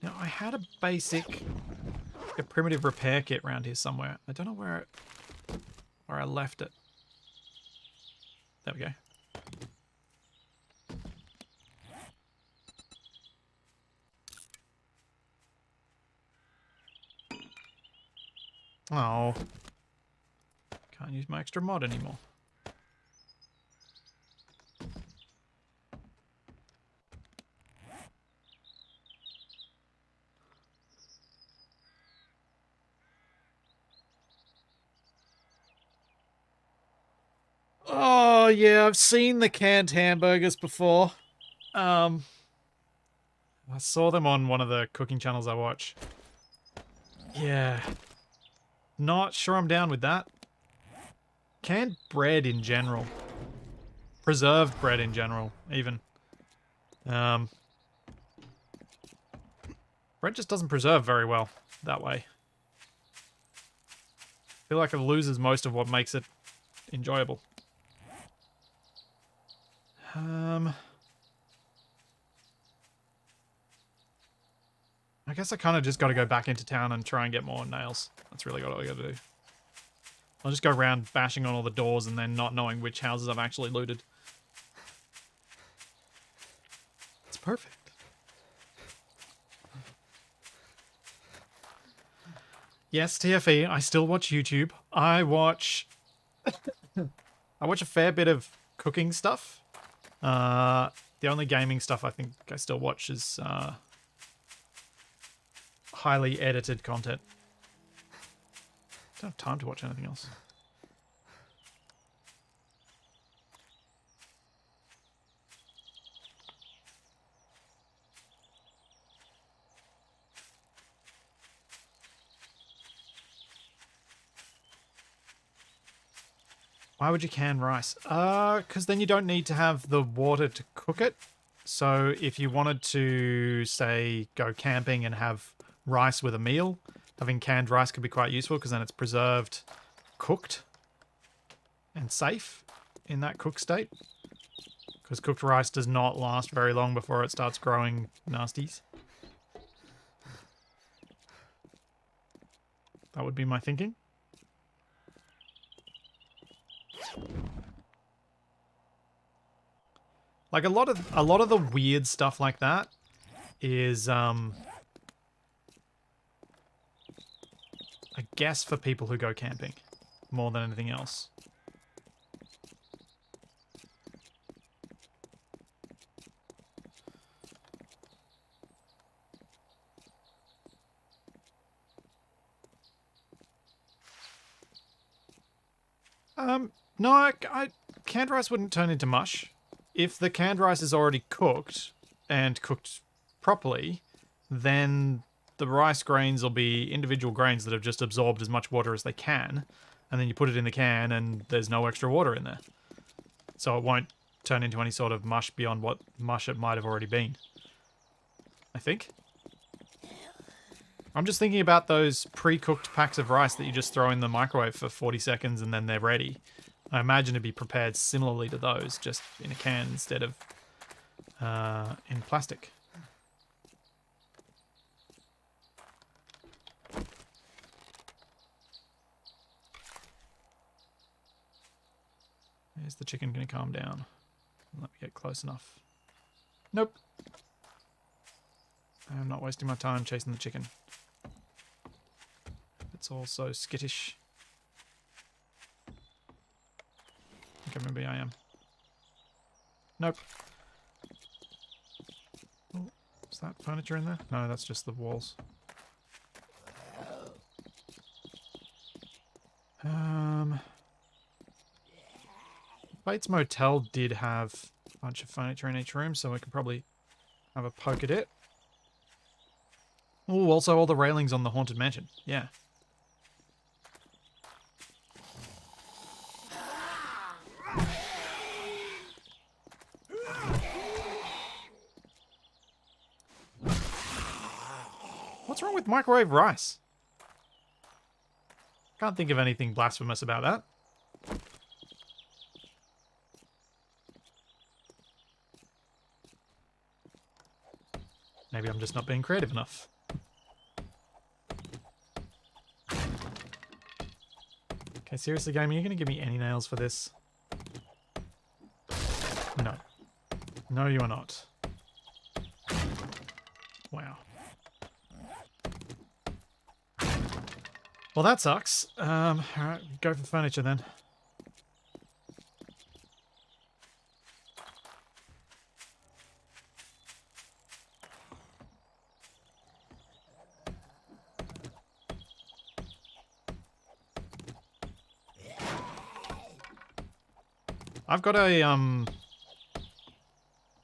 Now, I had a primitive repair kit around here somewhere. I don't know where I left it. There we go. Oh. Can't use my extra mod anymore. Oh, yeah, I've seen the canned hamburgers before. I saw them on one of the cooking channels I watch. Yeah. Not sure I'm down with that. Canned bread in general. Preserved bread in general, even. Bread just doesn't preserve very well that way. I feel like it loses most of what makes it enjoyable. I guess I kind of just got to go back into town and try and get more nails. That's really what I got to do. I'll just go around bashing on all the doors and then not knowing which houses I've actually looted. It's perfect. Yes, TFE, I still watch YouTube. I watch a fair bit of cooking stuff. The only gaming stuff I think I still watch is highly edited content. I don't have time to watch anything else. Why would you can rice? Because then you don't need to have the water to cook it. So if you wanted to, say, go camping and have rice with a meal, having canned rice could be quite useful because then it's preserved, cooked, and safe in that cooked state. Because cooked rice does not last very long before it starts growing nasties. That would be my thinking. Like a lot of the weird stuff like that is I guess for people who go camping more than anything else. No, canned rice wouldn't turn into mush. If the canned rice is already cooked and cooked properly, then the rice grains will be individual grains that have just absorbed as much water as they can, and then you put it in the can and there's no extra water in there. So it won't turn into any sort of mush beyond what mush it might have already been. I think. I'm just thinking about those pre-cooked packs of rice that you just throw in the microwave for 40 seconds and then they're ready. I imagine it'd be prepared similarly to those, just in a can instead of in plastic. Is the chicken going to calm down? Let me get close enough. Nope. I'm not wasting my time chasing the chicken. It's all so skittish. Okay, maybe I am. Nope. Oh, is that furniture in there? No, that's just the walls. Bates Motel did have a bunch of furniture in each room, so we could probably have a poke at it. Oh, also all the railings on the Haunted Mansion. Yeah. What's wrong with microwave rice? Can't think of anything blasphemous about that. Maybe I'm just not being creative enough. Okay, seriously, game, are you going to give me any nails for this? No. No, you are not. Wow. Well, that sucks. Alright, go for furniture then. I've got a,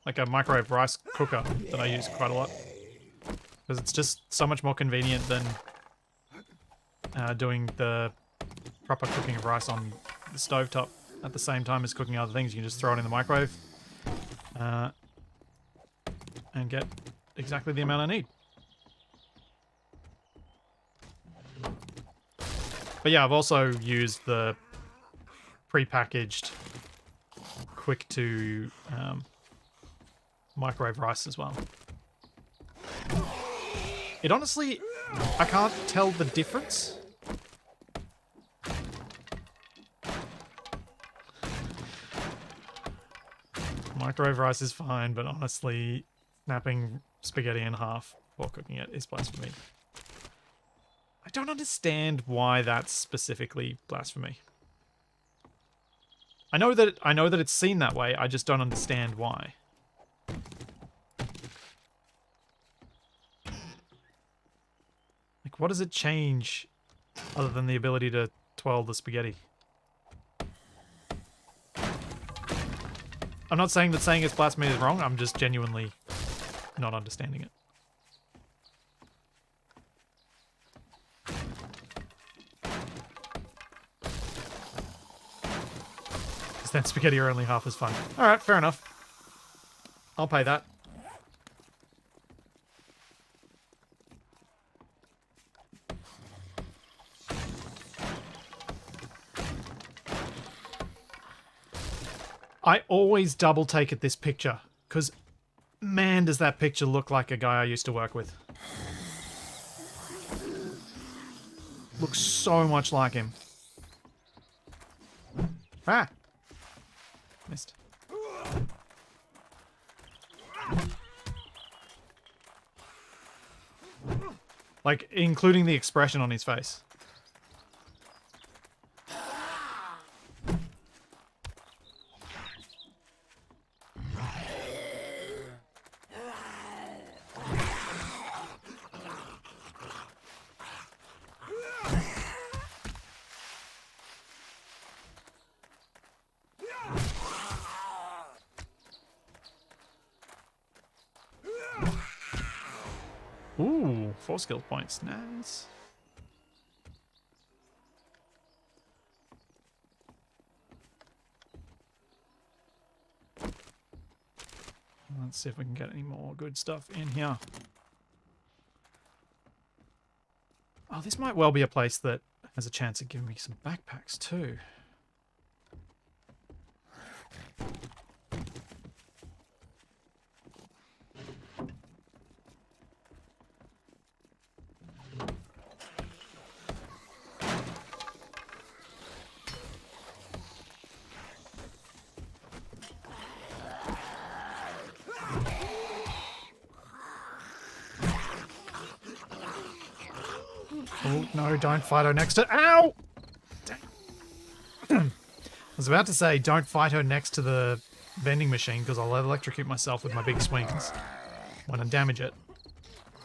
like a microwave rice cooker that I use quite a lot. Because it's just so much more convenient than doing the proper cooking of rice on the stovetop at the same time as cooking other things. You can just throw it in the microwave and get exactly the amount I need. But yeah, I've also used the pre-packaged quick to microwave rice as well. It honestly, I can't tell the difference. Microwave rice is fine, but honestly, snapping spaghetti in half while cooking it is blasphemy. I don't understand why that's specifically blasphemy. I know that it's seen that way, I just don't understand why. Like, what does it change other than the ability to twirl the spaghetti? I'm not saying that saying it's blasphemy is wrong, I'm just genuinely not understanding it. Because then spaghetti are only half as fun. Alright, fair enough. I'll pay that. I always double take at this picture, because man does that picture look like a guy I used to work with. Looks so much like him. Ah! Missed. Like, including the expression on his face. Ooh, 4 skill points. Nice. Let's see if we can get any more good stuff in here. Oh, this might well be a place that has a chance of giving me some backpacks too. Oh, no, don't fight her next to... Ow! I was about to say, don't fight her next to the vending machine, because I'll electrocute myself with my big swings when I damage it.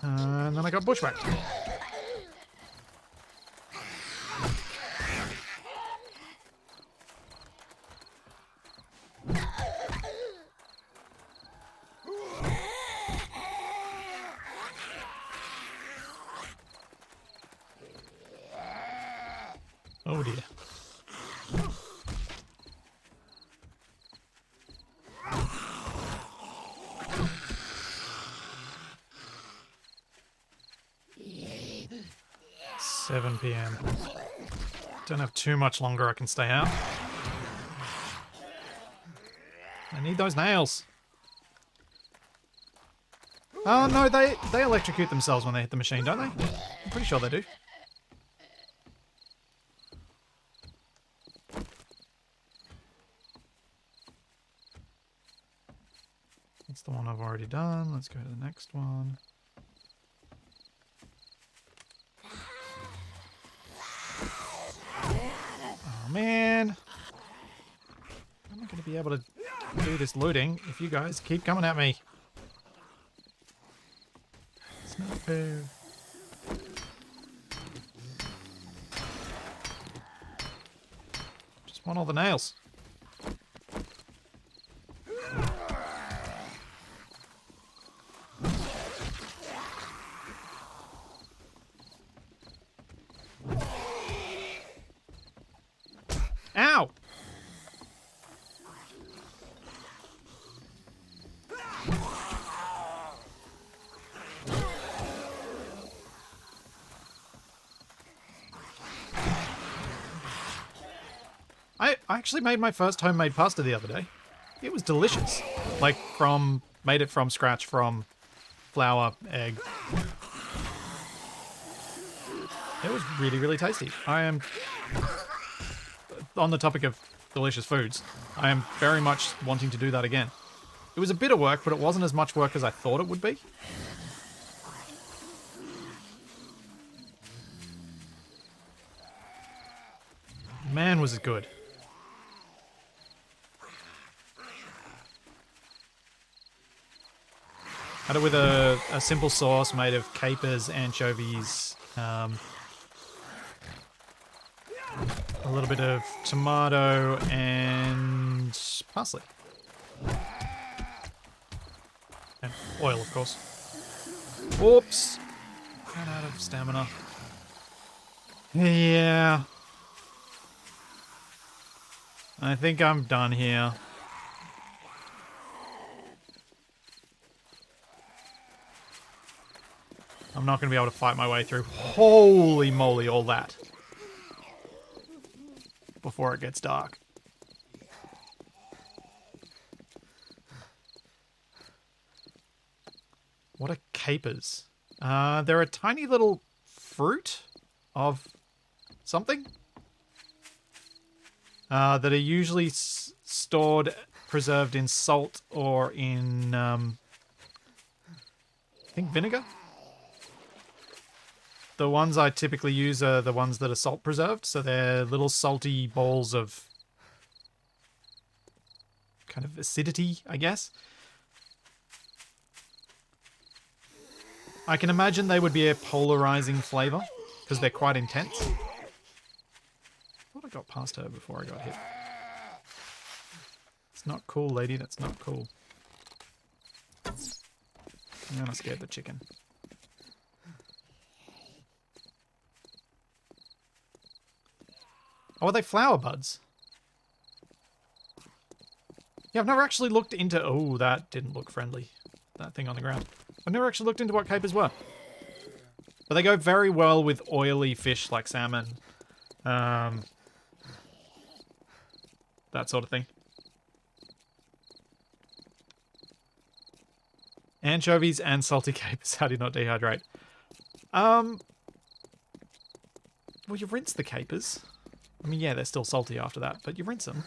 And then I got bushwhacked. Oh dear. $7 p.m. Don't have too much longer I can stay out. I need those nails. Oh no, they electrocute themselves when they hit the machine, don't they? I'm pretty sure they do. That's the one I've already done. Let's go to the next one. be able to do this looting if you guys keep coming at me. It's not fair. Just want all the nails. Ow! I actually made my first homemade pasta the other day. It was delicious. Like made it from scratch from flour, egg. It was really, really tasty. I am, on the topic of delicious foods, I am very much wanting to do that again. It was a bit of work, but it wasn't as much work as I thought it would be. Man, was it good. Had it with a simple sauce made of capers, anchovies, a little bit of tomato and parsley. And oil, of course. Oops. Ran out of stamina. Yeah. I think I'm done here. I'm not going to be able to fight my way through. Holy moly, all that. Before it gets dark. What are capers? They're a tiny little fruit of something. That are usually stored, preserved in salt or in, I think vinegar? The ones I typically use are the ones that are salt preserved, so they're little salty balls of kind of acidity, I guess. I can imagine they would be a polarizing flavor, because they're quite intense. I thought I got past her before I got hit. It's not cool, lady, that's not cool. I'm gonna scare the chicken. Oh, are they flower buds? Yeah, I've never actually looked into... Oh, that didn't look friendly. That thing on the ground. I've never actually looked into what capers were. But they go very well with oily fish like salmon. That sort of thing. Anchovies and salty capers. How do you not dehydrate? Well, you rinse the capers. I mean, yeah, they're still salty after that, but you rinse them.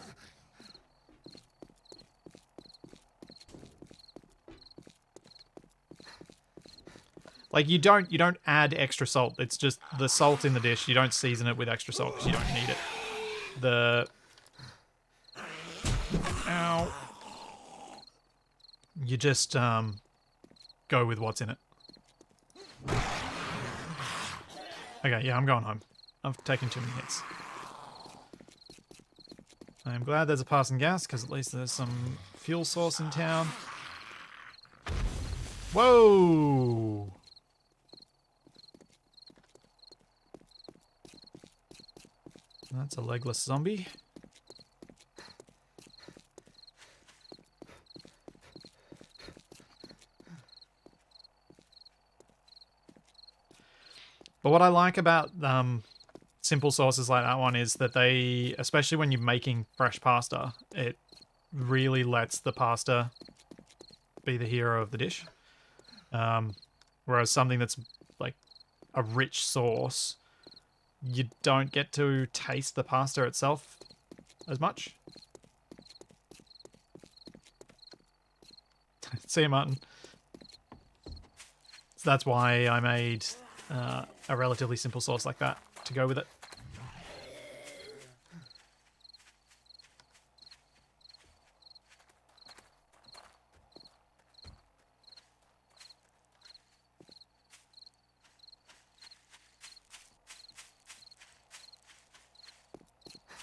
Like, you don't add extra salt. It's just the salt in the dish. You don't season it with extra salt because you don't need it. Ow. You just, go with what's in it. Okay, yeah, I'm going home. I've taken too many hits. I'm glad there's a passing gas, because at least there's some fuel source in town. Whoa! That's a legless zombie. But what I like about simple sauces like that one is that they, especially when you're making fresh pasta, it really lets the pasta be the hero of the dish. Whereas something that's like a rich sauce, you don't get to taste the pasta itself as much. See you, Martin. So that's why I made a relatively simple sauce like that to go with it.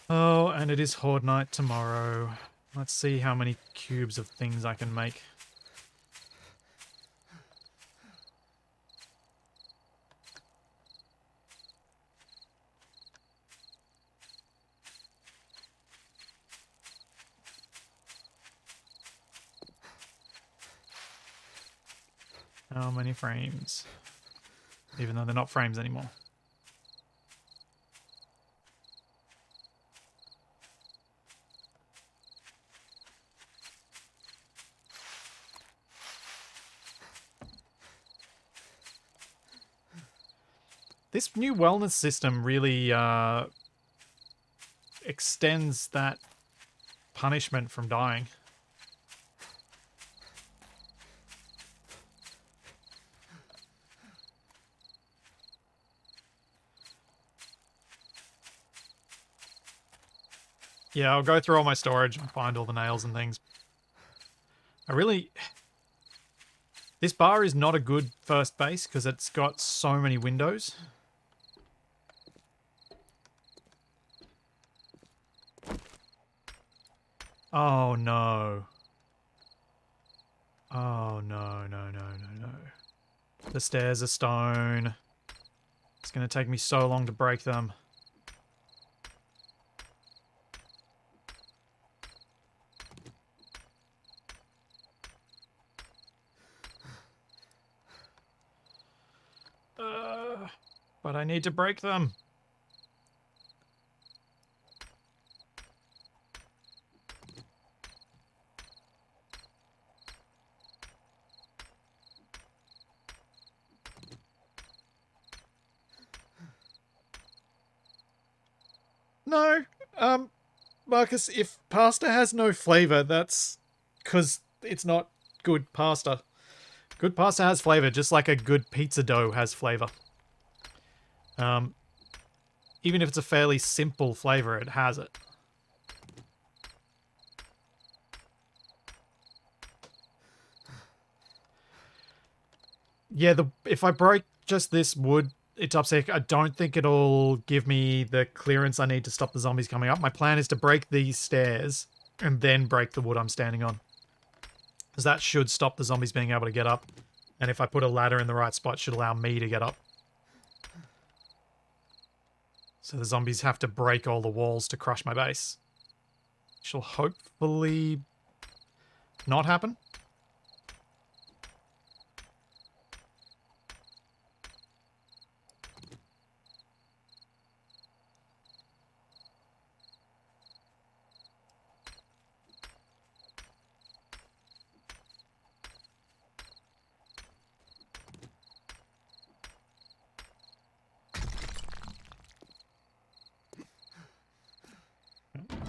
Oh, and it is Horde Night tomorrow. Let's see how many cubes of things I can make. How many frames? Even though they're not frames anymore. This new wellness system really extends that punishment from dying. Yeah, I'll go through all my storage and find all the nails and things. This bar is not a good first base because it's got so many windows. Oh no. Oh no, no, no, no, no. The stairs are stone. It's going to take me so long to break them. But I need to break them. No, Marcus, if pasta has no flavor, that's because it's not good pasta. Good pasta has flavor, just like a good pizza dough has flavor. Even if it's a fairly simple flavor, it has it. Yeah, if I break just this wood, it's upset. I don't think it'll give me the clearance I need to stop the zombies coming up. My plan is to break these stairs and then break the wood I'm standing on. Because that should stop the zombies being able to get up. And if I put a ladder in the right spot, it should allow me to get up. So the zombies have to break all the walls to crush my base. Which will hopefully not happen.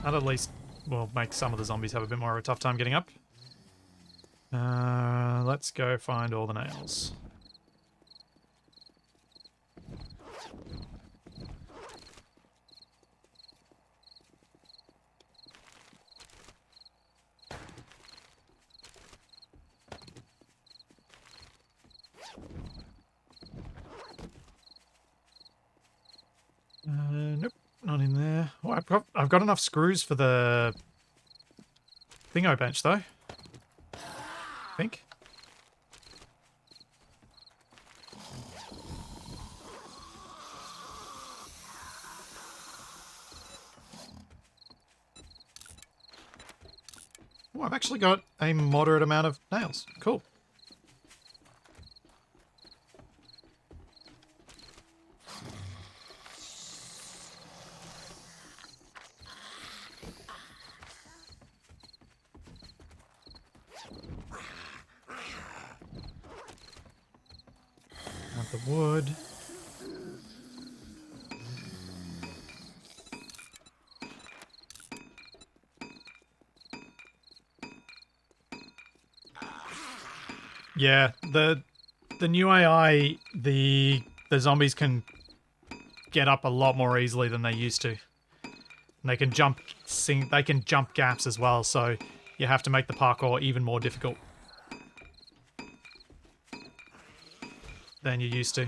That at least will make some of the zombies have a bit more of a tough time getting up. Let's go find all the nails. Nope, not in there. Oh, I've got enough screws for the thingo bench though. I think. Oh, I've actually got a moderate amount of nails. Cool. Want the wood. Yeah, the new AI, the zombies can get up a lot more easily than they used to. And they can jump gaps as well, so you have to make the parkour even more difficult than you used to.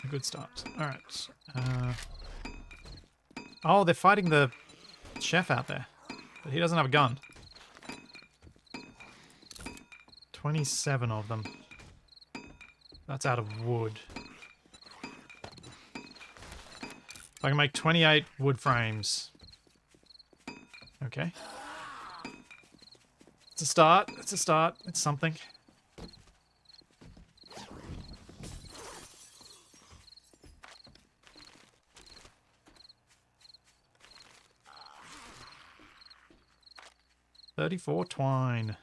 Good start. Alright. Oh, they're fighting the chef out there. But he doesn't have a gun. 27 of them. That's out of wood. I can make 28 wood frames. Okay. It's a start. It's a start. It's something. $34 twine.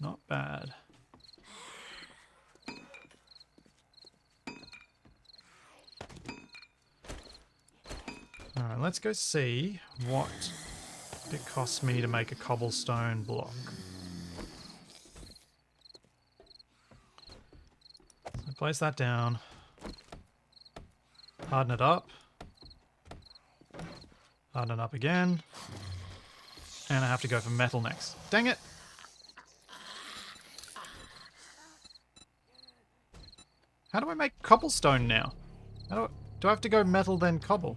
Not bad. Alright, let's go see what it costs me to make a cobblestone block. So place that down. Harden it up. Harden it up again. And I have to go for metal next. Dang it! How do I make cobblestone now? Do I have to go metal then cobble?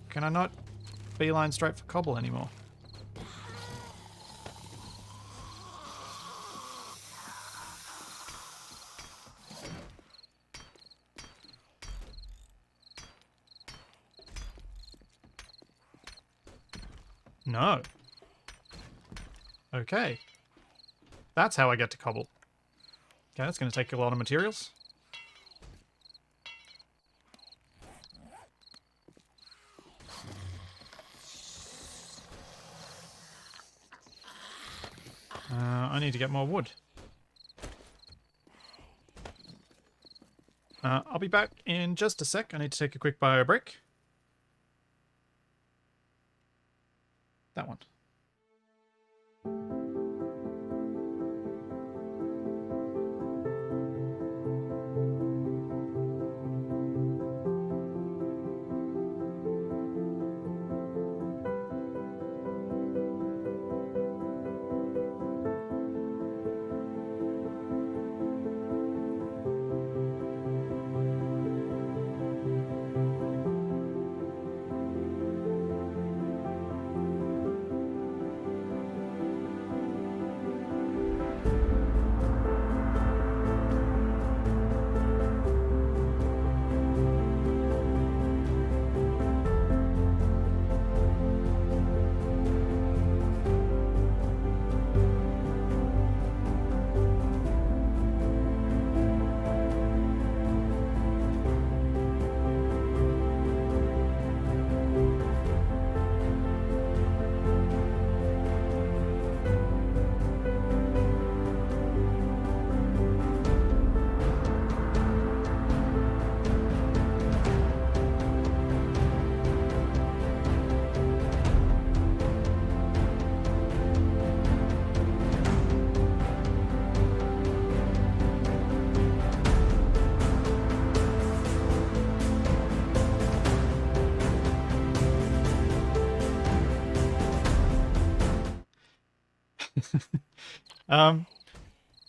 Can I not beeline straight for cobble anymore? No. Okay. That's how I get to cobble. Okay, that's going to take a lot of materials. I need to get more wood. I'll be back in just a sec. I need to take a quick bio break. That one.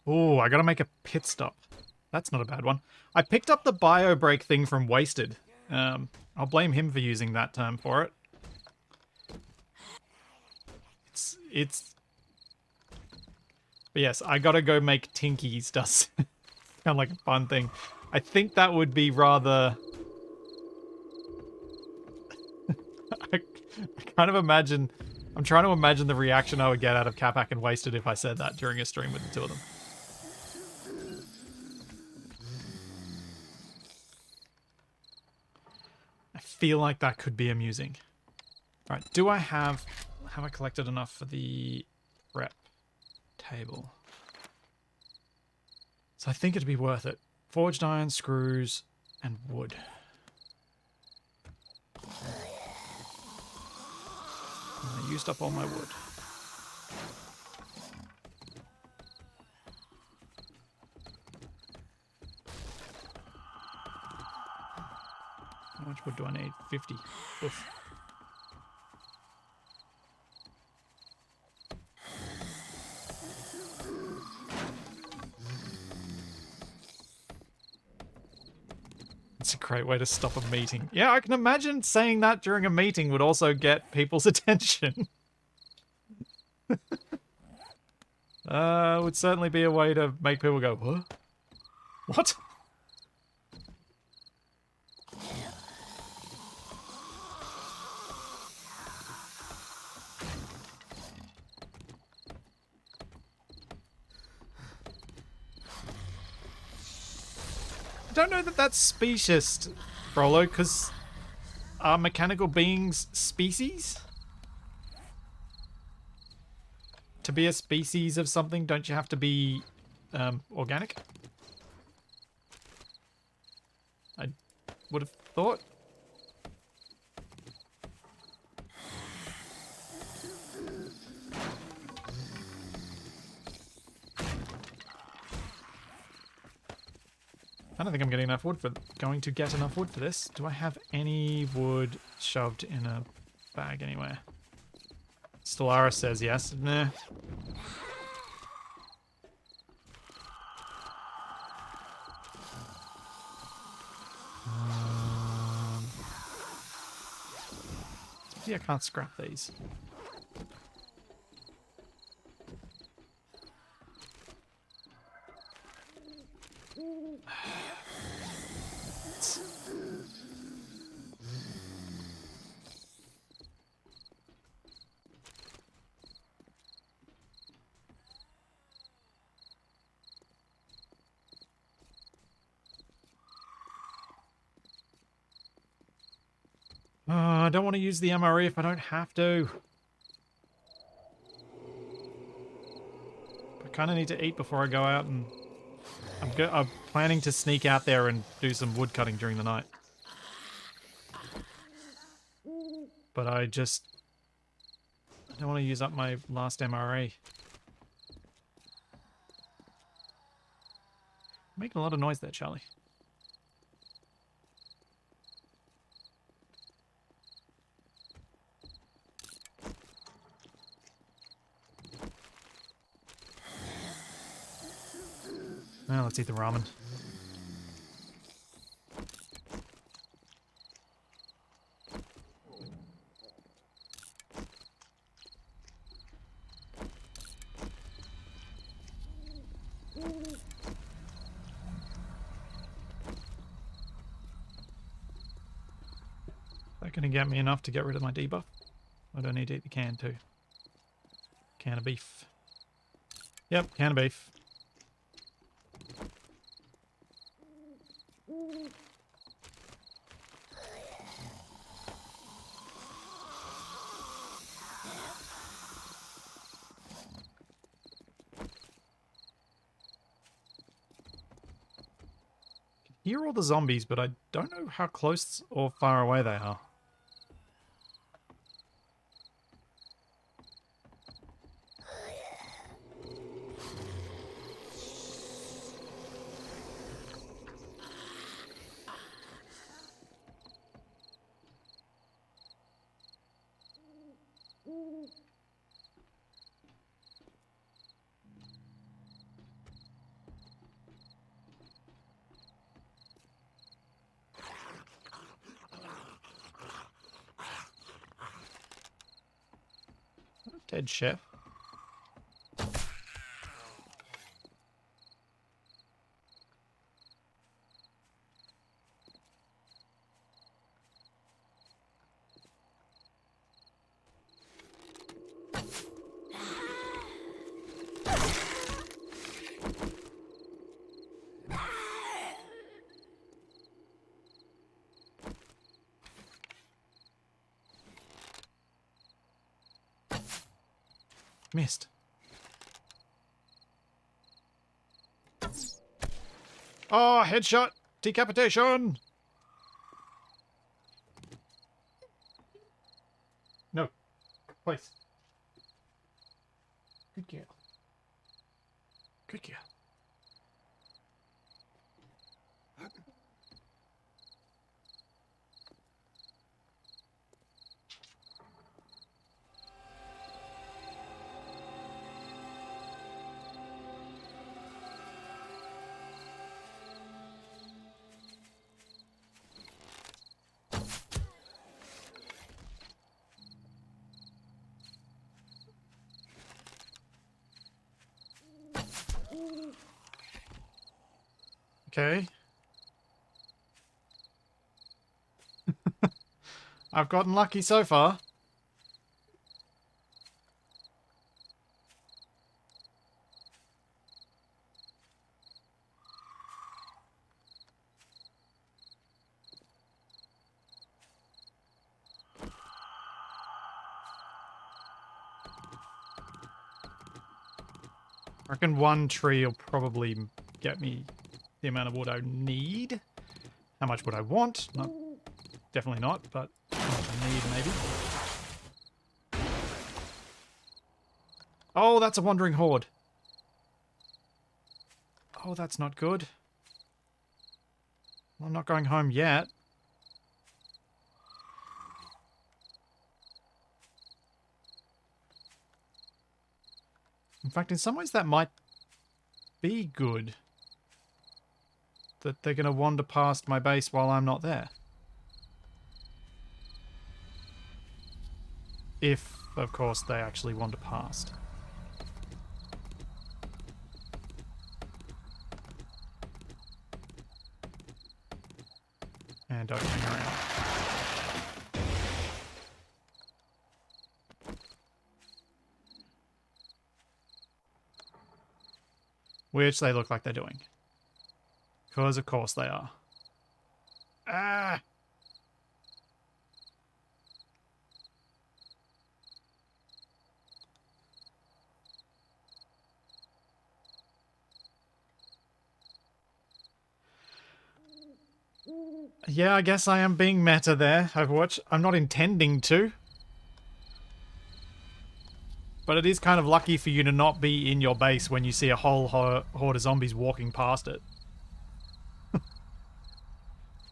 Oh, I gotta make a pit stop. That's not a bad one. I picked up the bio break thing from Wasted. I'll blame him for using that term for it. But yes, I gotta go make Tinkies. Does sound like a fun thing. I think that would be rather... I kind of imagine... I'm trying to imagine the reaction I would get out of Capac and Wasted if I said that during a stream with the two of them. I feel like that could be amusing. Alright, have I collected enough for the rep table? So I think it'd be worth it. Forged iron, screws, and wood. I used up all my wood. How much wood do I need? 50. Oof. great way to stop a meeting. Yeah, I can imagine saying that during a meeting would also get people's attention. Would certainly be a way to make people go, what? What? I don't know that that's specious, Frollo, because are mechanical beings species? To be a species of something, don't you have to be organic? I would have thought. I don't think I'm getting enough wood going to get enough wood for this. Do I have any wood shoved in a bag anywhere? Stellaris says yes. Nah. See, I can't scrap these. I don't want to use the MRE if I don't have to. I kind of need to eat before I go out, and I'm planning to sneak out there and do some wood cutting during the night. But I don't want to use up my last MRE. Making a lot of noise there, Charlie. Now let's eat the ramen. Is that going to get me enough to get rid of my debuff? I don't need to eat the can too. Can of beef. Yep, can of beef. Hear all the zombies, but I don't know how close or far away they are. Dead chef. Missed. Oh, headshot! Decapitation! No. Please. Good girl. Good girl. Okay. I've gotten lucky so far. I reckon one tree will probably get me the amount of wood I need. How much would I want? Not, definitely not, but how much I need maybe. Oh, that's a wandering horde. Oh, that's not good. Well, I'm not going home yet. In fact, in some ways that might be good. That they're going to wander past my base while I'm not there. If, of course, they actually wander past. And don't hang around. Which they look like they're doing. Because of course they are. Ah! Yeah, I guess I am being meta there, Overwatch. I'm not intending to. But it is kind of lucky for you to not be in your base when you see a whole horde of zombies walking past it.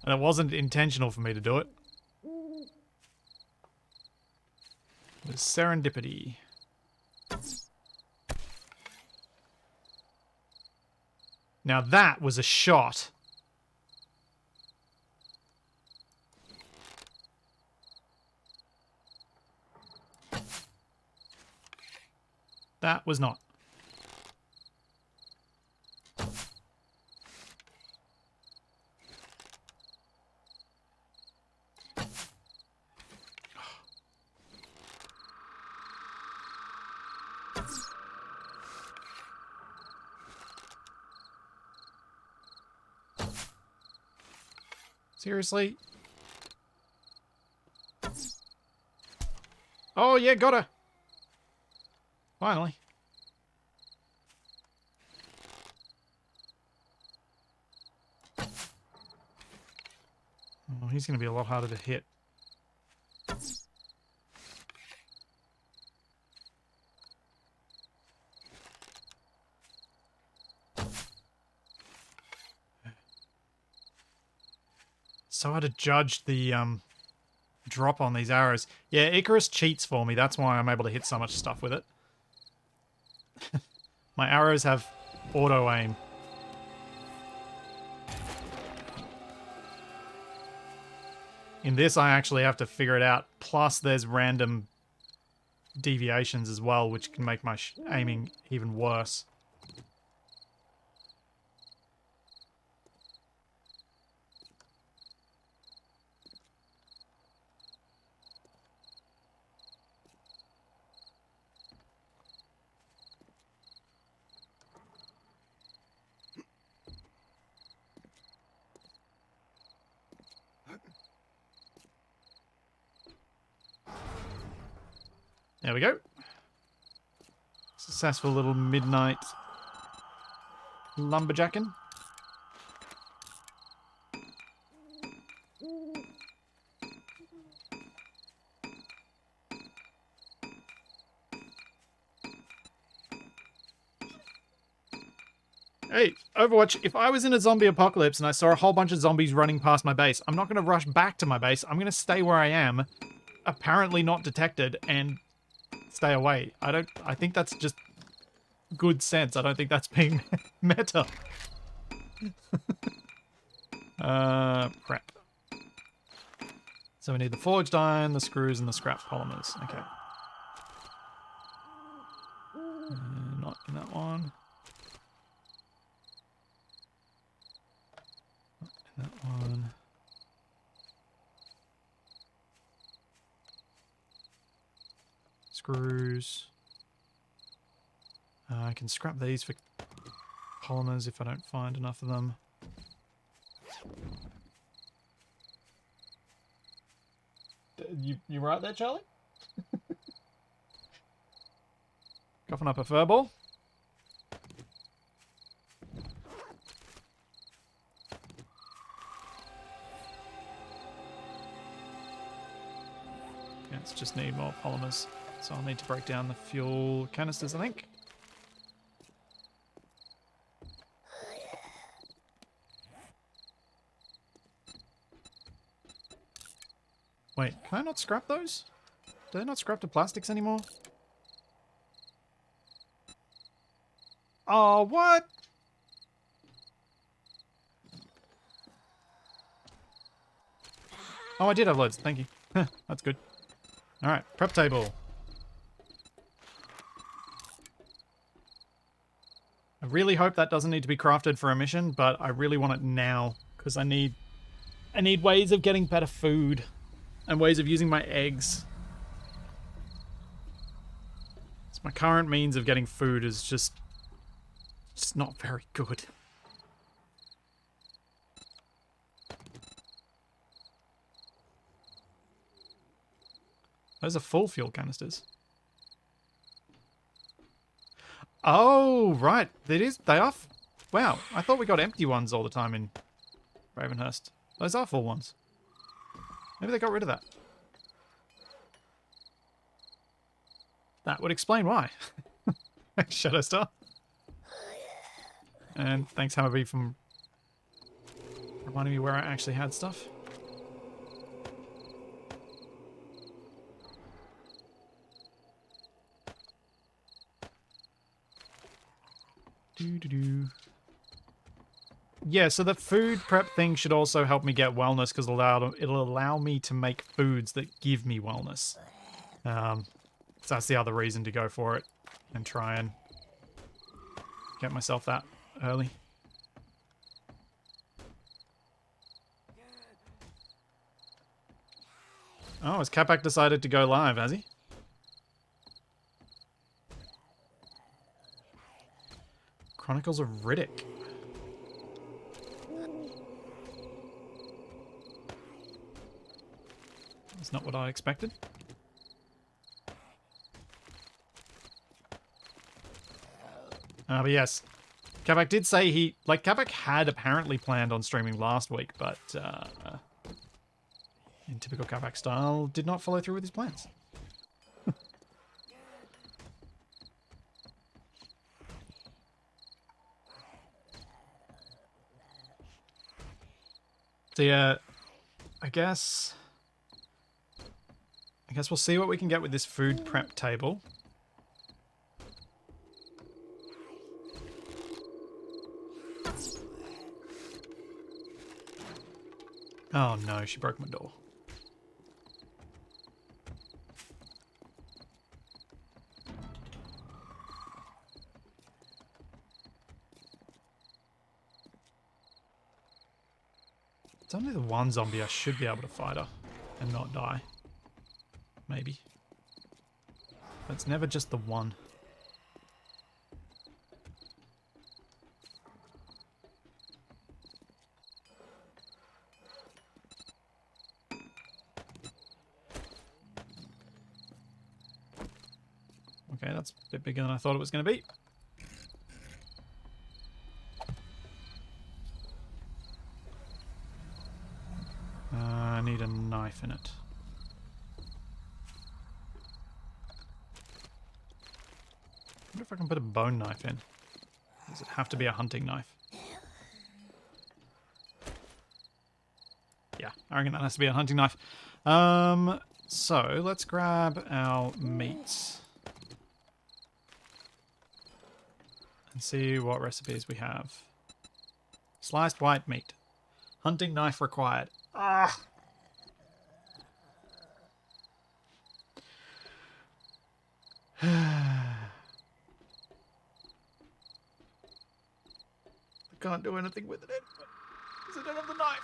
And it wasn't intentional for me to do it. It was serendipity. Now that was a shot. That was not. Seriously? Oh yeah, got her. Finally. Oh, he's going to be a lot harder to hit. So hard to judge the drop on these arrows. Yeah, Icarus cheats for me. That's why I'm able to hit so much stuff with it. My arrows have auto aim. In this, I actually have to figure it out. Plus, there's random deviations as well, which can make my aiming even worse. There we go. Successful little midnight lumberjacking. Hey, Overwatch, if I was in a zombie apocalypse and I saw a whole bunch of zombies running past my base, I'm not going to rush back to my base. I'm going to stay where I am, apparently not detected, and stay away. I think that's just good sense. I don't think that's being meta. Crap. So we need the forged iron, the screws, and the scrap polymers. Okay. Not in that one. screws. I can scrap these for polymers if I don't find enough of them. You right there, Charlie? Coughing up a furball. Yeah, it's just need more polymers. So I'll need to break down the fuel canisters, I think. Wait, can I not scrap those? Do they not scrap the plastics anymore? Oh, what? Oh, I did have loads. Thank you. That's good. Alright, prep table. I really hope that doesn't need to be crafted for a mission, but I really want it now because I need ways of getting better food and ways of using my eggs. So my current means of getting food is just not very good. Those are full fuel canisters. Oh, right. It is. They are. Wow. I thought we got empty ones all the time in Ravenhurst. Those are full ones. Maybe they got rid of that. That would explain why. Shadowstar. And thanks, Hammerby, for reminding me where I actually had stuff. Doo-doo-doo. Yeah, so the food prep thing should also help me get wellness because it'll allow me to make foods that give me wellness. So that's the other reason to go for it and try and get myself that early. Oh, has Capac decided to go live, has he? Chronicles of Riddick. That's not what I expected. But yes, Capac did say Capac had apparently planned on streaming last week, but in typical Capac style, did not follow through with his plans. So yeah, I guess we'll see what we can get with this food prep table. Oh no, she broke my door. It's only the one zombie I should be able to fight her and not die. Maybe. But it's never just the one. Okay, that's a bit bigger than I thought it was going to be. I need a knife in it. I wonder if I can put a bone knife in. Does it have to be a hunting knife? Yeah, I reckon that has to be a hunting knife. So let's grab our meats and see what recipes we have. Sliced white meat. Hunting knife required. Ah! I can't do anything with it because I don't have the knife.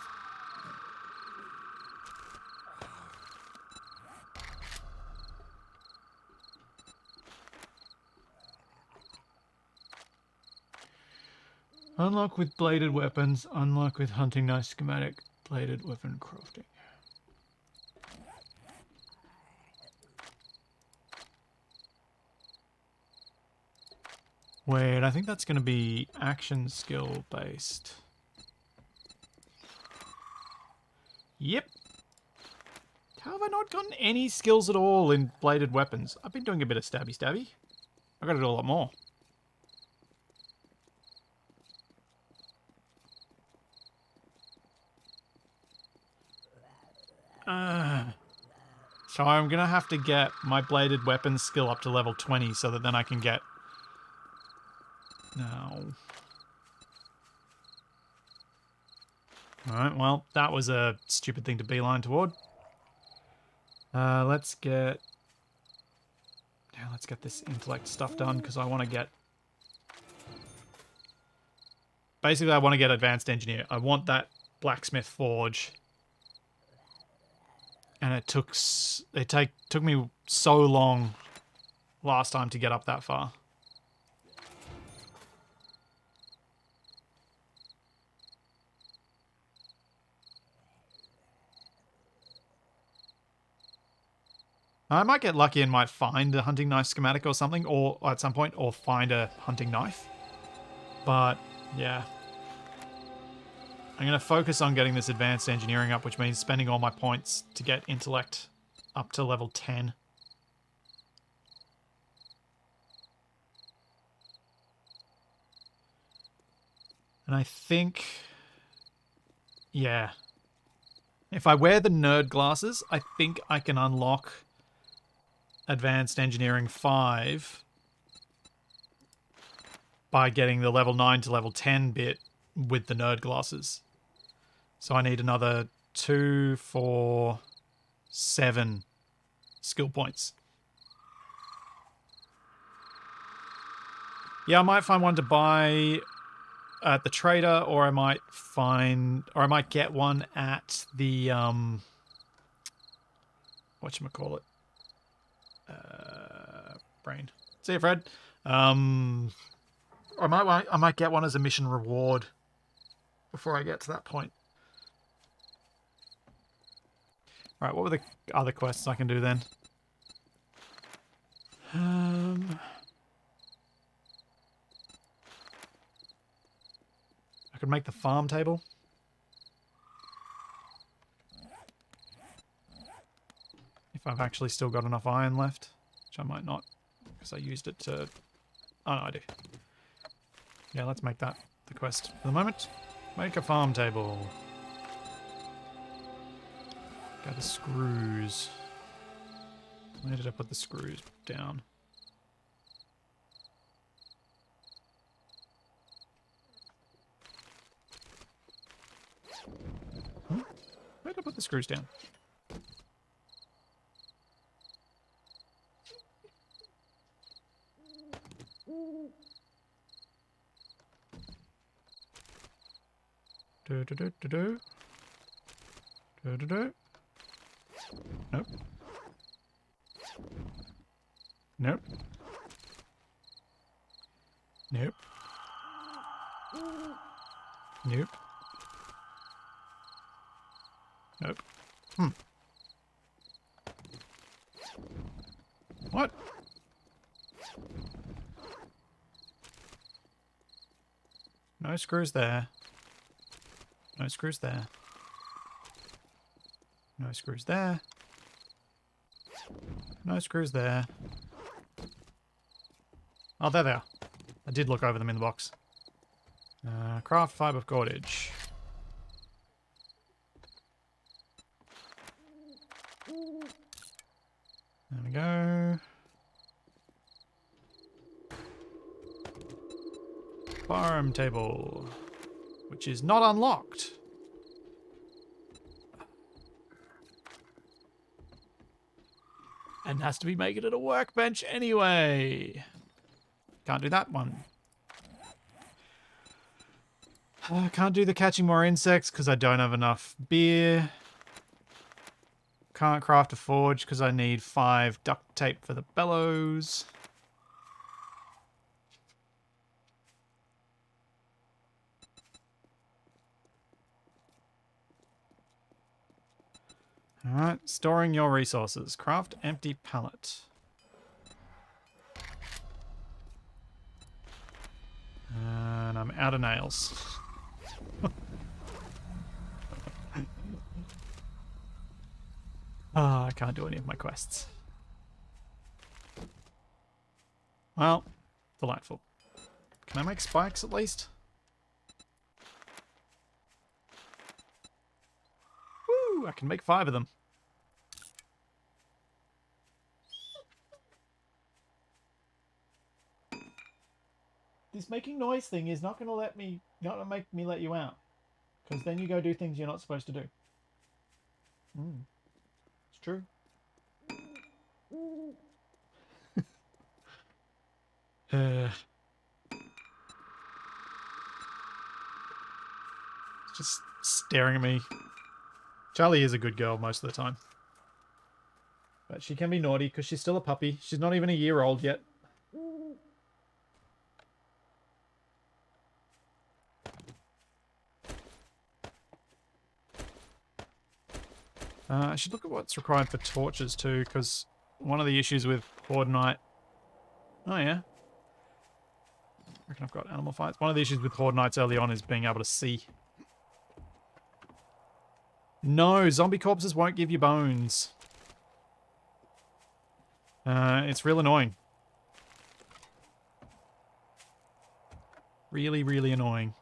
Unlock with bladed weapons. Unlock with hunting knife schematic. Bladed weapon crafting. Wait, I think that's going to be action skill based. Yep. How have I not gotten any skills at all in bladed weapons? I've been doing a bit of stabby stabby. I've got to do a lot more. So I'm going to have to get my bladed weapons skill up to level 20 so that then I can get... No. Alright, well, that was a stupid thing to beeline toward. Let's get this intellect stuff done because I want to get... Basically, I want to get advanced engineer. I want that blacksmith forge. And it took me so long last time to get up that far. I might get lucky and might find a hunting knife schematic or something, or at some point, or find a hunting knife. But, yeah. I'm going to focus on getting this advanced engineering up, which means spending all my points to get intellect up to level 10. And I think... Yeah. If I wear the nerd glasses, I think I can unlock Advanced Engineering 5 by getting the level 9 to level 10 bit with the nerd glasses. So I need another 2, 4, 7 skill points. Yeah, I might find one to buy at the trader, or I might get one at the whatchamacallit? Brain. See you, Fred. I might get one as a mission reward before I get to that point. Alright, what were the other quests I can do then? I could make the farm table. If I've actually still got enough iron left, which I might not, because I used it to... Oh, no, I do. Yeah, let's make that the quest for the moment. Make a farm table. Gather screws. Where did I put the screws down? Where did I put the screws down? Do do do do do. Do do do. Nope. Nope. Nope. Nope. Nope. What? No screws there. No screws there. No screws there. No screws there. Oh, there they are. I did look over them in the box. Craft fiber cordage. There we go. Farm table, which is not unlocked. And has to be making it a workbench anyway. Can't do that one. Can't do the catching more insects because I don't have enough beer. Can't craft a forge because I need 5 duct tape for the bellows. Alright, storing your resources. Craft empty pallet. And I'm out of nails. I can't do any of my quests. Well, delightful. Can I make spikes at least? Woo! I can make 5 of them. This making noise thing is not going to make me let you out. Because then you go do things you're not supposed to do. It's true. It's just staring at me. Charlie is a good girl most of the time. But she can be naughty because she's still a puppy. She's not even a year old yet. I should look at what's required for torches too, because one of the issues with Horde Night... Oh yeah. I reckon I've got animal fights. One of the issues with Horde Nights early on is being able to see. No, zombie corpses won't give you bones. It's real annoying. Really, really annoying.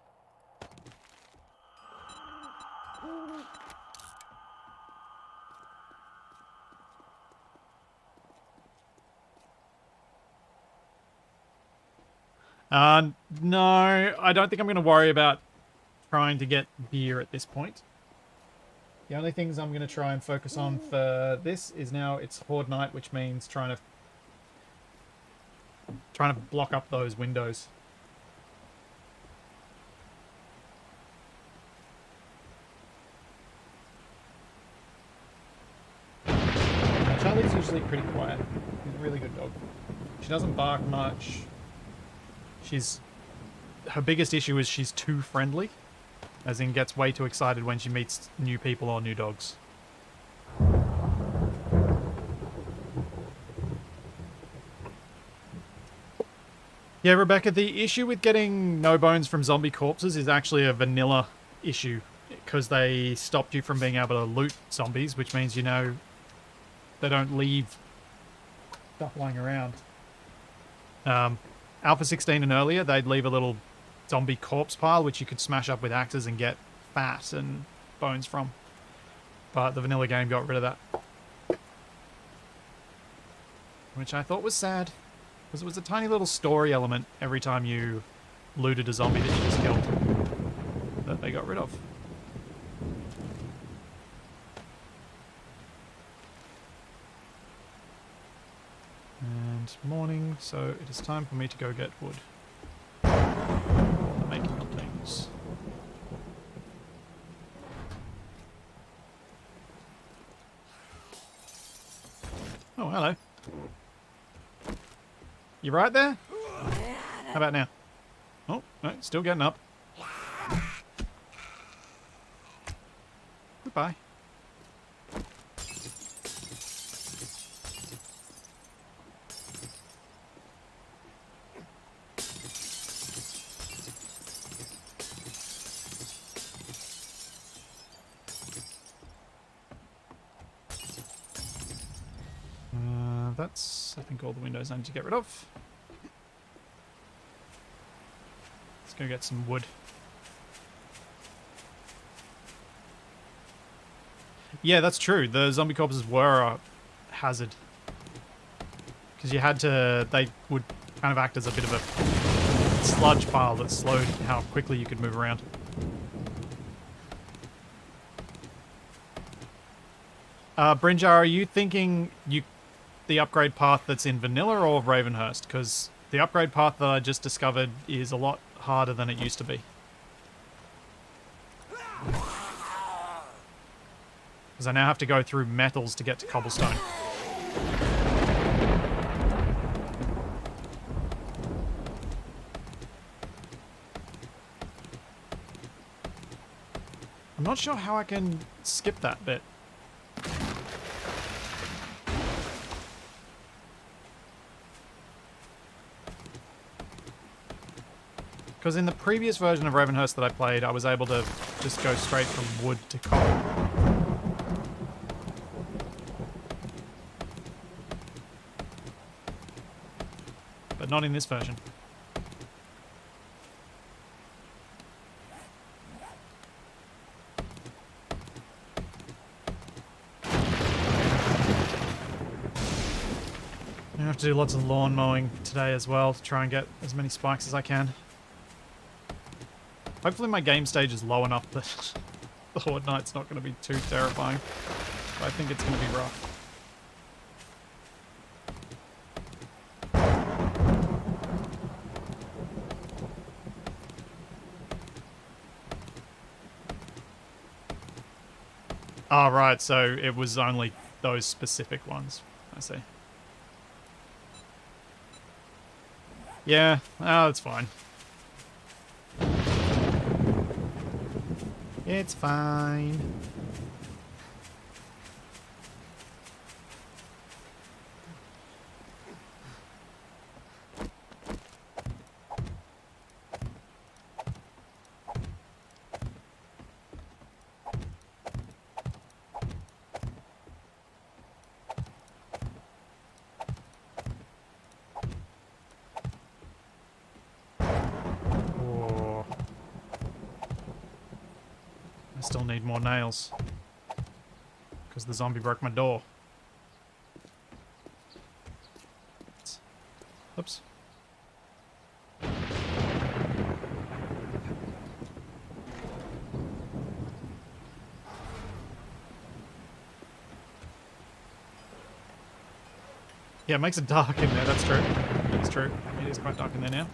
No, I don't think I'm going to worry about trying to get beer at this point. The only things I'm going to try and focus on for this is now it's Horde Night, which means trying to block up those windows. Charlie's usually pretty quiet. She's a really good dog. She doesn't bark much. Her biggest issue is she's too friendly, as in gets way too excited when she meets new people or new dogs. Yeah, Rebecca, the issue with getting no bones from zombie corpses is actually a vanilla issue, because they stopped you from being able to loot zombies, which means, you know, they don't leave stuff lying around. Alpha 16 and earlier, they'd leave a little zombie corpse pile, which you could smash up with axes and get fat and bones from. But the vanilla game got rid of that. Which I thought was sad, because it was a tiny little story element every time you looted a zombie that you just killed that they got rid of. And morning, so it is time for me to go get wood. Making of things. Oh, hello. You right there? How about now? Oh, no, still getting up. Goodbye. That's, I think, all the windows I need to get rid of. Let's go get some wood. Yeah, that's true. The zombie corpses were a hazard. Because you had to... They would kind of act as a bit of a sludge pile that slowed how quickly you could move around. Brinjar, are you thinking the upgrade path that's in Vanilla or Ravenhurst? Because the upgrade path that I just discovered is a lot harder than it used to be. Because I now have to go through metals to get to cobblestone. I'm not sure how I can skip that bit. Because in the previous version of Ravenhurst that I played, I was able to just go straight from wood to cobble. But not in this version. I have to do lots of lawn mowing today as well to try and get as many spikes as I can. Hopefully my game stage is low enough that the Horde Knight's not going to be too terrifying. But I think it's going to be rough. Ah, right, so it was only those specific ones. I see. Yeah, oh, it's fine. It's fine. Still need more nails. Because the zombie broke my door. Oops. Yeah, it makes it dark in there, that's true. That's true. It is quite dark in there now.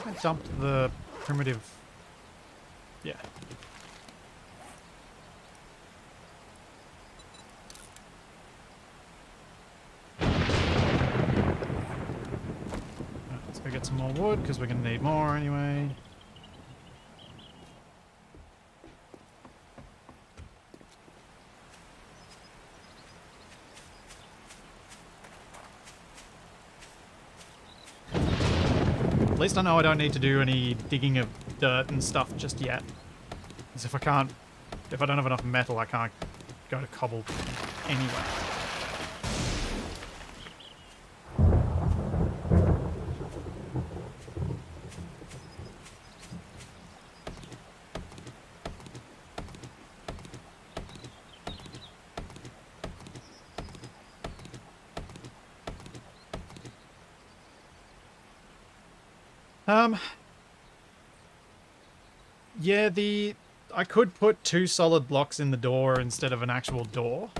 I dumped the primitive... Yeah. Let's go get some more wood, because we're going to need more anyway. At least I know I don't need to do any digging of dirt and stuff just yet. Because if I don't have enough metal, I can't go to cobble anyway. Yeah, I could put 2 solid blocks in the door instead of an actual door.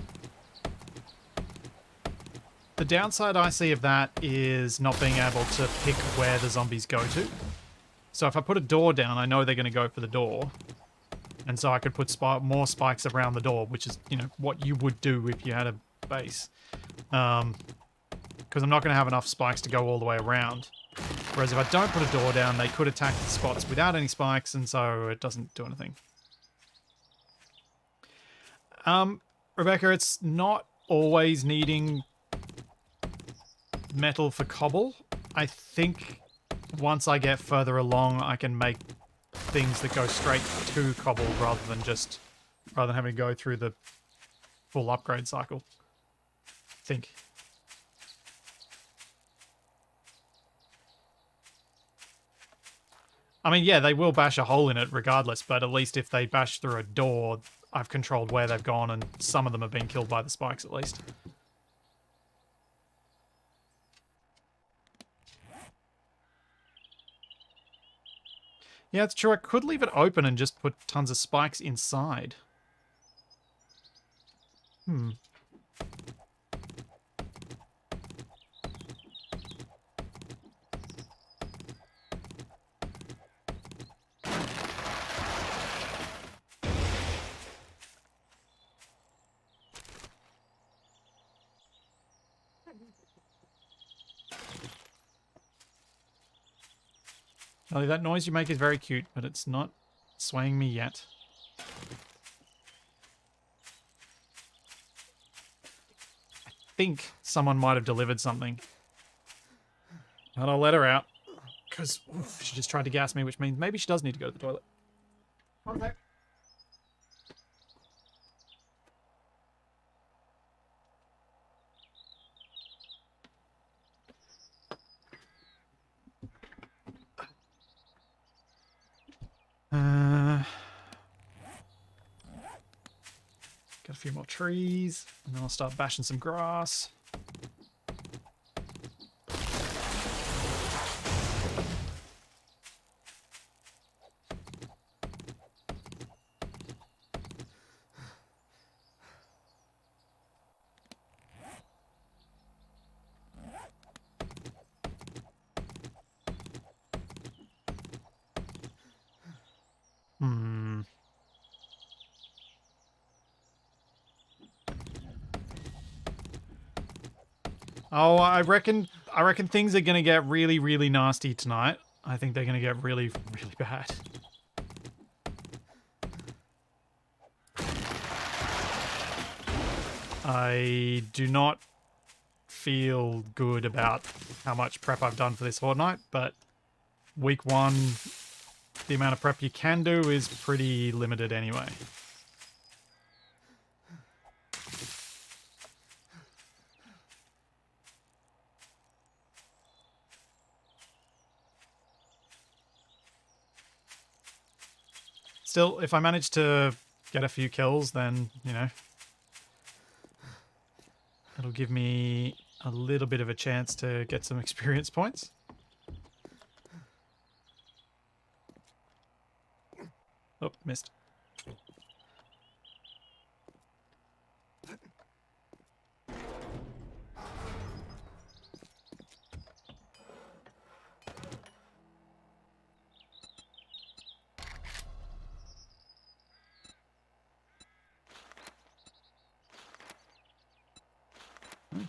The downside I see of that is not being able to pick where the zombies go to. So if I put a door down, I know they're going to go for the door. And so I could put more spikes around the door, which is, you know, what you would do if you had a base. Because I'm not going to have enough spikes to go all the way around. Whereas if I don't put a door down, they could attack the spots without any spikes, and so it doesn't do anything. Rebecca, it's not always needing metal for cobble. I think once I get further along, I can make things that go straight to cobble rather than having to go through the full upgrade cycle. I think. I mean, yeah, they will bash a hole in it regardless, but at least if they bash through a door, I've controlled where they've gone, and some of them have been killed by the spikes at least. Yeah, it's true. I could leave it open and just put tons of spikes inside. Ollie, that noise you make is very cute, but it's not swaying me yet. think someone might have delivered something. But I'll let her out. Because she just tried to gas me, which means maybe she does need to go to the toilet. One sec. Got a few more trees, and then I'll start bashing some grass. Oh, I reckon things are gonna get really, really nasty tonight. I think they're gonna get really, really bad. I do not feel good about how much prep I've done for this fortnight, but week 1, the amount of prep you can do is pretty limited anyway. Still, if I manage to get a few kills, then, you know, it'll give me a little bit of a chance to get some experience points. Oh, missed.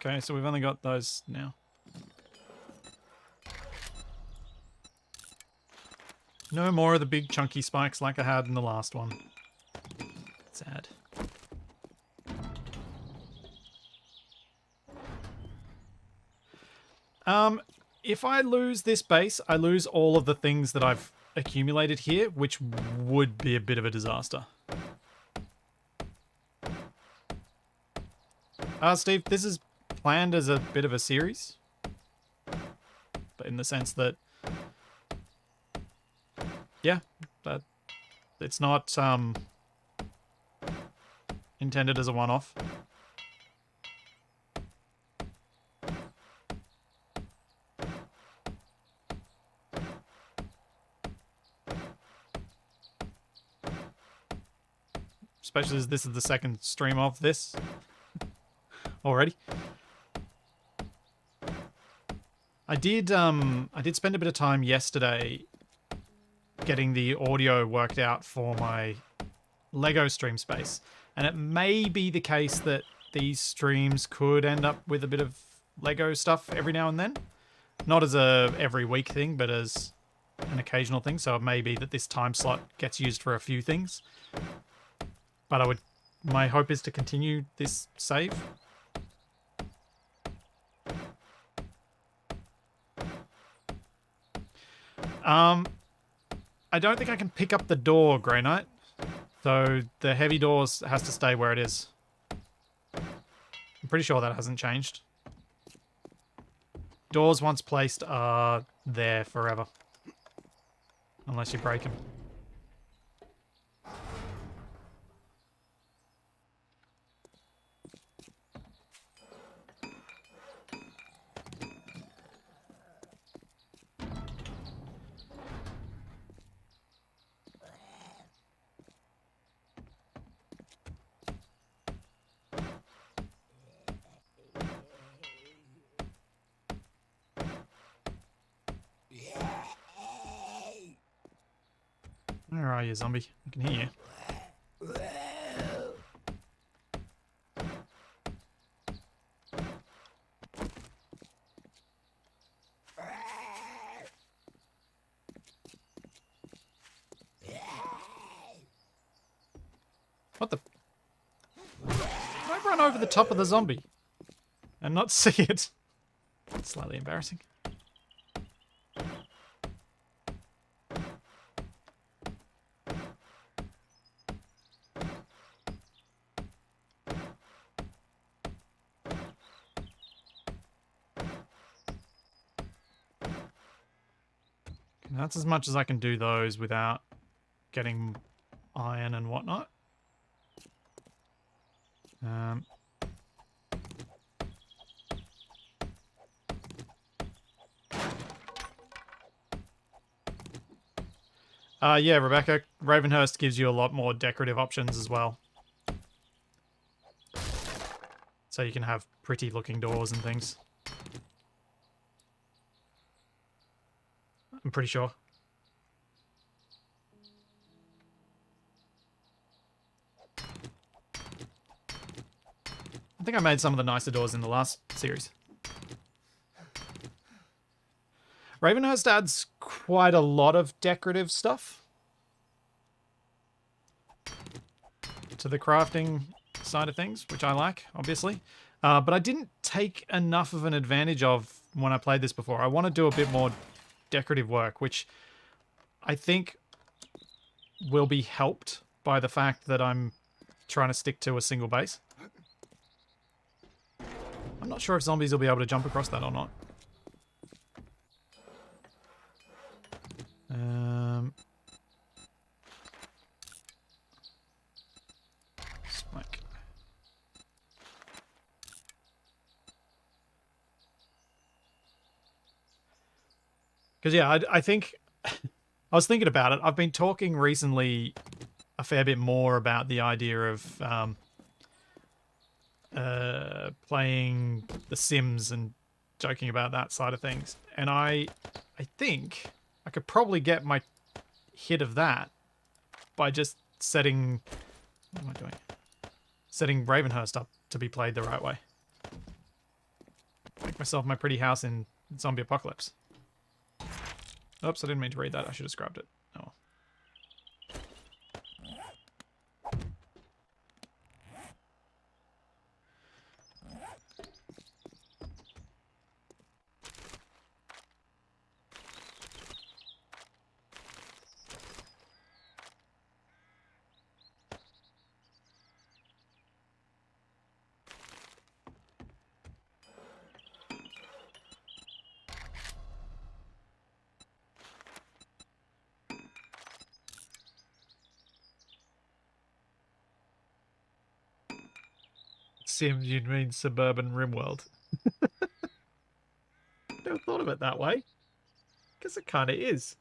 Okay, so we've only got those now. No more of the big chunky spikes like I had in the last one. Sad. If I lose this base, I lose all of the things that I've accumulated here, which would be a bit of a disaster. Steve, this is planned as a bit of a series, but in the sense that, yeah, that it's not intended as a one-off. Especially as this is the second stream of this already. I did spend a bit of time yesterday getting the audio worked out for my Lego stream space, and it may be the case that these streams could end up with a bit of Lego stuff every now and then. Not as a every week thing, but as an occasional thing, so it may be that this time slot gets used for a few things. But my hope is to continue this save. I don't think I can pick up the door, Grey Knight. So the heavy doors has to stay where it is. I'm pretty sure that hasn't changed. Doors once placed are there forever. Unless you break them. Where are you, zombie? I can hear you. What the? Did I run over the top of the zombie? and not see it. It's slightly embarrassing. And that's as much as I can do those without getting iron and whatnot. Yeah, Rebecca, Ravenhurst gives you a lot more decorative options as well. So you can have pretty looking doors and things. I'm pretty sure. I think I made some of the nicer doors in the last series. Ravenhurst adds quite a lot of decorative stuff to the crafting side of things, which I like, obviously. But I didn't take enough of an advantage of when I played this before. I want to do a bit more decorative work, which I think will be helped by the fact that I'm trying to stick to a single base. I'm not sure if zombies will be able to jump across that or not. Smack. Because, yeah, I think... I was thinking about it. I've been talking recently a fair bit more about the idea of playing The Sims and joking about that side of things. And I think I could probably get my hit of that by just setting... What am I doing? Setting Ravenhurst up to be played the right way. Make myself my pretty house in Zombie Apocalypse. Oops, I didn't mean to read that. I should have scrubbed it. Oh. Sims, you'd mean suburban Rimworld. Never thought of it that way. Guess it kind of is.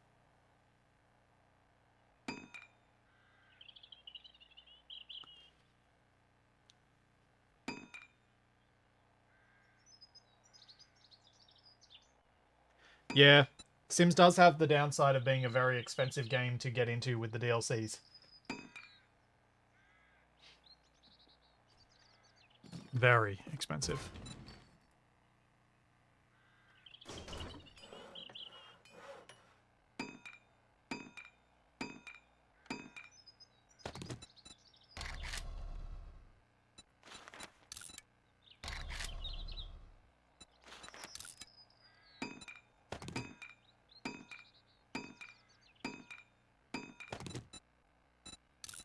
Yeah, Sims does have the downside of being a very expensive game to get into with the DLCs. Very expensive.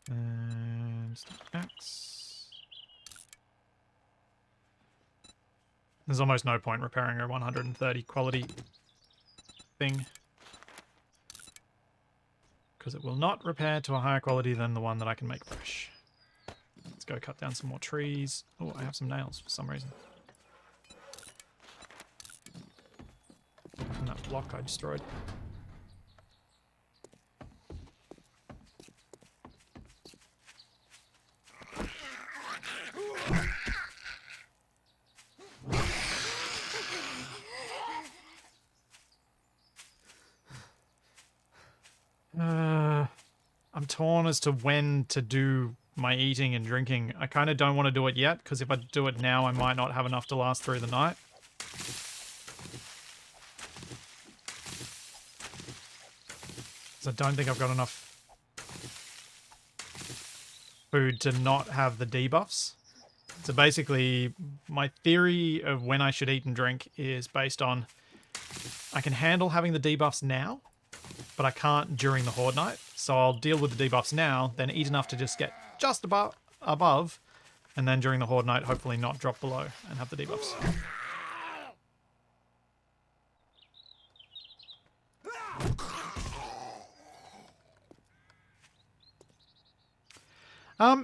And axe. There's almost no point repairing a 130 quality thing, because it will not repair to a higher quality than the one that I can make fresh. Let's go cut down some more trees. Oh, I have some nails for some reason. And that block I destroyed. I'm torn as to when to do my eating and drinking. I kind of don't want to do it yet, because if I do it now, I might not have enough to last through the night. So I don't think I've got enough food to not have the debuffs. So basically, my theory of when I should eat and drink is based on I can handle having the debuffs now, but I can't during the Horde Night. So I'll deal with the debuffs now, then eat enough to just get just above, and then during the Horde Night, hopefully not drop below and have the debuffs.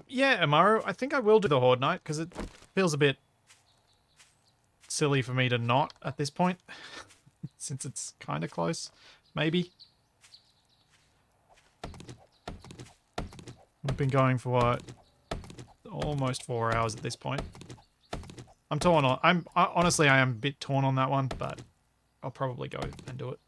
Yeah, Amaru, I think I will do the Horde Night, because it feels a bit silly for me to not at this point, since it's kind of close, maybe. We've been going for, what, almost 4 hours at this point. I'm torn on, honestly, I am a bit torn on that one, but I'll probably go and do it.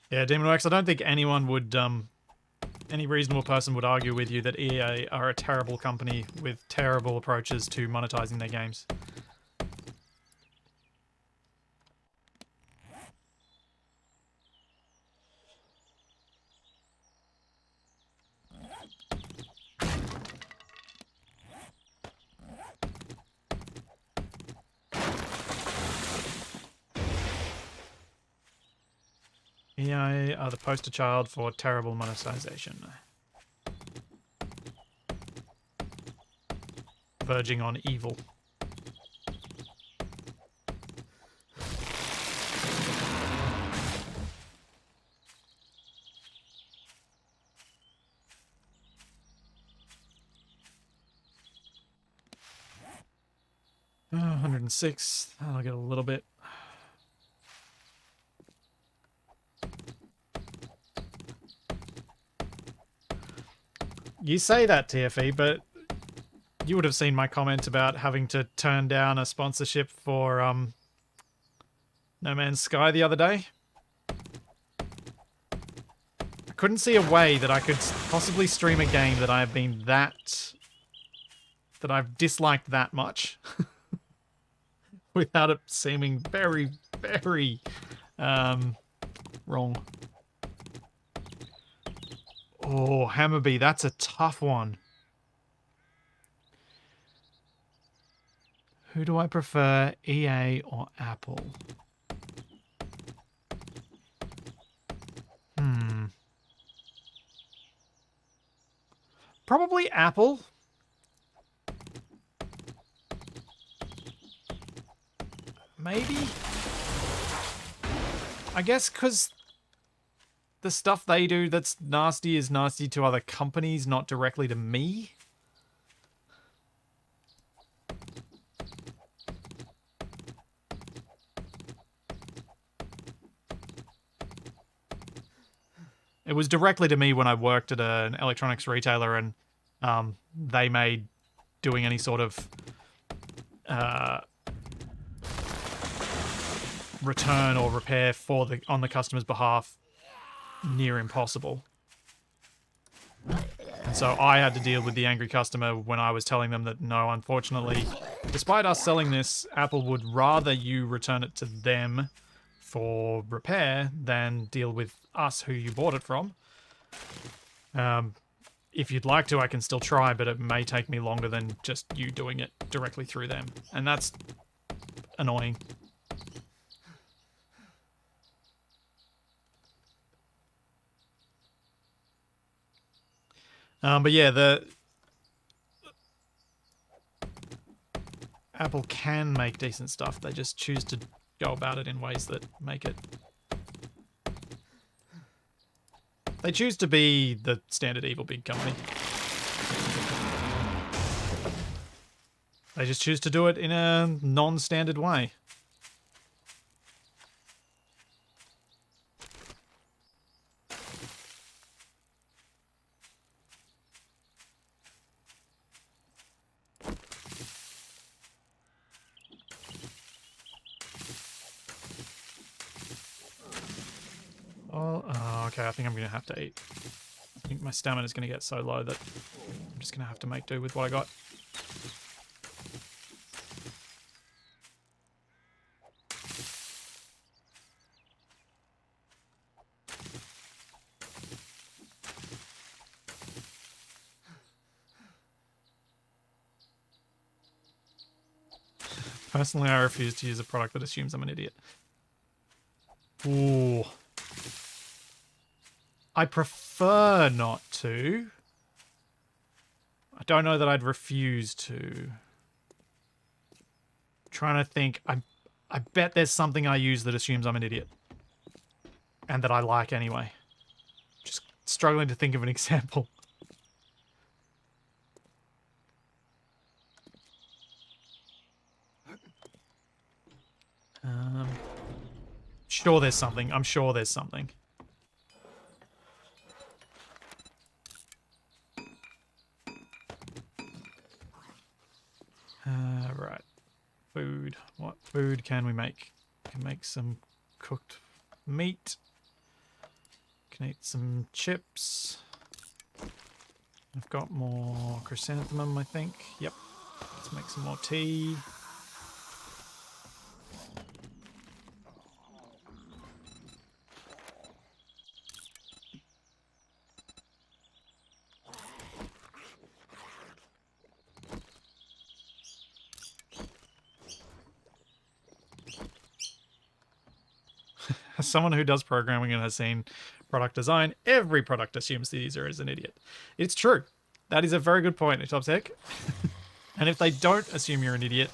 Yeah, Demon Wax, I don't think anyone would, any reasonable person would argue with you that EA are a terrible company with terrible approaches to monetizing their games. EA are the poster child for terrible monetization. Verging on evil. Oh, 106. I'll get a little bit. You say that, TFE, but you would have seen my comment about having to turn down a sponsorship for No Man's Sky the other day. I couldn't see a way that I could possibly stream a game that I've been that I've disliked that much without it seeming very, very wrong. Oh, Hammerby, that's a tough one. Who do I prefer, EA or Apple? Probably Apple. Maybe? I guess because the stuff they do that's nasty is nasty to other companies, not directly to me. It was directly to me when I worked at an electronics retailer, and they made doing any sort of return or repair on the customer's behalf near impossible. And so I had to deal with the angry customer when I was telling them that no, unfortunately, despite us selling this, Apple would rather you return it to them for repair than deal with us who you bought it from. If you'd like to, I can still try, but it may take me longer than just you doing it directly through them. And that's annoying. But yeah, the Apple can make decent stuff. They just choose to go about it in ways that make it... They choose to be the standard evil big company. They just choose to do it in a non-standard way. Oh, okay, I think I'm going to have to eat. I think my stamina is going to get so low that I'm just going to have to make do with what I got. Personally, I refuse to use a product that assumes I'm an idiot. Ooh. I prefer not to. I don't know that I'd refuse to. Trying to think. I bet there's something I use that assumes I'm an idiot. And that I like anyway. Just struggling to think of an example. Sure there's something. I'm sure there's something. Right. Food. What food can we make? Can make some cooked meat. Can eat some chips. I've got more chrysanthemum, I think. Yep. Let's make some more tea. As someone who does programming and has seen product design, every product assumes the user is an idiot. It's true. That is a very good point, Topsec. And if they don't assume you're an idiot,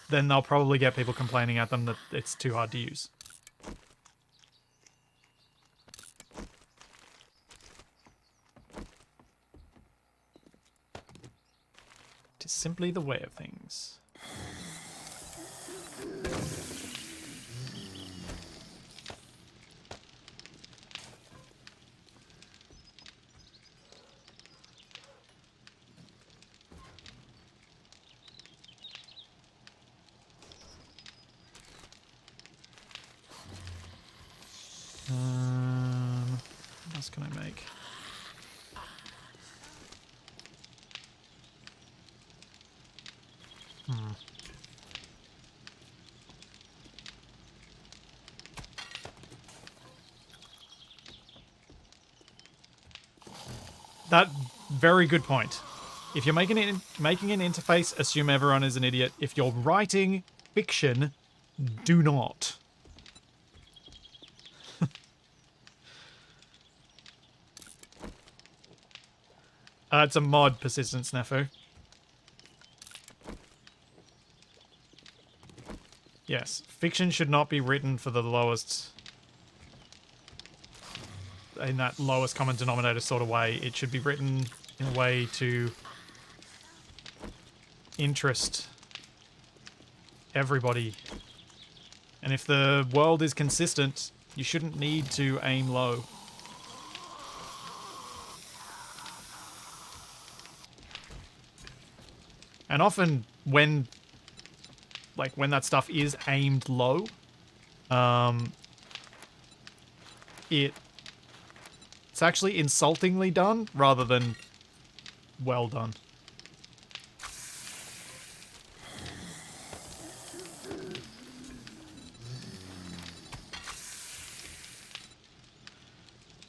then they'll probably get people complaining at them that it's too hard to use. It is simply the way of things. What else can I make? That very good point. If you're making an interface, assume everyone is an idiot. If you're writing fiction, do not. It's a mod, persistence, Nefu. Yes, fiction should not be written for the lowest... in that lowest common denominator sort of way. It should be written in a way to interest everybody. And if the world is consistent, you shouldn't need to aim low. And often when that stuff is aimed low, it's actually insultingly done rather than well done.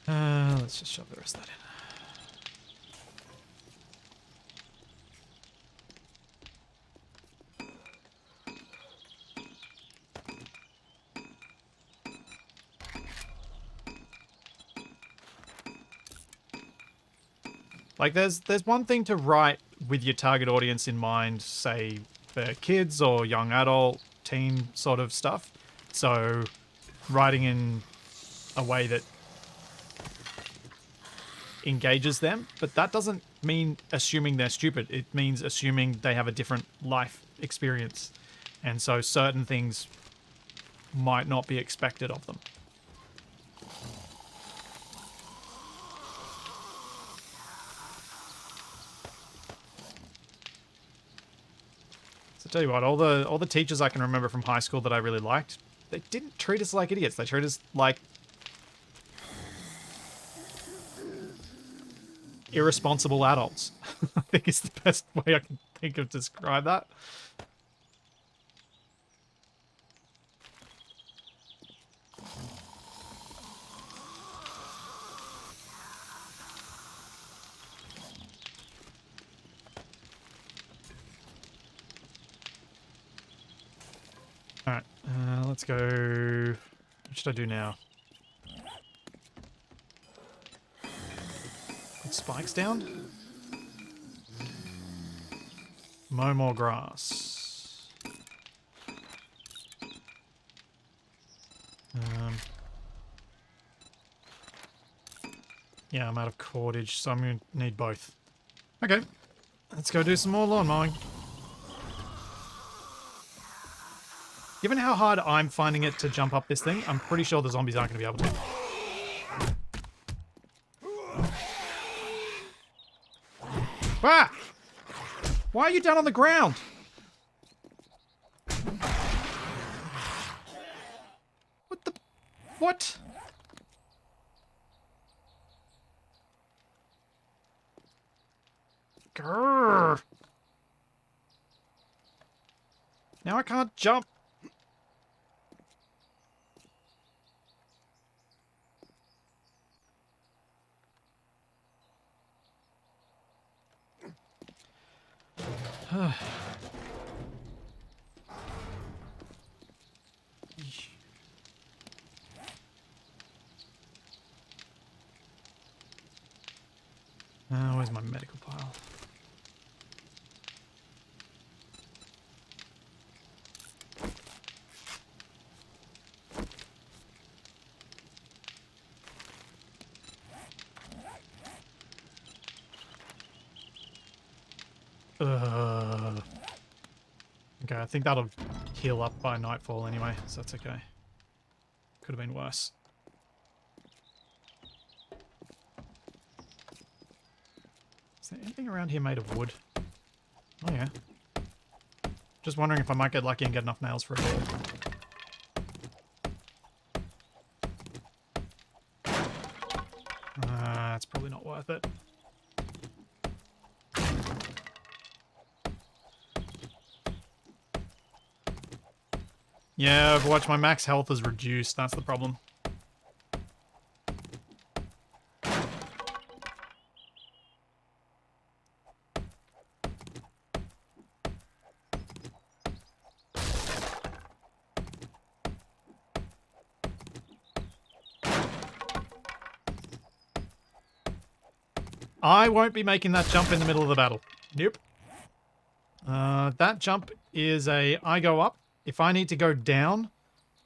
Let's just shove the rest of that in. Like, there's one thing to write with your target audience in mind, say, for kids or young adult, teen sort of stuff. So, writing in a way that engages them, but that doesn't mean assuming they're stupid. It means assuming they have a different life experience. And so certain things might not be expected of them. So tell you what, all the teachers I can remember from high school that I really liked, they didn't treat us like idiots. They treated us like irresponsible adults. I think is the best way I can think of to describe that. Let's go... What should I do now? Put spikes down? Mow more grass. Yeah, I'm out of cordage, so I'm going to need both. Okay, let's go do some more lawn mowing. Given how hard I'm finding it to jump up this thing, I'm pretty sure the zombies aren't going to be able to. Ah! Why are you down on the ground? What the... What? Grrr. Now I can't jump. Where's my medical pile? Okay, I think that'll heal up by nightfall anyway, so that's okay. Could have been worse. Is there anything around here made of wood? Oh yeah. Just wondering if I might get lucky and get enough nails for a door. It's probably not worth it. Yeah, Overwatch, my max health is reduced. That's the problem. I won't be making that jump in the middle of the battle. Nope. That jump is I go up. If I need to go down,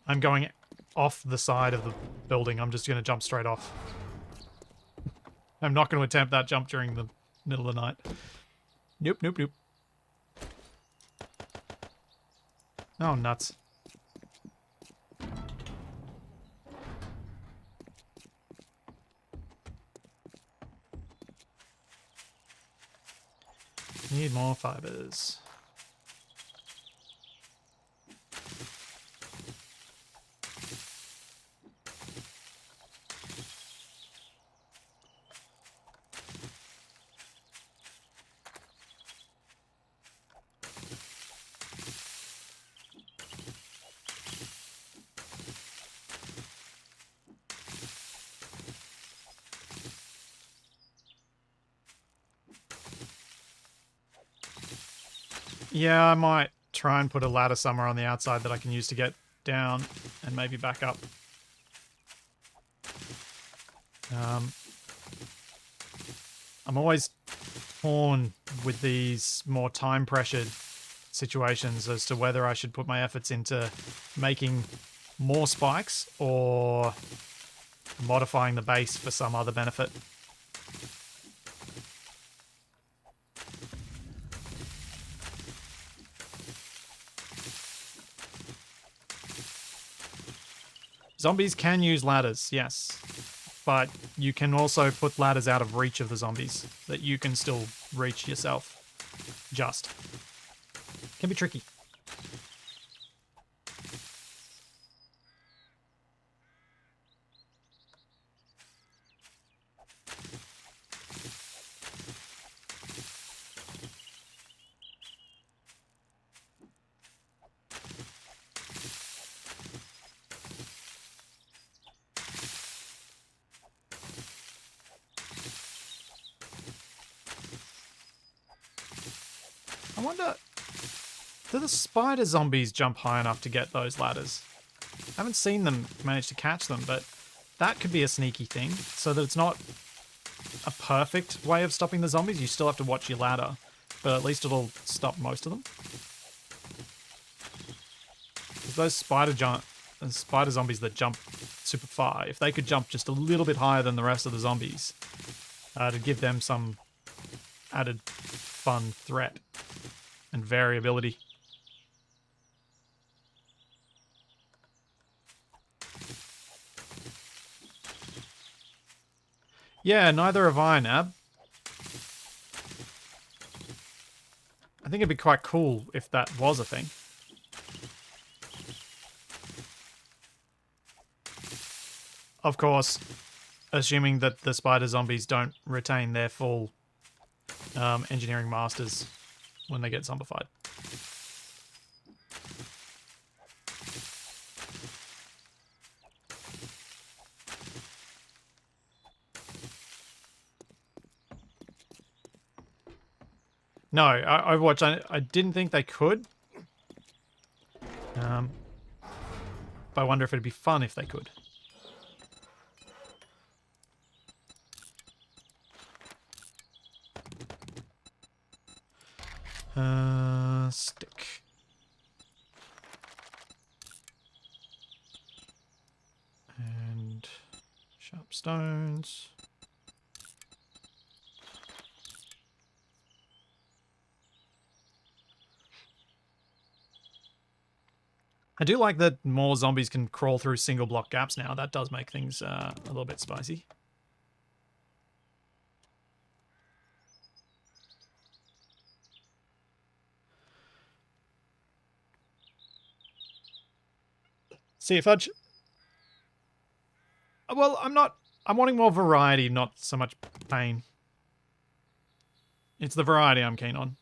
I'm going off the side of the building. I'm just going to jump straight off. I'm not going to attempt that jump during the middle of the night. Nope, nope, nope. Oh, nuts. Need more fibers. Yeah, I might try and put a ladder somewhere on the outside that I can use to get down and maybe back up. I'm always torn with these more time-pressured situations as to whether I should put my efforts into making more spikes or modifying the base for some other benefit. Zombies can use ladders, yes. But you can also put ladders out of reach of the zombies that you can still reach yourself. Just. Can be tricky. I wonder, do the spider zombies jump high enough to get those ladders? I haven't seen them manage to catch them, but that could be a sneaky thing, so that it's not a perfect way of stopping the zombies. You still have to watch your ladder, but at least it'll stop most of them. Those spider zombies that jump super far, if they could jump just a little bit higher than the rest of the zombies, to give them some added fun threat and variability. Yeah, neither have I, Nab. I think it'd be quite cool if that was a thing. Of course, assuming that the spider zombies don't retain their full engineering masters when they get zombified. No, Overwatch, I didn't think they could. But I wonder if it'd be fun if they could. Stick. And sharp stones. I do like that more zombies can crawl through single block gaps now. That does make things a little bit spicy. See you, Fudge. Well, I'm wanting more variety, not so much pain. It's the variety I'm keen on.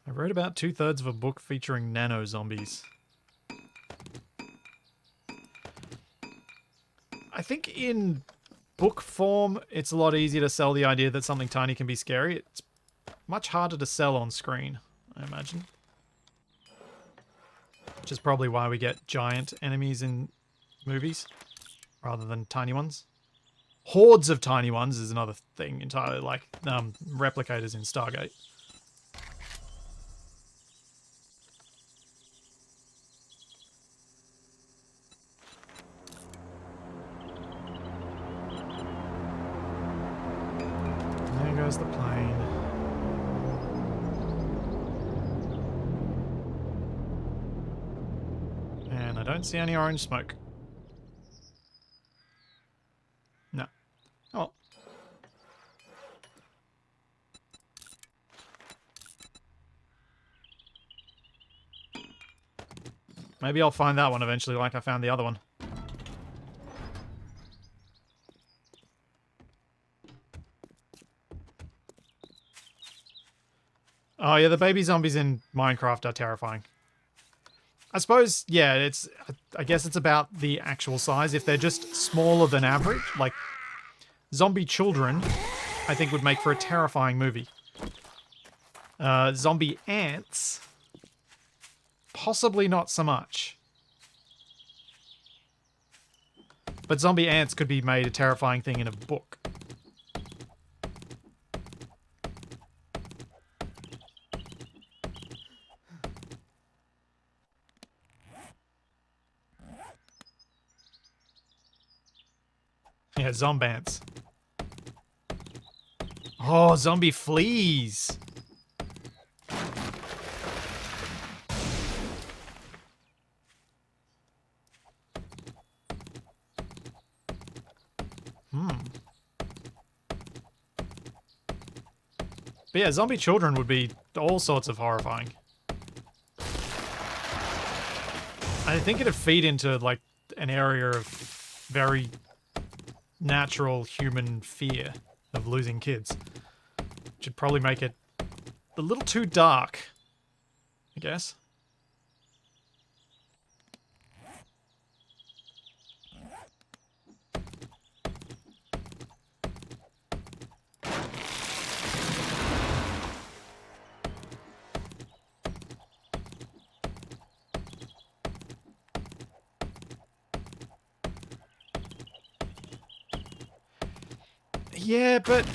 I wrote about 2/3 of a book featuring nano zombies. I think in book form, it's a lot easier to sell the idea that something tiny can be scary. It's much harder to sell on screen, I imagine. Which is probably why we get giant enemies in movies rather than tiny ones. Hordes of tiny ones is another thing entirely, like replicators in Stargate. There goes the plane. And I don't see any orange smoke. No. Oh. Maybe I'll find that one eventually like I found the other one. Oh yeah, the baby zombies in Minecraft are terrifying. I suppose, yeah, I guess it's about the actual size. If they're just smaller than average, like zombie children, I think would make for a terrifying movie. Zombie ants, possibly not so much. But zombie ants could be made a terrifying thing in a book. Yeah, zombants. Oh, zombie fleas. But yeah, zombie children would be all sorts of horrifying. I think it'd feed into, like, an area of very natural human fear of losing kids. Which would probably make it a little too dark, I guess. Yeah, but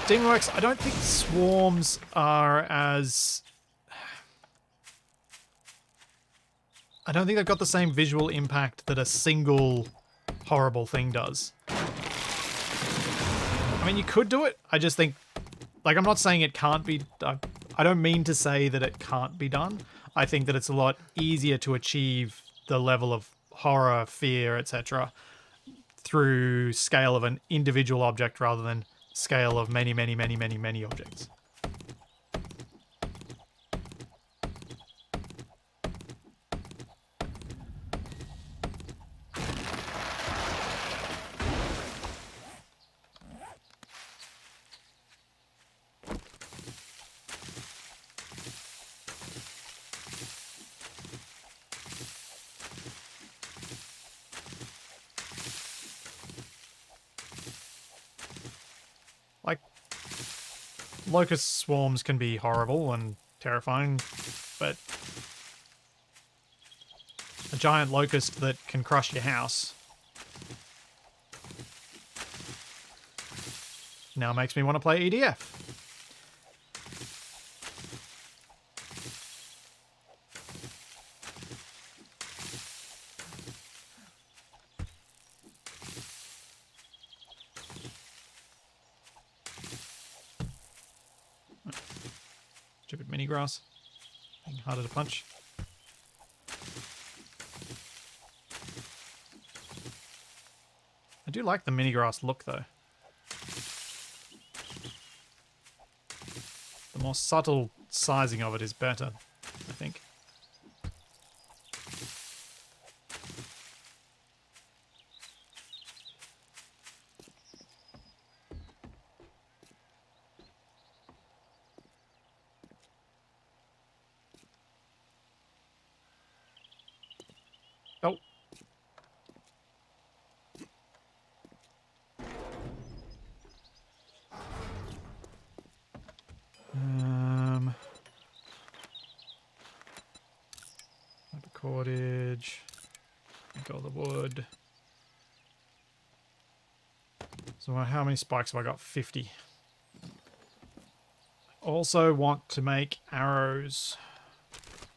Demonworks, I don't think swarms are as... I don't think they've got the same visual impact that a single horrible thing does. I mean, you could do it. I just think... Like, I'm not saying it can't be... I don't mean to say that it can't be done. I think that it's a lot easier to achieve the level of horror, fear, etc. through scale of an individual object rather than scale of many, many, many, many, many objects. Like, locust swarms can be horrible and terrifying, but a giant locust that can crush your house now makes me want to play EDF. Stupid mini grass. Being harder to punch. I do like the mini grass look though. The more subtle sizing of it is better, I think. Oh. Cordage. Take all the wood. So how many spikes have I got? 50. Also want to make arrows.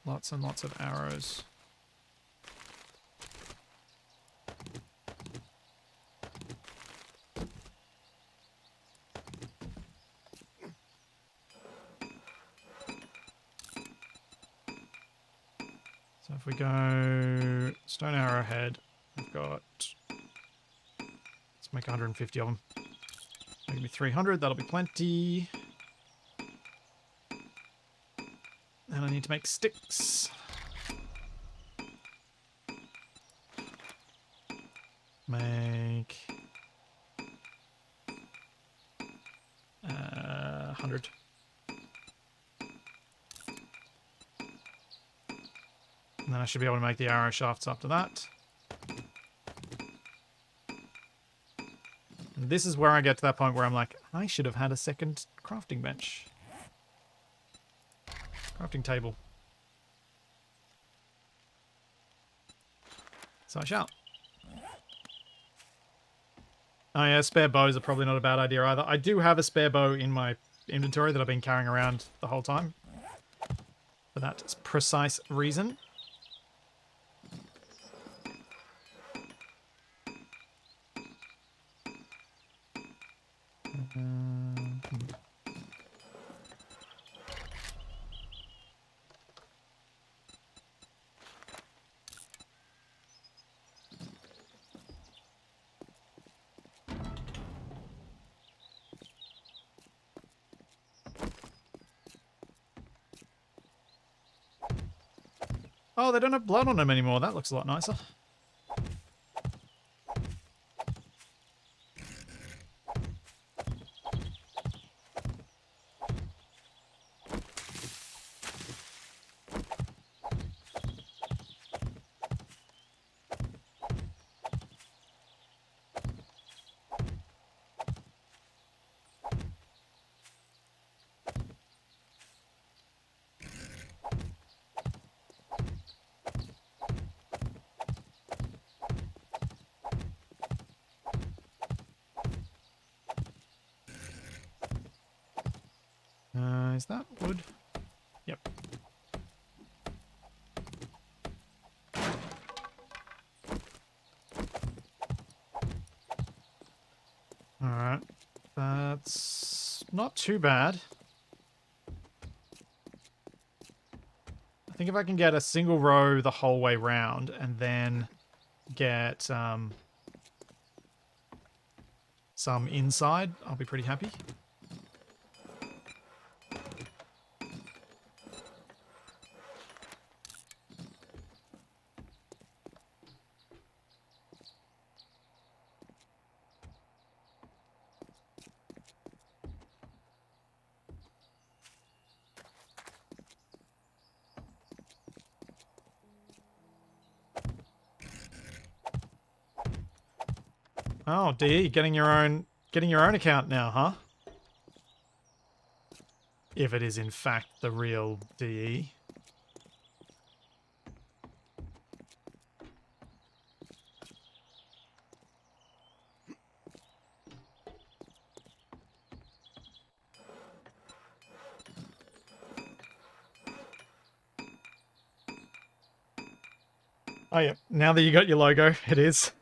Lots and lots of arrows. So if we go stone arrowhead, we've got... Let's make 150 of them. Maybe 300, that'll be plenty. And I need to make sticks. Make... 100. And then I should be able to make the arrow shafts after that. And this is where I get to that point where I'm like, I should have had a second crafting bench. Crafting table. So I shall. Oh yeah, spare bows are probably not a bad idea either. I do have a spare bow in my inventory that I've been carrying around the whole time. For that precise reason. Oh, they don't have blood on them anymore. That looks a lot nicer. Is that wood? Yep. Alright. That's not too bad. I think if I can get a single row the whole way round and then get some inside, I'll be pretty happy. Oh, DE, getting your own account now, huh? If it is in fact the real DE. Oh yeah, now that you got your logo, it is.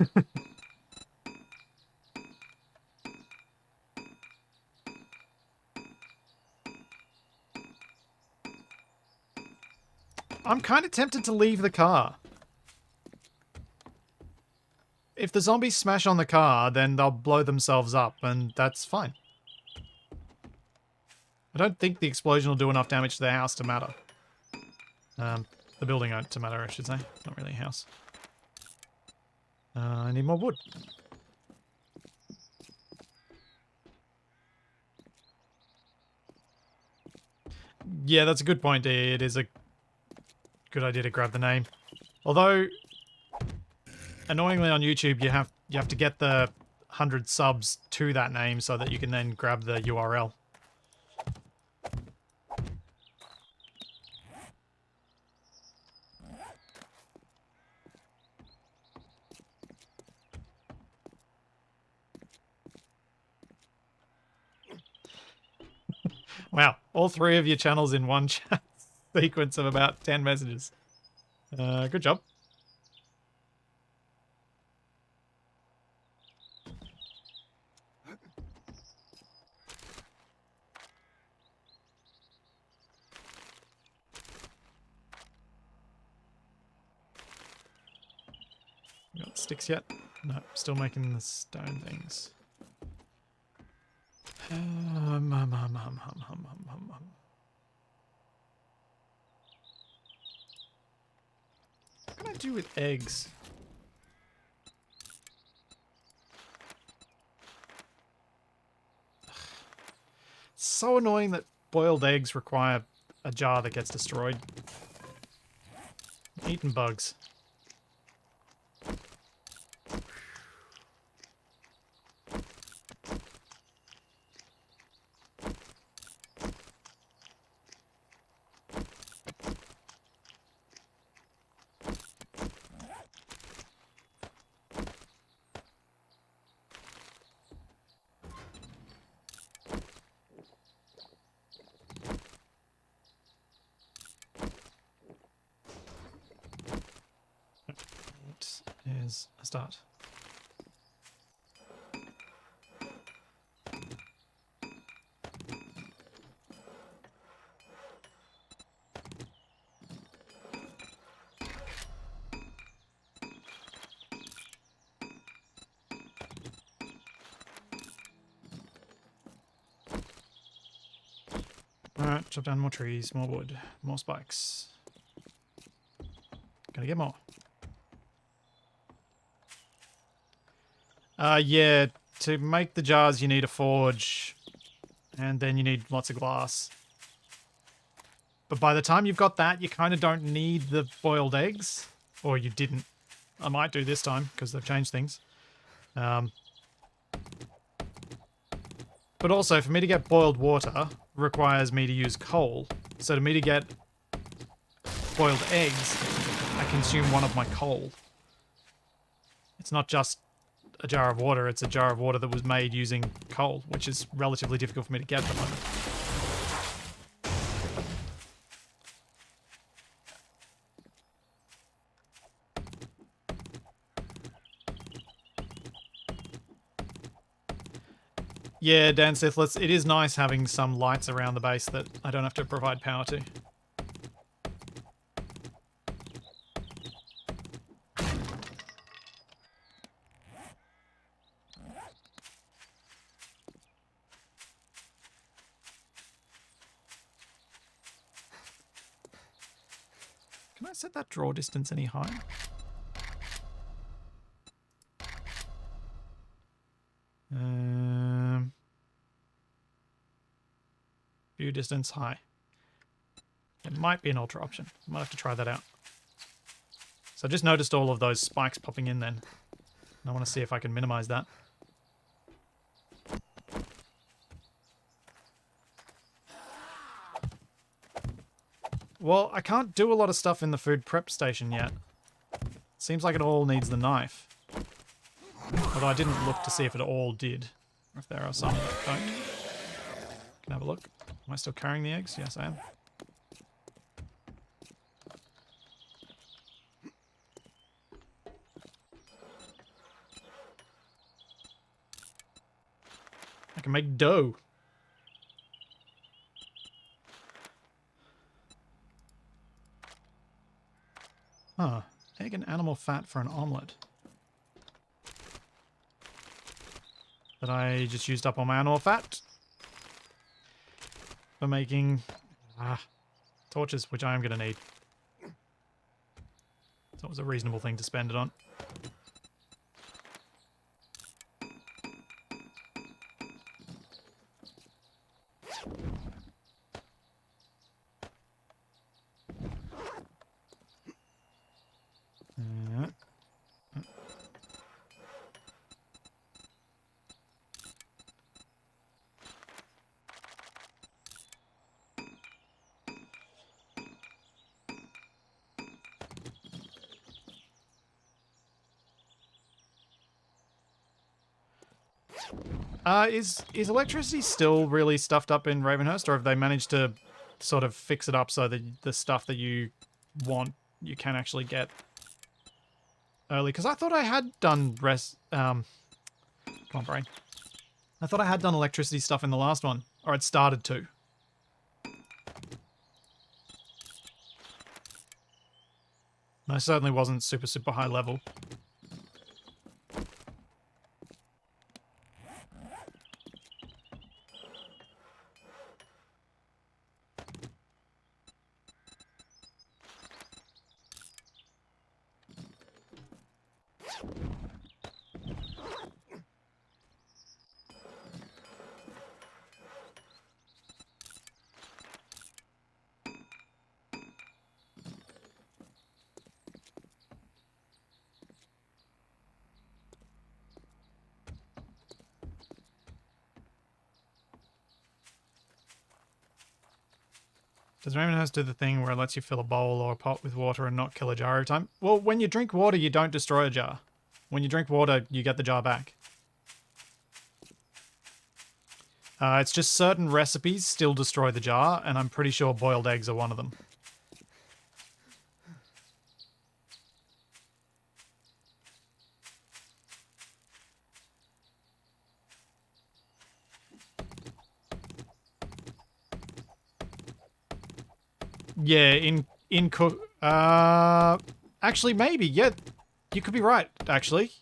I'm kind of tempted to leave the car. If the zombies smash on the car, then they'll blow themselves up, and that's fine. I don't think the explosion will do enough damage to the house to matter. The building to matter, I should say. Not really a house. I need more wood. Yeah, that's a good point, D. It is a good idea to grab the name. Although, annoyingly on YouTube, you have to get the 100 subs to that name so that you can then grab the URL. Wow, all three of your channels in one chat sequence of about 10 messages. Good job. You got sticks yet? No, still making the stone things. What can I do with eggs? It's so annoying that boiled eggs require a jar that gets destroyed. Eating bugs. Is a start. Alright, chop down more trees, more wood, more spikes. Gotta get more. Yeah, to make the jars you need a forge, and then you need lots of glass. But by the time you've got that, you kind of don't need the boiled eggs. Or you didn't. I might do this time, because they've changed things. But also, for me to get boiled water, requires me to use coal. So to me to get boiled eggs, I consume one of my coal. It's not just a jar of water, it's a jar of water that was made using coal, which is relatively difficult for me to get at the moment. Yeah, Dan Sithless, it is nice having some lights around the base that I don't have to provide power to. Can I set that draw distance any higher? View distance high. It might be an ultra option. I might have to try that out. So I just noticed all of those spikes popping in then. And I want to see if I can minimize that. Well, I can't do a lot of stuff in the food prep station yet. Seems like it all needs the knife. Although I didn't look to see if it all did. Or if there are some that don't. Can I have a look? Am I still carrying the eggs? Yes, I am. I can make dough. Huh. Egg and animal fat for an omelette. But I just used up all my animal fat for making torches, which I am going to need. So it was a reasonable thing to spend it on. Is electricity still really stuffed up in Ravenhurst, or have they managed to sort of fix it up so that the stuff that you want you can actually get early? Because I thought I had done come on, brain. I thought I had done electricity stuff in the last one, or it started to. And I certainly wasn't super high level. Does Ravenhurst do the thing where it lets you fill a bowl or a pot with water and not kill a jar every time? Well, when you drink water, you don't destroy a jar. When you drink water, you get the jar back. It's just certain recipes still destroy the jar, and I'm pretty sure boiled eggs are one of them. Yeah, in cook. Actually, maybe. Yeah, you could be right. Actually,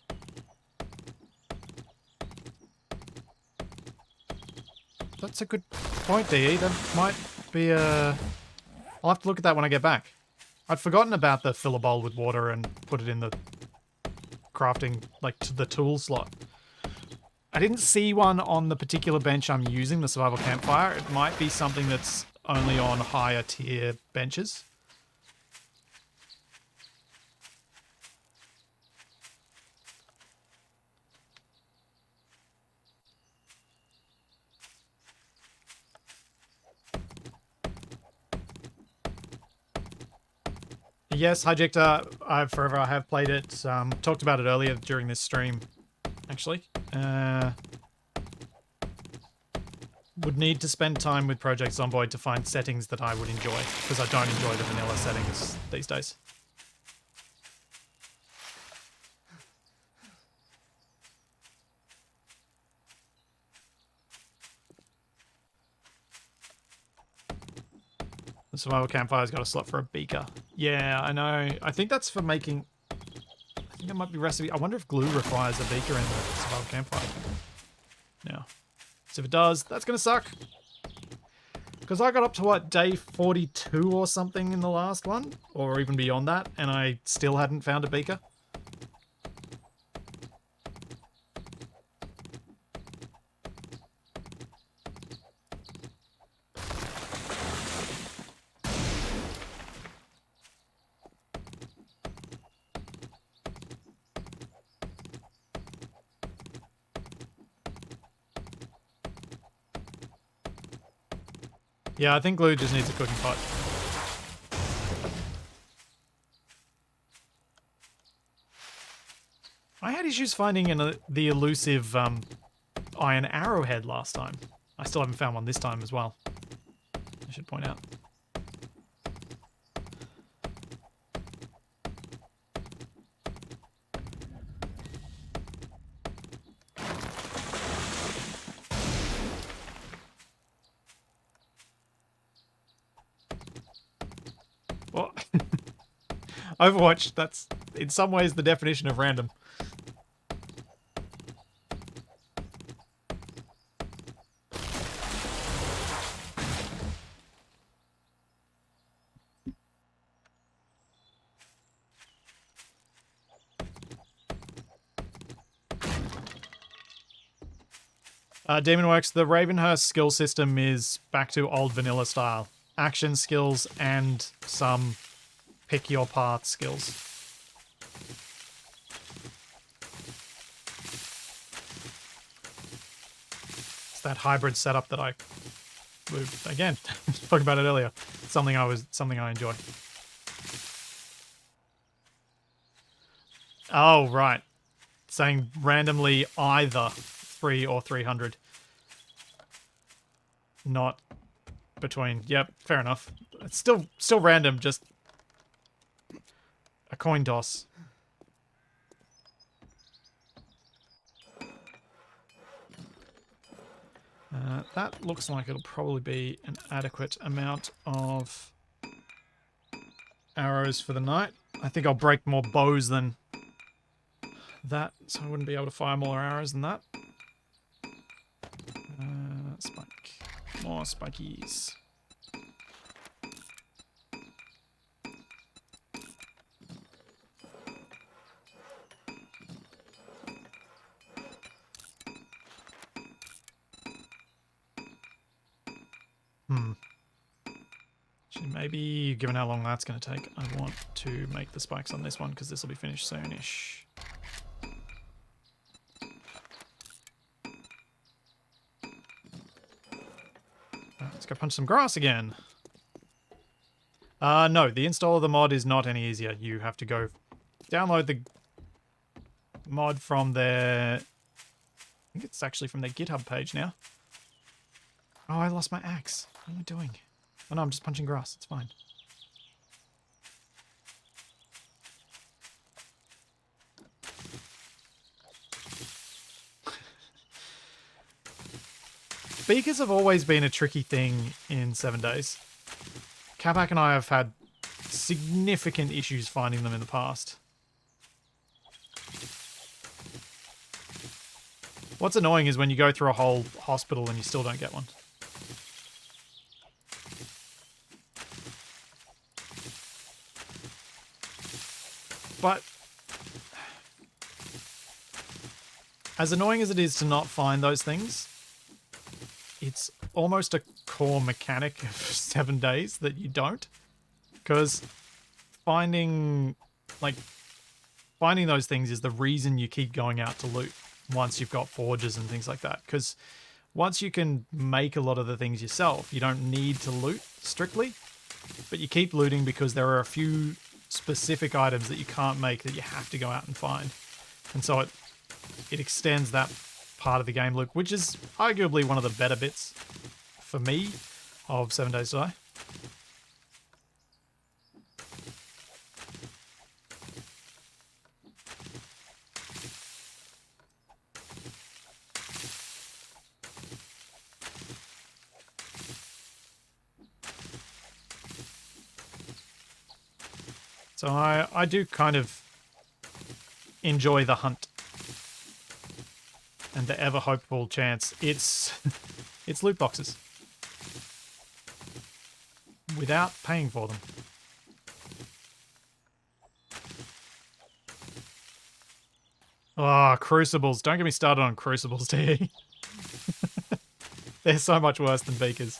that's a good point, DE. That might be a. I'll have to look at that when I get back. I'd forgotten about the fill a bowl with water and put it in the crafting, like to the tool slot. I didn't see one on the particular bench I'm using, the survival campfire. It might be something that's only on higher tier benches. Yes, Hijacked, I have played it. Talked about it earlier during this stream, actually. Would need to spend time with Project Zomboid to find settings that I would enjoy, because I don't enjoy the vanilla settings these days. survival campfire's got a slot for a beaker. Yeah, I know. I think that's for making... I think it might be recipe. I wonder if glue requires a beaker in the survival campfire. Now, so if it does, that's going to suck. Because I got up to, what, day 42 or something in the last one? Or even beyond that, and I still hadn't found a beaker. Yeah, I think glue just needs a cooking pot. I had issues finding the elusive iron arrowhead last time. I still haven't found one this time as well, I should point out. Well, Overwatch, that's in some ways the definition of random. Demonworks, the Ravenhurst skill system is back to old vanilla style. Action skills and some pick your path skills. It's that hybrid setup that I, again, spoke about it earlier. Something I enjoy. Oh, right. Saying randomly either 3 or 300. Not between. Yep, fair enough. It's still random, just a coin toss. That looks like it'll probably be an adequate amount of arrows for the night. I think I'll break more bows than that, so I wouldn't be able to fire more arrows than that. Spike. More spikies. Actually, maybe, given how long that's going to take, I want to make the spikes on this one because this will be finished soonish. Let's go punch some grass again. No, the install of the mod is not any easier. You have to go download the mod from their... I think it's actually from their GitHub page now. Oh, I lost my axe. What am I doing? Oh no, I'm just punching grass. It's fine. Beakers have always been a tricky thing in 7 days. Capac and I have had significant issues finding them in the past. What's annoying is when you go through a whole hospital and you still don't get one. But as annoying as it is to not find those things, it's almost a core mechanic of 7 days that you don't. Because finding those things is the reason you keep going out to loot once you've got forges and things like that. Because once you can make a lot of the things yourself, you don't need to loot strictly, but you keep looting because there are a few specific items that you can't make that you have to go out and find. And so it extends that part of the game loop, which is arguably one of the better bits for me of 7 Days to Die. So I do kind of enjoy the hunt. And the ever hopeful chance. It's loot boxes. Without paying for them. Oh, crucibles. Don't get me started on crucibles, TE. They're so much worse than beakers.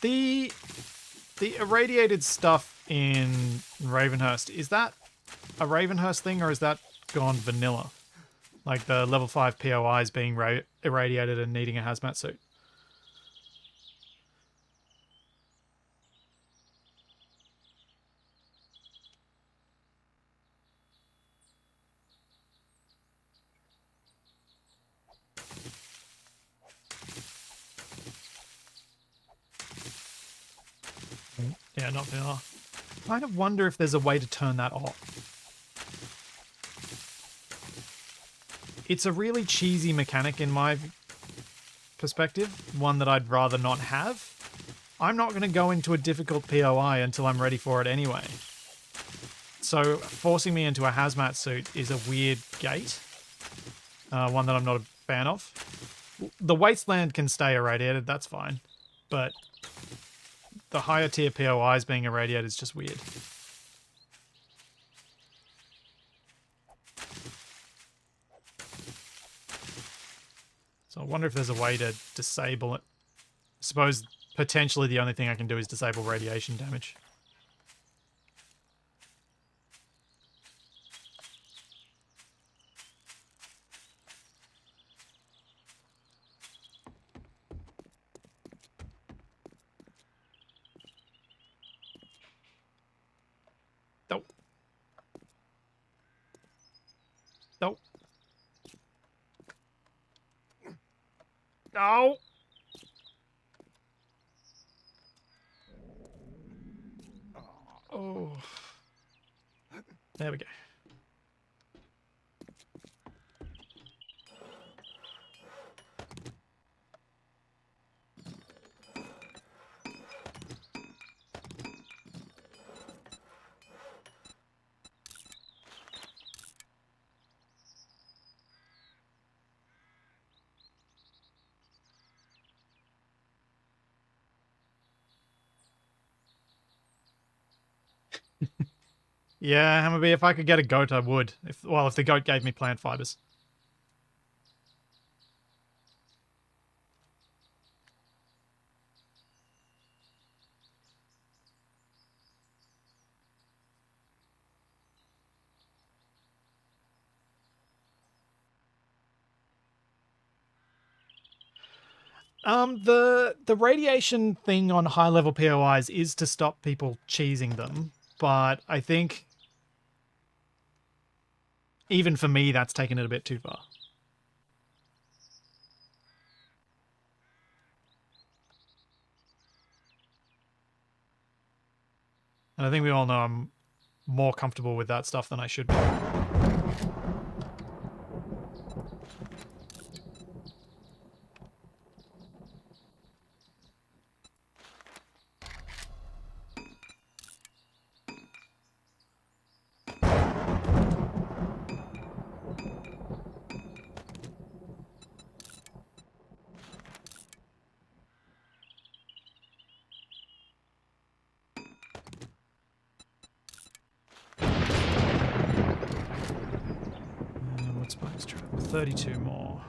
The irradiated stuff in Ravenhurst, is that a Ravenhurst thing or is that gone vanilla? Like the level 5 POIs being irradiated and needing a hazmat suit. Yeah, not vanilla. I kind of wonder if there's a way to turn that off. It's a really cheesy mechanic in my perspective, one that I'd rather not have. I'm not going to go into a difficult POI until I'm ready for it anyway. So forcing me into a hazmat suit is a weird gate, one that I'm not a fan of. The wasteland can stay irradiated, that's fine, but the higher tier POIs being irradiated is just weird. So I wonder if there's a way to disable it. I suppose potentially the only thing I can do is disable radiation damage. Nope. Nope. No! Oh. There we go. Yeah, Hammerby, if I could get a goat, I would. If the goat gave me plant fibers. The radiation thing on high level POIs is to stop people cheesing them, but I think even for me that's taken it a bit too far. And I think we all know I'm more comfortable with that stuff than I should be. What's Spike's trap? 32 more.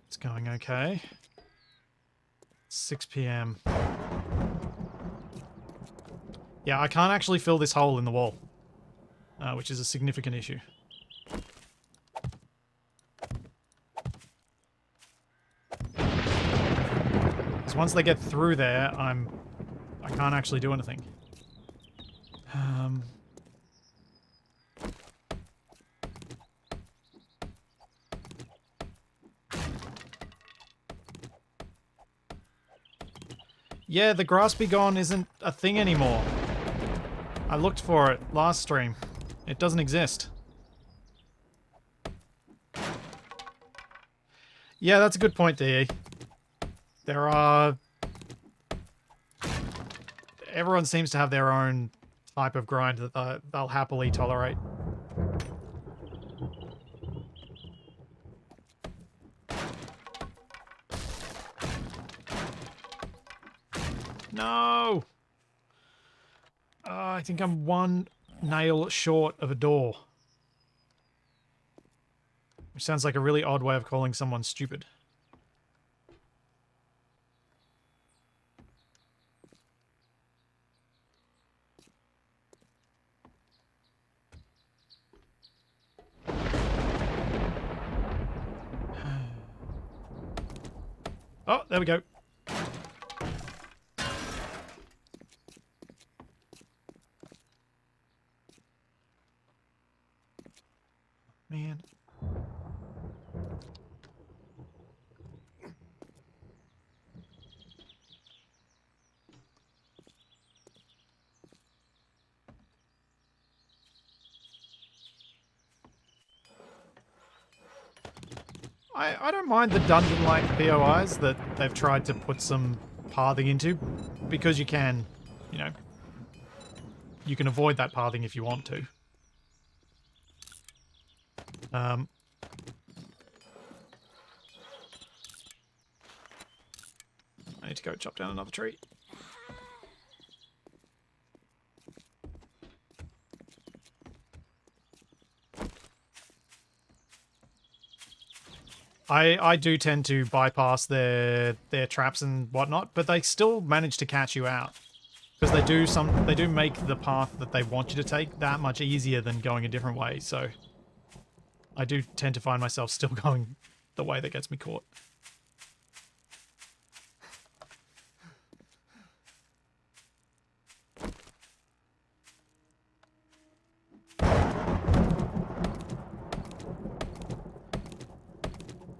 It's going okay. 6 PM. Yeah, I can't actually fill this hole in the wall, which is a significant issue. Because once they get through there, I can't actually do anything. Yeah, the grass be gone isn't a thing anymore. I looked for it last stream. It doesn't exist. Yeah, that's a good point, DE. There are... Everyone seems to have their own type of grind that they'll happily tolerate. No! I think I'm one nail short of a door. Which sounds like a really odd way of calling someone stupid. Oh, there we go. Man. I don't mind the dungeon-like POIs that they've tried to put some pathing into, because you can, you know, you can avoid that pathing if you want to. I need to go chop down another tree. I do tend to bypass their traps and whatnot, but they still manage to catch you out. Because they do make the path that they want you to take that much easier than going a different way, so I do tend to find myself still going the way that gets me caught.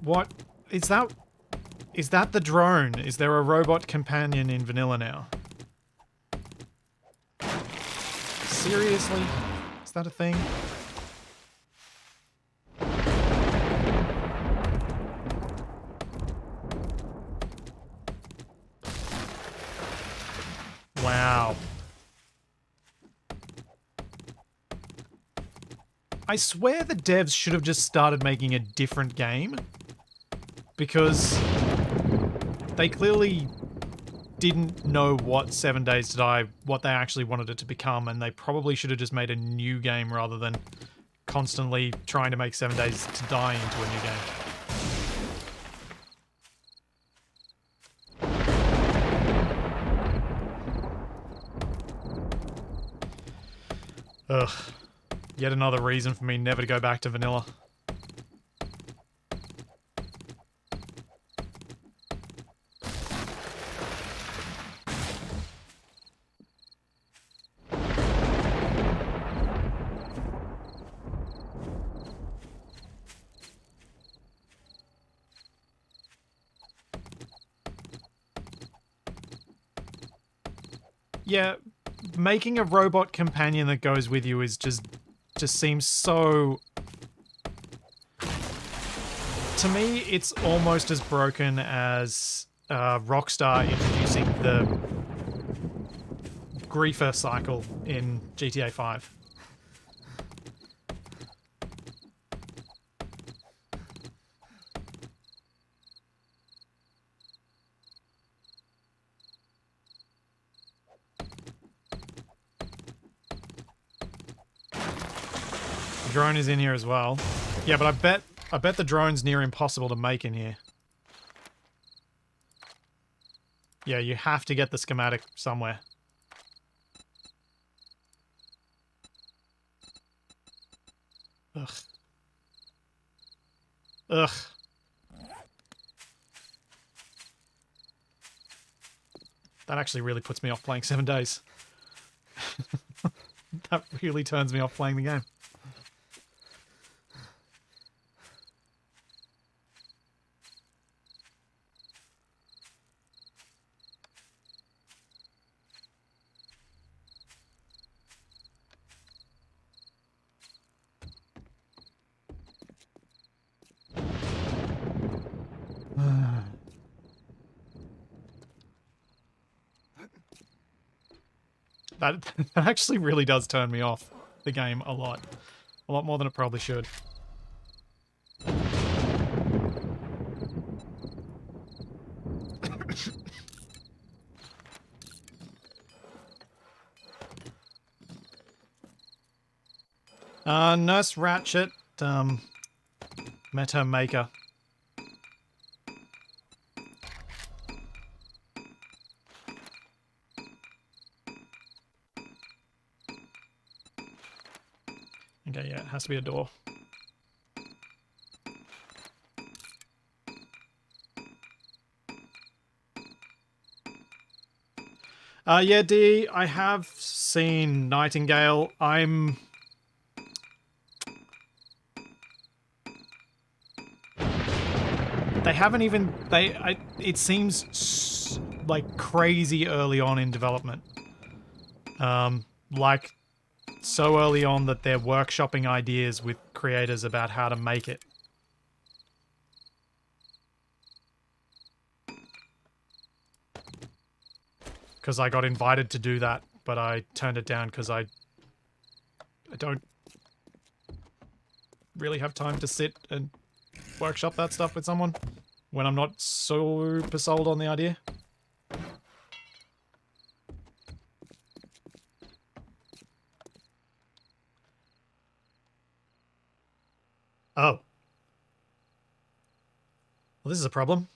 What? Is that the drone? Is there a robot companion in vanilla now? Seriously? Is that a thing? Wow. I swear the devs should have just started making a different game. Because they clearly didn't know what 7 Days to Die, what they actually wanted it to become, and they probably should have just made a new game rather than constantly trying to make 7 Days to Die into a new game. Ugh. Yet another reason for me never to go back to vanilla. Yeah, making a robot companion that goes with you is just seems so... To me, it's almost as broken as Rockstar introducing the griefer cycle in GTA 5. Drone is in here as well. Yeah, but I bet the drone's near impossible to make in here. Yeah, you have to get the schematic somewhere. Ugh. Ugh. That actually really puts me off playing 7 Days. That really turns me off playing the game. That actually really does turn me off the game a lot. A lot more than it probably should. Nurse Ratchet, met her maker. Okay, yeah, it has to be a door. Yeah, D, I have seen Nightingale. They haven't even... it seems like crazy early on in development. Like, so early on that they're workshopping ideas with creators about how to make it. Because I got invited to do that, but I turned it down because I don't really have time to sit and workshop that stuff with someone when I'm not super sold on the idea. Oh. Well, this is a problem.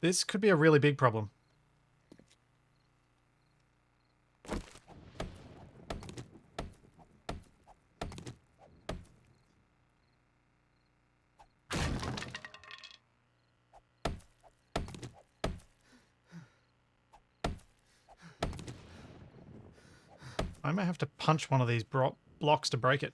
This could be a really big problem. I may have to punch one of these blocks to break it.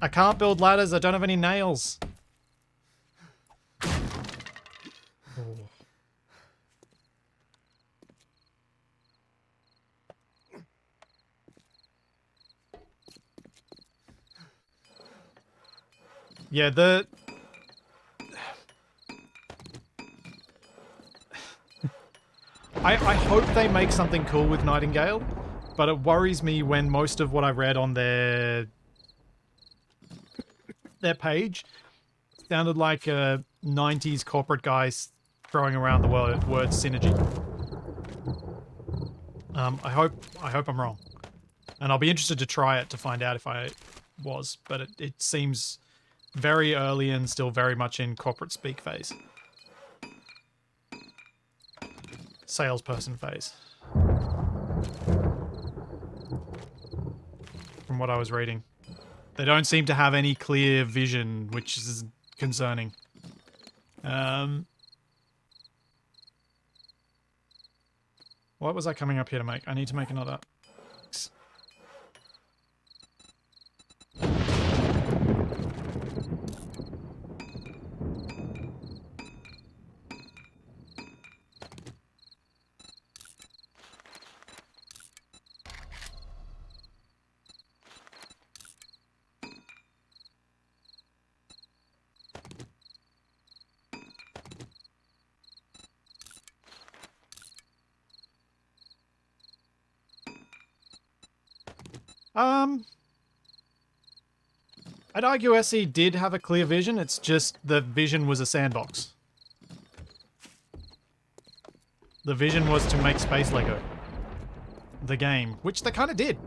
I can't build ladders, I don't have any nails. Oh. Yeah, I hope they make something cool with Nightingale, but it worries me when most of what I read on their page sounded like a 90s corporate guys throwing around the word synergy. I hope I'm wrong. And I'll be interested to try it to find out if I was, but it seems very early and still very much in corporate speak phase. Salesperson phase. From what I was reading. They don't seem to have any clear vision, which is concerning. What was I coming up here to make? I need to make another... I'd argue SE did have a clear vision, it's just the vision was a sandbox. The vision was to make Space Lego. The game, which they kind of did.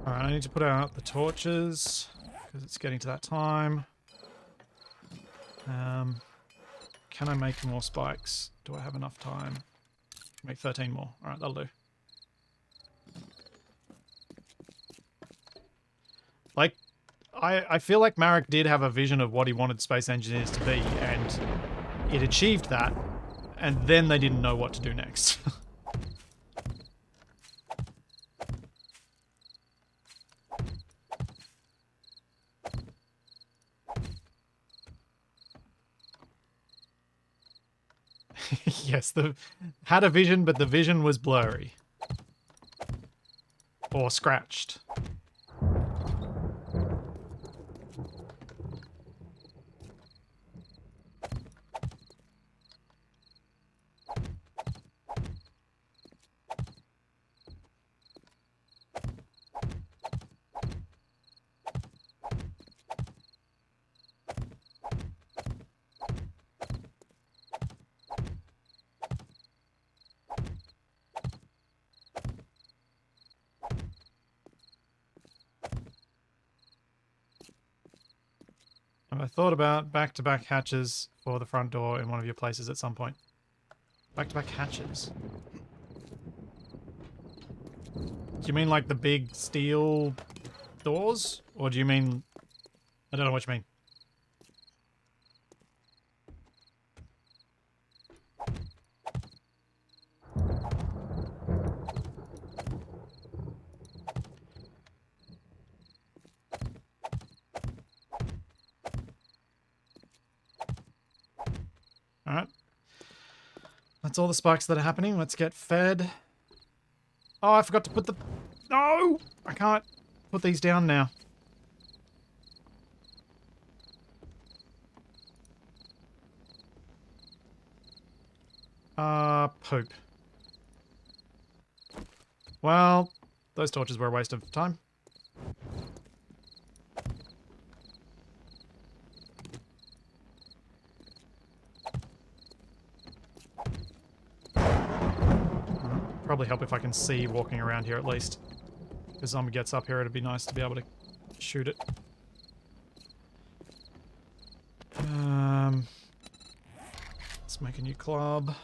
Alright, I need to put out the torches, because it's getting to that time. Can I make more spikes? Do I have enough time? Make 13 more. Alright, that'll do. Like, I feel like Marek did have a vision of what he wanted Space Engineers to be, and it achieved that, and then they didn't know what to do next. Yes, had a vision, but the vision was blurry. Or scratched. Have I thought about back-to-back hatches for the front door in one of your places at some point? Back-to-back hatches? Do you mean like the big steel doors? Or do you mean... I don't know what you mean. Alright. That's all the spikes that are happening. Let's get fed. Oh, I forgot to put the... No! I can't put these down now. Poop. Well, those torches were a waste of time. Probably help if I can see walking around here at least. If a zombie gets up here, it'd be nice to be able to shoot it. Let's make a new club.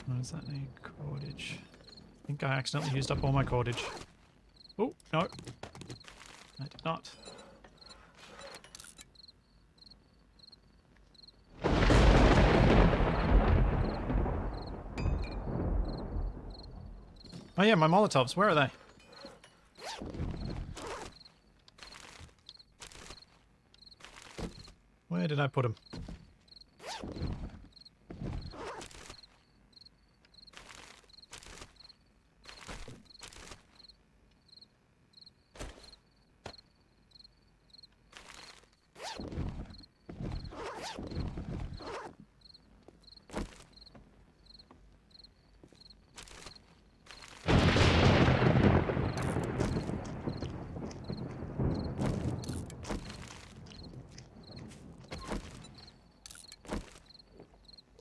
What does that need? Cordage. I think I accidentally used up all my cordage. Oh, no. I did not. Oh yeah, my Molotovs. Where are they? Where did I put them?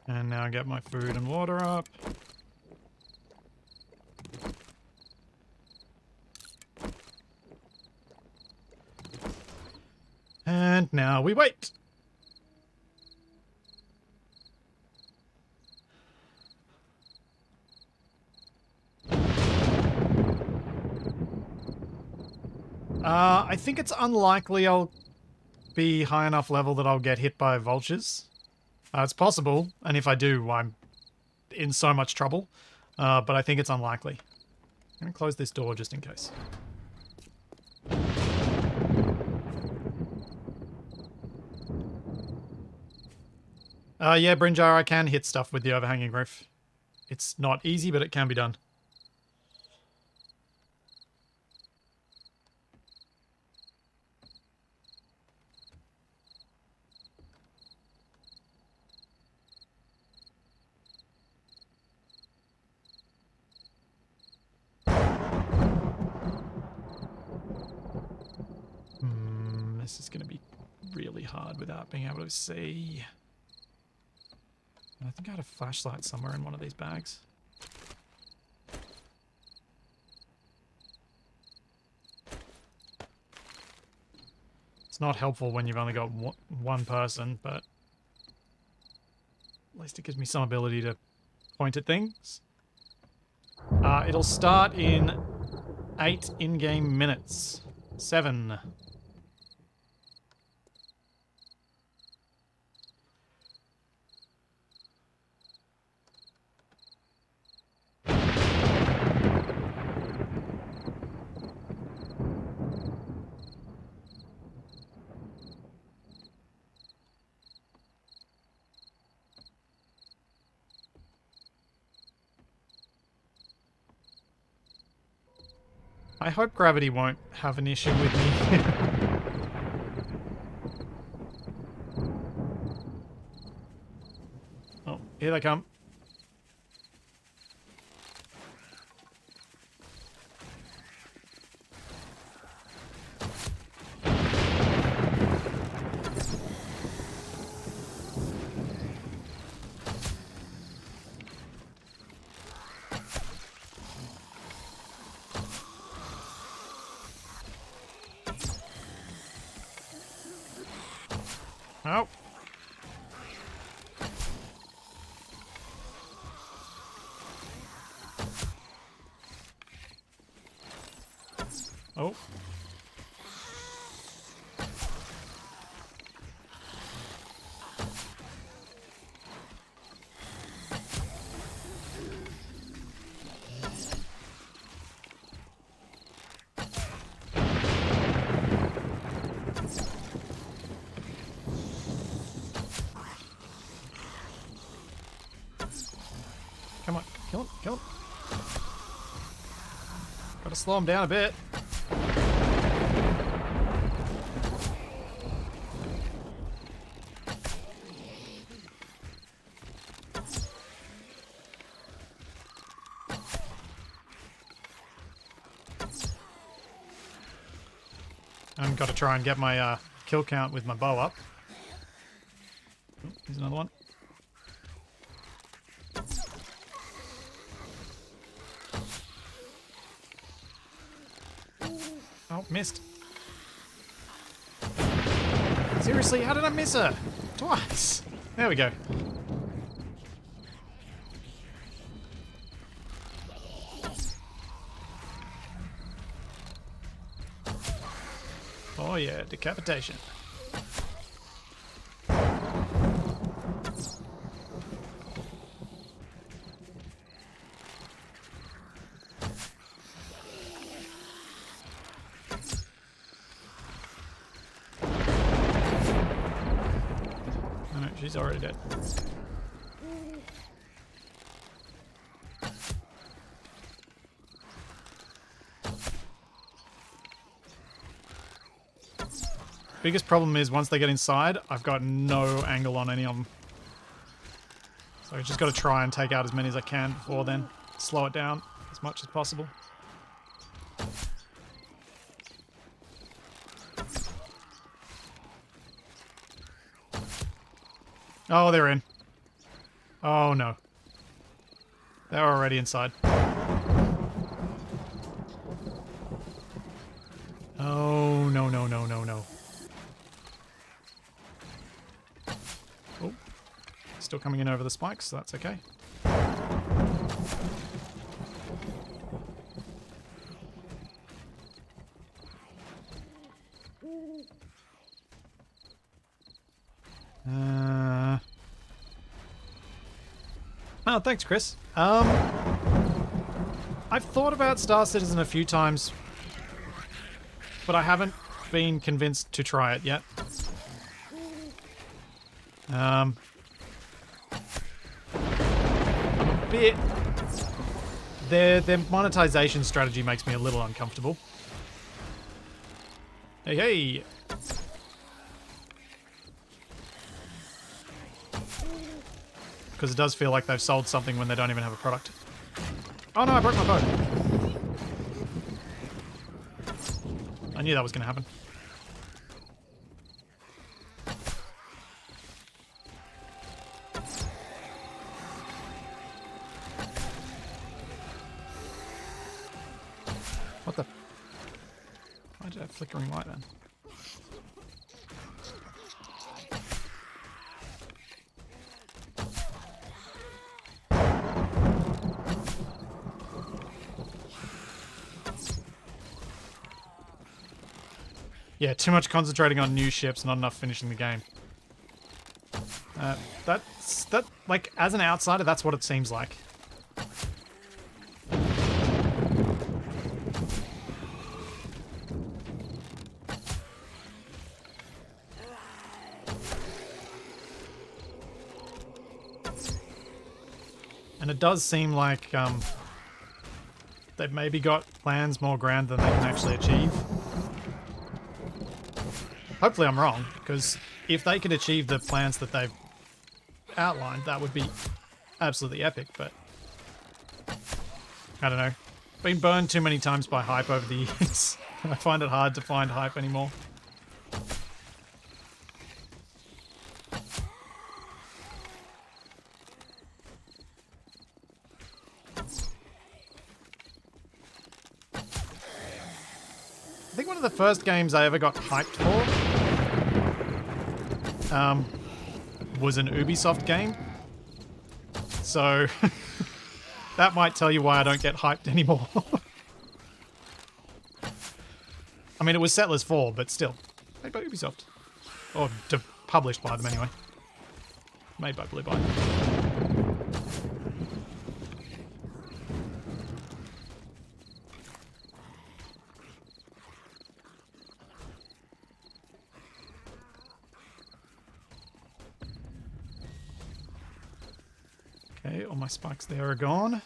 And now get my food and water up. And now we wait. I think it's unlikely I'll be high enough level that I'll get hit by vultures. It's possible, and if I do, I'm in so much trouble. But I think it's unlikely. I'm going to close this door just in case. Yeah, Brinjar, I can hit stuff with the overhanging roof. It's not easy, but it can be done. This is going to be really hard without being able to see. I think I had a flashlight somewhere in one of these bags. It's not helpful when you've only got one person, but at least it gives me some ability to point at things. It'll start in 8 in-game minutes. 7. I hope gravity won't have an issue with me. Oh, here they come. Oh. Oh. Come on, kill him, kill him. Gotta slow him down a bit. I've got to try and get my kill count with my bow up. Oh, here's another one. Oh, missed. Seriously, how did I miss her? Twice. There we go. Oh yeah, decapitation. Oh no, she's already dead. Biggest problem is once they get inside, I've got no angle on any of them. So I just got to try and take out as many as I can before then. Slow it down as much as possible. Oh, they're in. Oh no. They're already inside. Oh, no, no, no, no, no. Oh, still coming in over the spikes, so that's okay. Oh, thanks, Chris. I've thought about Star Citizen a few times, but I haven't been convinced to try it yet. I'm a bit... Their monetization strategy makes me a little uncomfortable. Hey, hey! Because it does feel like they've sold something when they don't even have a product. Oh no, I broke my bow. I knew that was going to happen. What the? Why did I have flickering light then? Yeah, too much concentrating on new ships, not enough finishing the game. Like, as an outsider, that's what it seems like. And it does seem like they've maybe got plans more grand than they can actually achieve. Hopefully I'm wrong, because if they could achieve the plans that they've outlined, that would be absolutely epic, but I don't know. Been burned too many times by hype over the years. I find it hard to find hype anymore. I think one of the first games I ever got hyped for was an Ubisoft game. So that might tell you why I don't get hyped anymore. I mean, it was Settlers 4, but still. Made by Ubisoft. Or published by them anyway. Made by Blue Byte. Okay, all my spikes there are gone.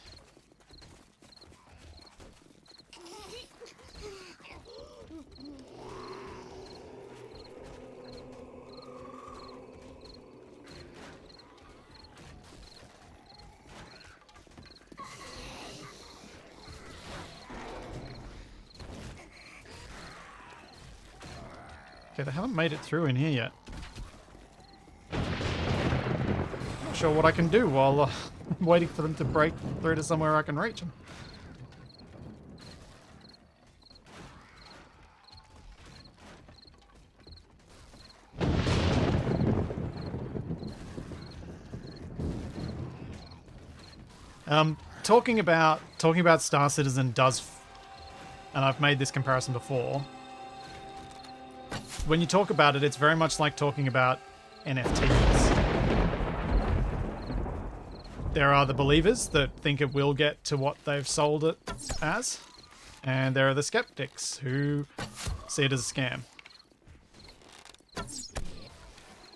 Okay, they haven't made it through in here yet. Not sure what I can do while I'm waiting for them to break through to somewhere I can reach them. Talking about Star Citizen does, and I've made this comparison before. When you talk about it, it's very much like talking about NFTs. There are the believers that think it will get to what they've sold it as, and there are the skeptics who see it as a scam.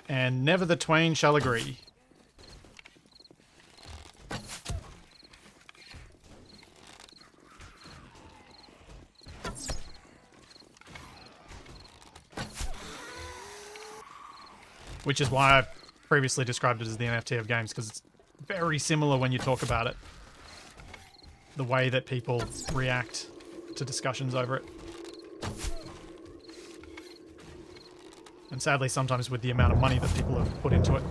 And never the twain shall agree. Which is why I've previously described it as the NFT of games, because it's very similar when you talk about it. The way that people react to discussions over it. And sadly, sometimes with the amount of money that people have put into it.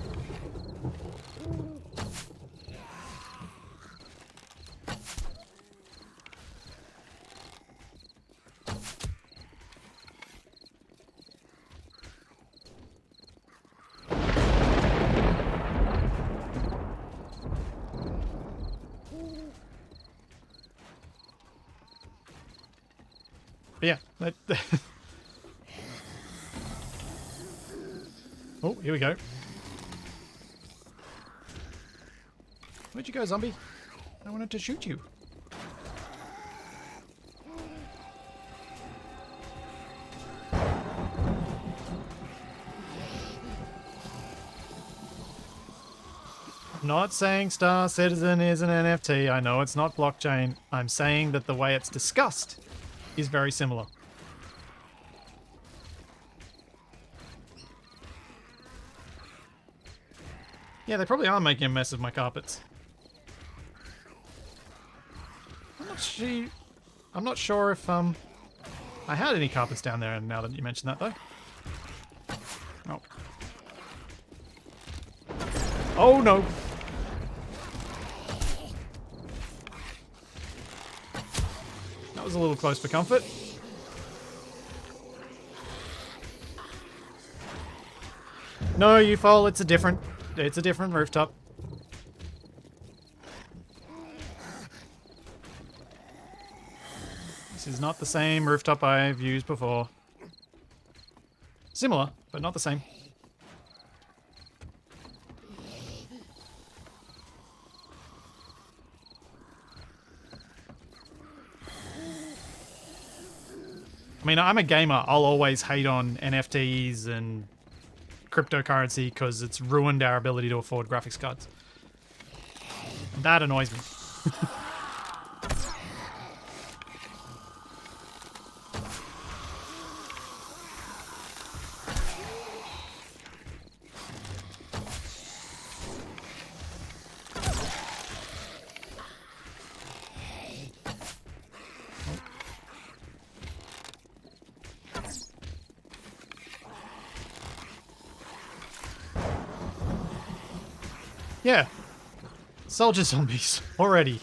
But yeah. Oh, here we go. Where'd you go, zombie? I wanted to shoot you. I'm not saying Star Citizen is an NFT. I know it's not blockchain. I'm saying that the way it's discussed is very similar. Yeah, they probably are making a mess of my carpets. I'm not sure if I had any carpets down there, and now that you mention that though. Oh. Oh no. That was a little close for comfort. No, you fall. It's a different rooftop. This is not the same rooftop I've used before. Similar, but not the same. I mean, I'm a gamer. I'll always hate on NFTs and cryptocurrency because it's ruined our ability to afford graphics cards. That annoys me. Yeah. Soldier zombies. Already.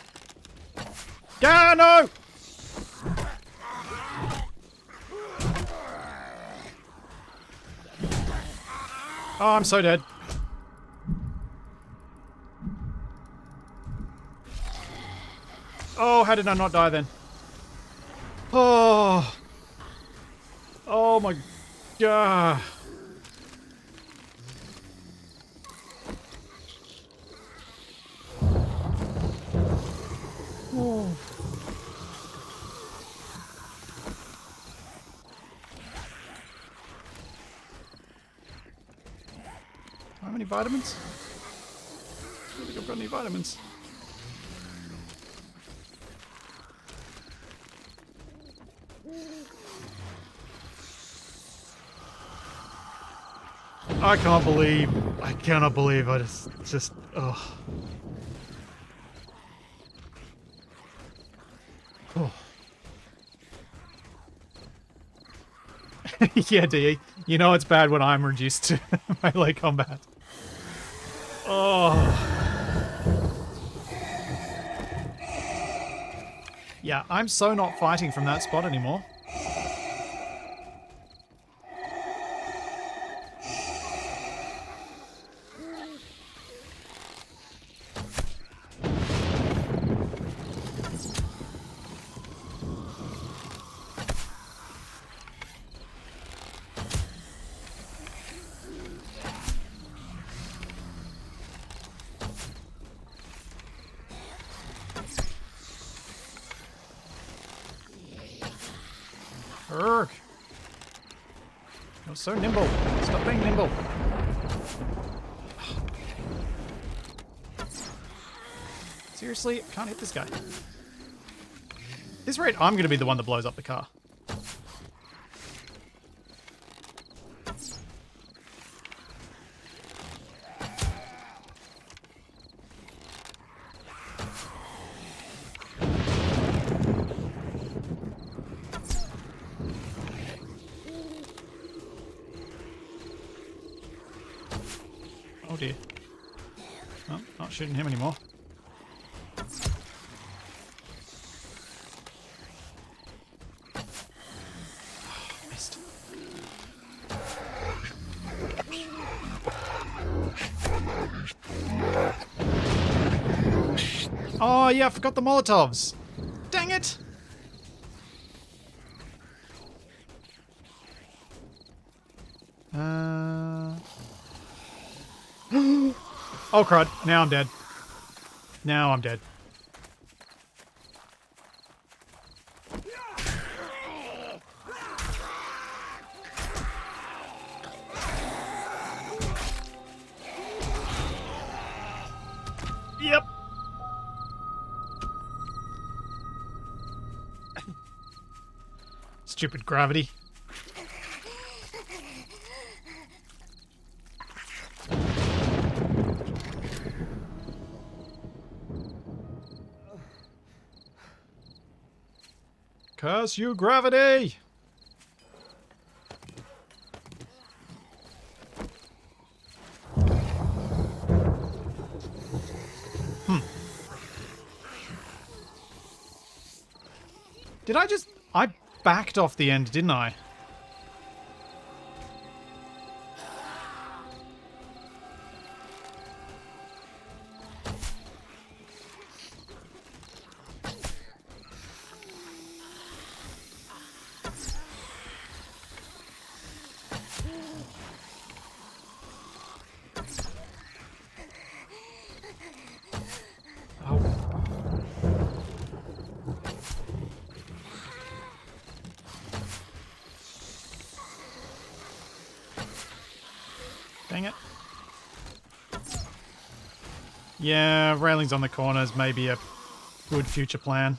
Ah, no! Oh, I'm so dead. Oh, how did I not die then? Oh. Oh my god. Oh. How many vitamins? I don't think I've got any vitamins. I cannot believe I just, oh. Oh. Yeah, DE. You know it's bad when I'm reduced to melee combat. Oh. Yeah, I'm so not fighting from that spot anymore. Urgh. You're so nimble. Stop being nimble. Seriously? I can't hit this guy. At this rate, I'm going to be the one that blows up the car. Oh dear. Oh, not shooting him anymore. Oh, missed. Oh yeah, I forgot the Molotovs. Dang it! Oh crud, now I'm dead. Now I'm dead. Yep. Stupid gravity. Curse you, gravity! Did I just... I backed off the end, didn't I? Dang it. Yeah, railings on the corners may be a good future plan.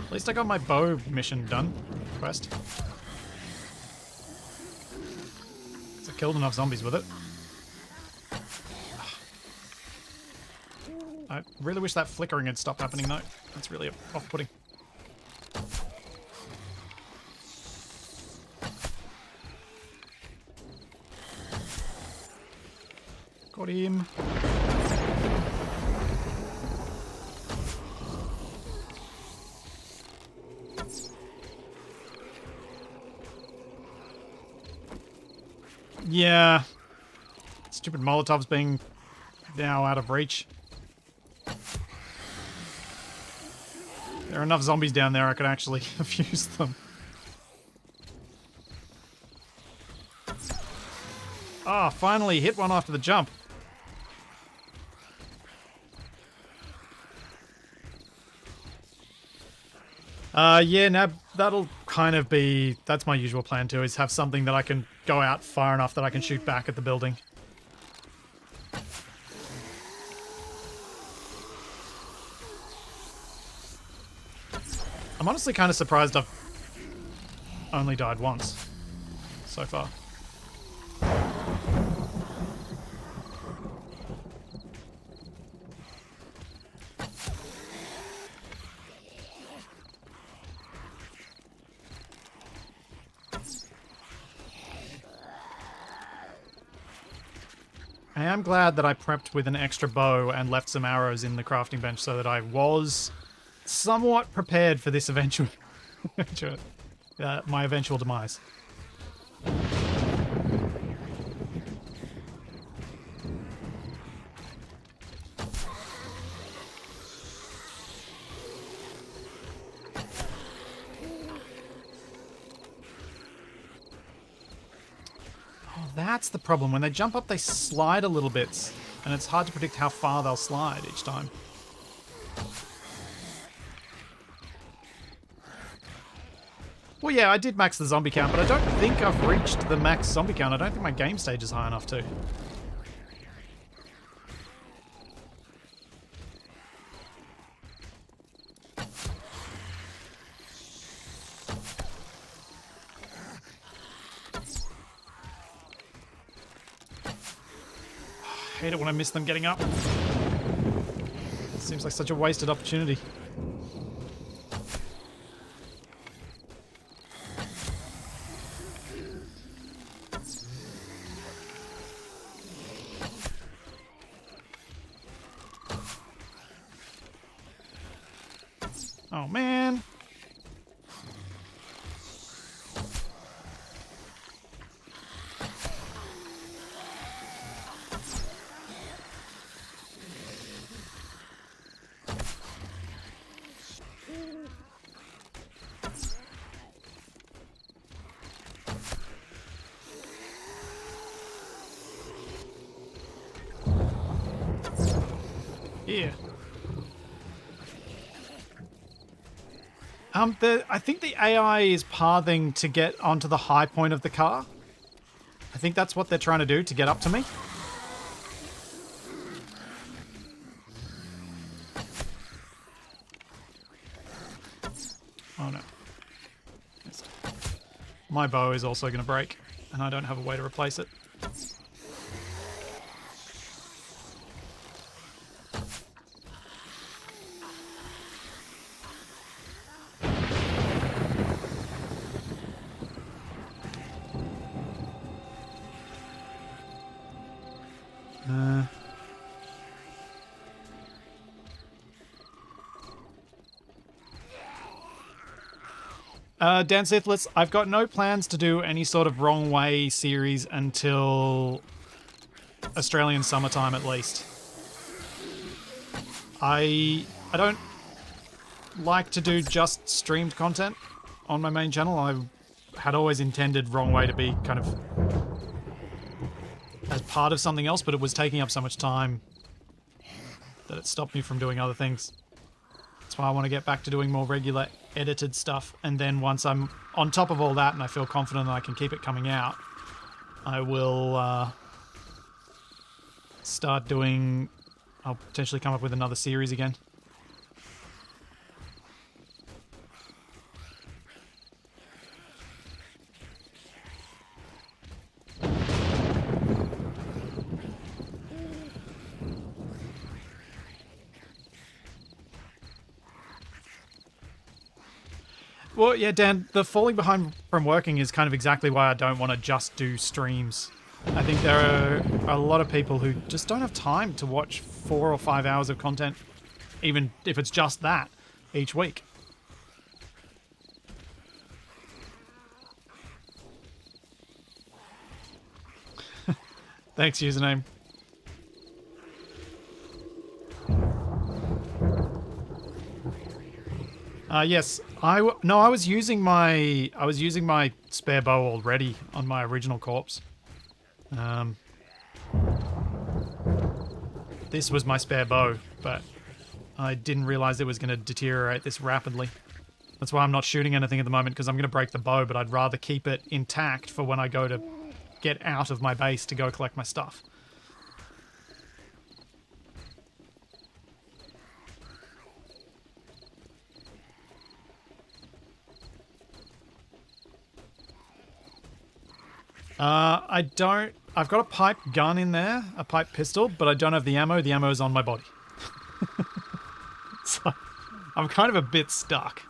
At least I got my bow mission done. Quest. So I killed enough zombies with it. I really wish that flickering had stopped happening though. That's really off-putting. Got him. Yeah. Stupid Molotovs being now out of reach. There are enough zombies down there I could actually fuse them. Ah, finally hit one after the jump. Yeah, now that'll kind of be... That's my usual plan too, is have something that I can go out far enough that I can shoot back at the building. I'm honestly kind of surprised I've only died once so far. I am glad that I prepped with an extra bow and left some arrows in the crafting bench so that I was somewhat prepared for this eventual... my eventual demise. That's the problem. When they jump up, they slide a little bit, and it's hard to predict how far they'll slide each time. Well, yeah, I did max the zombie count, but I don't think I've reached the max zombie count. I don't think my game stage is high enough to. I hate it when I miss them getting up. It seems like such a wasted opportunity. Oh man. Yeah. I think the AI is pathing to get onto the high point of the car. I think that's what they're trying to do to get up to me. Oh no. My bow is also going to break, and I don't have a way to replace it. Dan Sithless, I've got no plans to do any sort of Wrong Way series until Australian summertime at least. I don't like to do just streamed content on my main channel. had always intended wrong way to be kind of as part of something else, but it was taking up so much time that it stopped me from doing other things. That's why I want to get back to doing more regular edited stuff, and then once I'm on top of all that and I feel confident that I can keep it coming out, I will start doing... I'll potentially come up with another series again. Well, yeah, Dan, the falling behind from working is kind of exactly why I don't want to just do streams. I think there are a lot of people who just don't have time to watch 4 or 5 hours of content, even if it's just that, each week. Thanks, username. Yes, I was using my spare bow already on my original corpse. This was my spare bow, but I didn't realize it was going to deteriorate this rapidly. That's why I'm not shooting anything at the moment, because I'm going to break the bow, but I'd rather keep it intact for when I go to get out of my base to go collect my stuff. I've got a pipe gun in there, a pipe pistol, but I don't have the ammo. The ammo is on my body. So I'm kind of a bit stuck.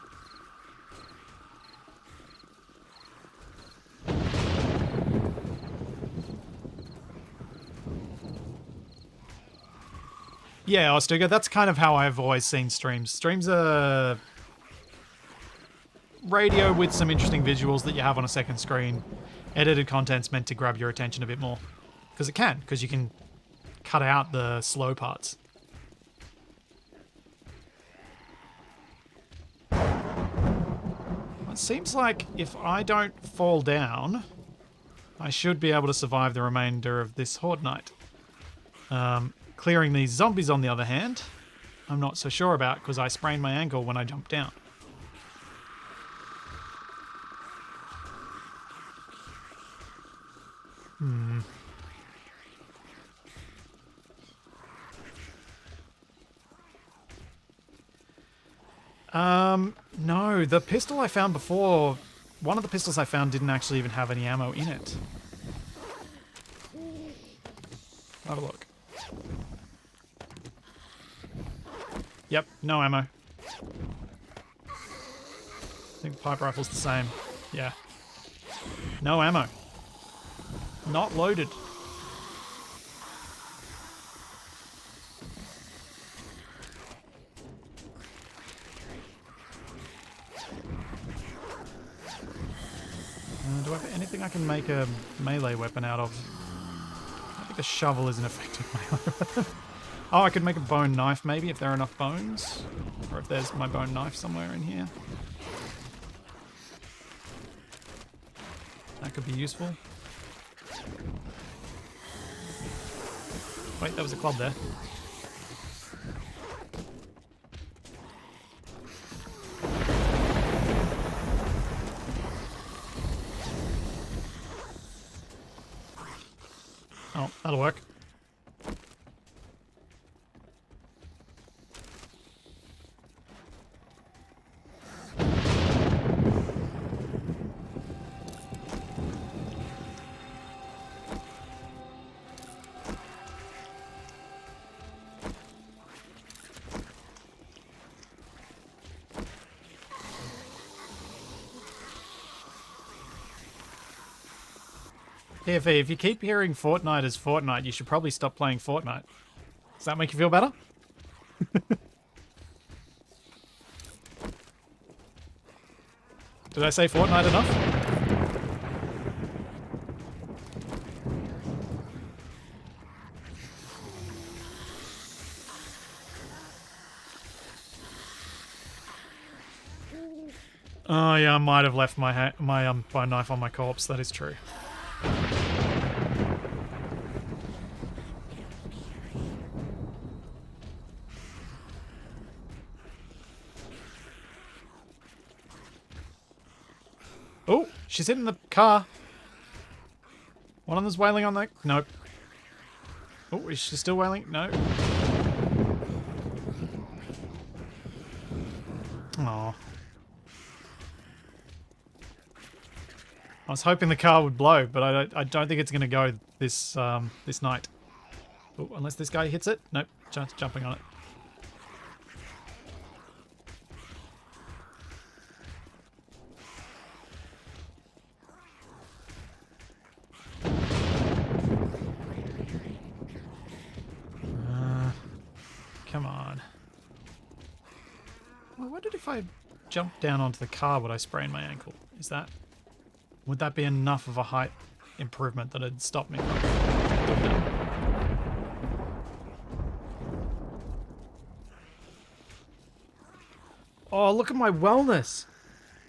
Yeah, Ostiga, that's kind of how I've always seen streams. Streams are radio with some interesting visuals that you have on a second screen. Edited content's meant to grab your attention a bit more. Because it can, because you can cut out the slow parts. It seems like if I don't fall down, I should be able to survive the remainder of this Horde Night. Clearing these zombies, on the other hand, I'm not so sure about, because I sprained my ankle when I jumped down. No, the pistol I found before, one of the pistols I found didn't actually even have any ammo in it. Have a look. Yep, no ammo. I think the pipe rifle's the same. Yeah. No ammo. Not loaded. Do I have anything I can make a melee weapon out of? I think a shovel is an effective melee weapon. Oh, I could make a bone knife maybe if there are enough bones. Or if there's my bone knife somewhere in here. That could be useful. Wait, there was a club there. Oh, that'll work. If you keep hearing Fortnite as Fortnite, you should probably stop playing Fortnite. Does that make you feel better? Did I say Fortnite enough? Oh yeah, I might have left my bone knife on my corpse. That is true. Oh, she's hitting the car. One of them's wailing on the... Nope. Oh, is she still wailing? No. Aw. I was hoping the car would blow, but I don't think it's going to go this this night. Oh, unless this guy hits it. Nope, just jumping on it. Come on. I wondered if I jumped down onto the car, would I sprain my ankle? Is that... Would that be enough of a height improvement that it'd stop me? Oh, look at my wellness.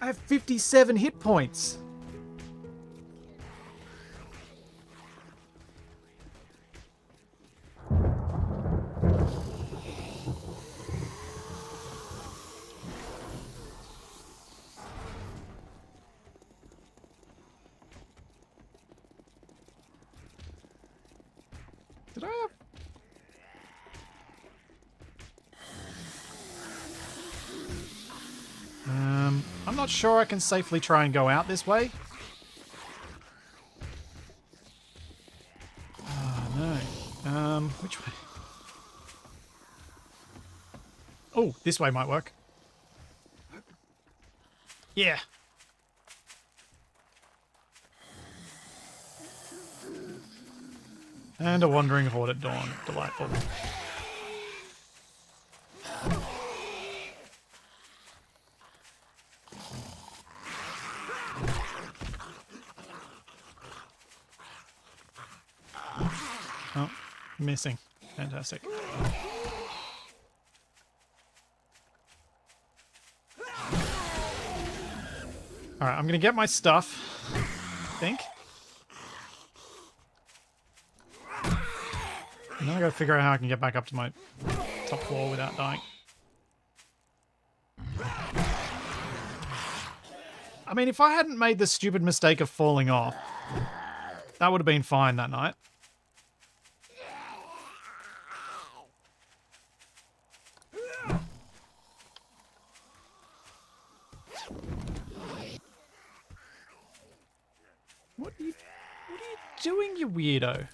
I have 57 hit points. Did I have... I'm not sure I can safely try and go out this way. Oh, no. Which way? Oh, this way might work. Yeah. And a wandering horde at dawn. Delightful. Oh, missing. Fantastic. Alright, I'm gonna get my stuff, I think. And then I gotta figure out how I can get back up to my top floor without dying. I mean, if I hadn't made the stupid mistake of falling off, that would have been fine that night. What are you doing, you weirdo?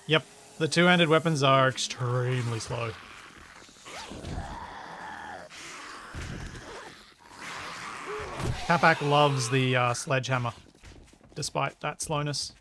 Yep, the two-handed weapons are extremely slow. Capac loves the sledgehammer, despite that slowness.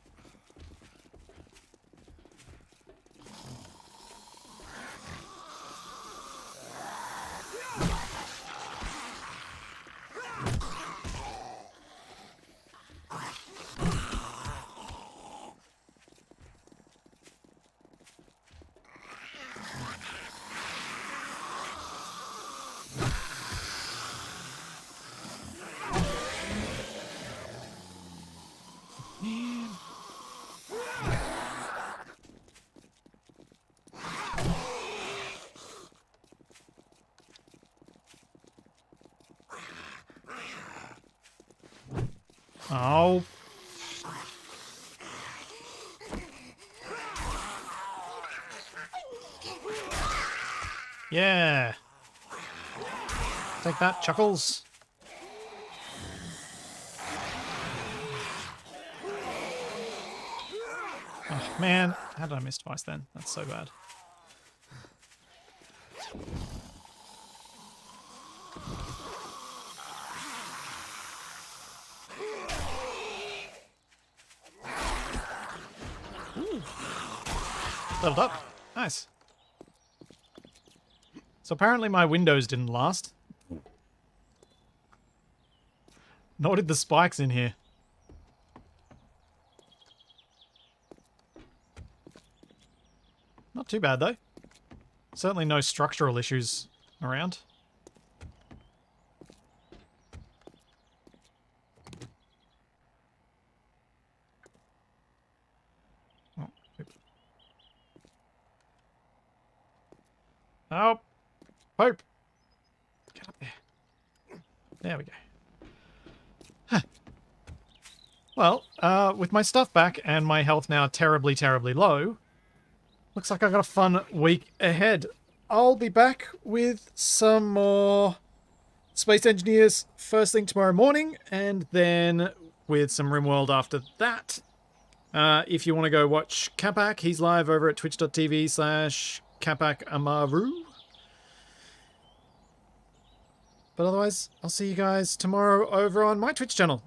Oh. Yeah. Take that, Chuckles. Oh, man. How did I miss twice then? That's so bad. Ooh. Leveled up. Nice. So apparently my windows didn't last. Nor did the spikes in here. Not too bad, though. Certainly no structural issues around. Oh, oh, Pope! Get up there. There we go. Huh. Well, with my stuff back and my health now terribly, terribly low, looks like I've got a fun week ahead. I'll be back with some more Space Engineers first thing tomorrow morning, and then with some RimWorld after that. If you want to go watch Capac, he's live over at twitch.tv/CapacAmaru. But otherwise, I'll see you guys tomorrow over on my Twitch channel.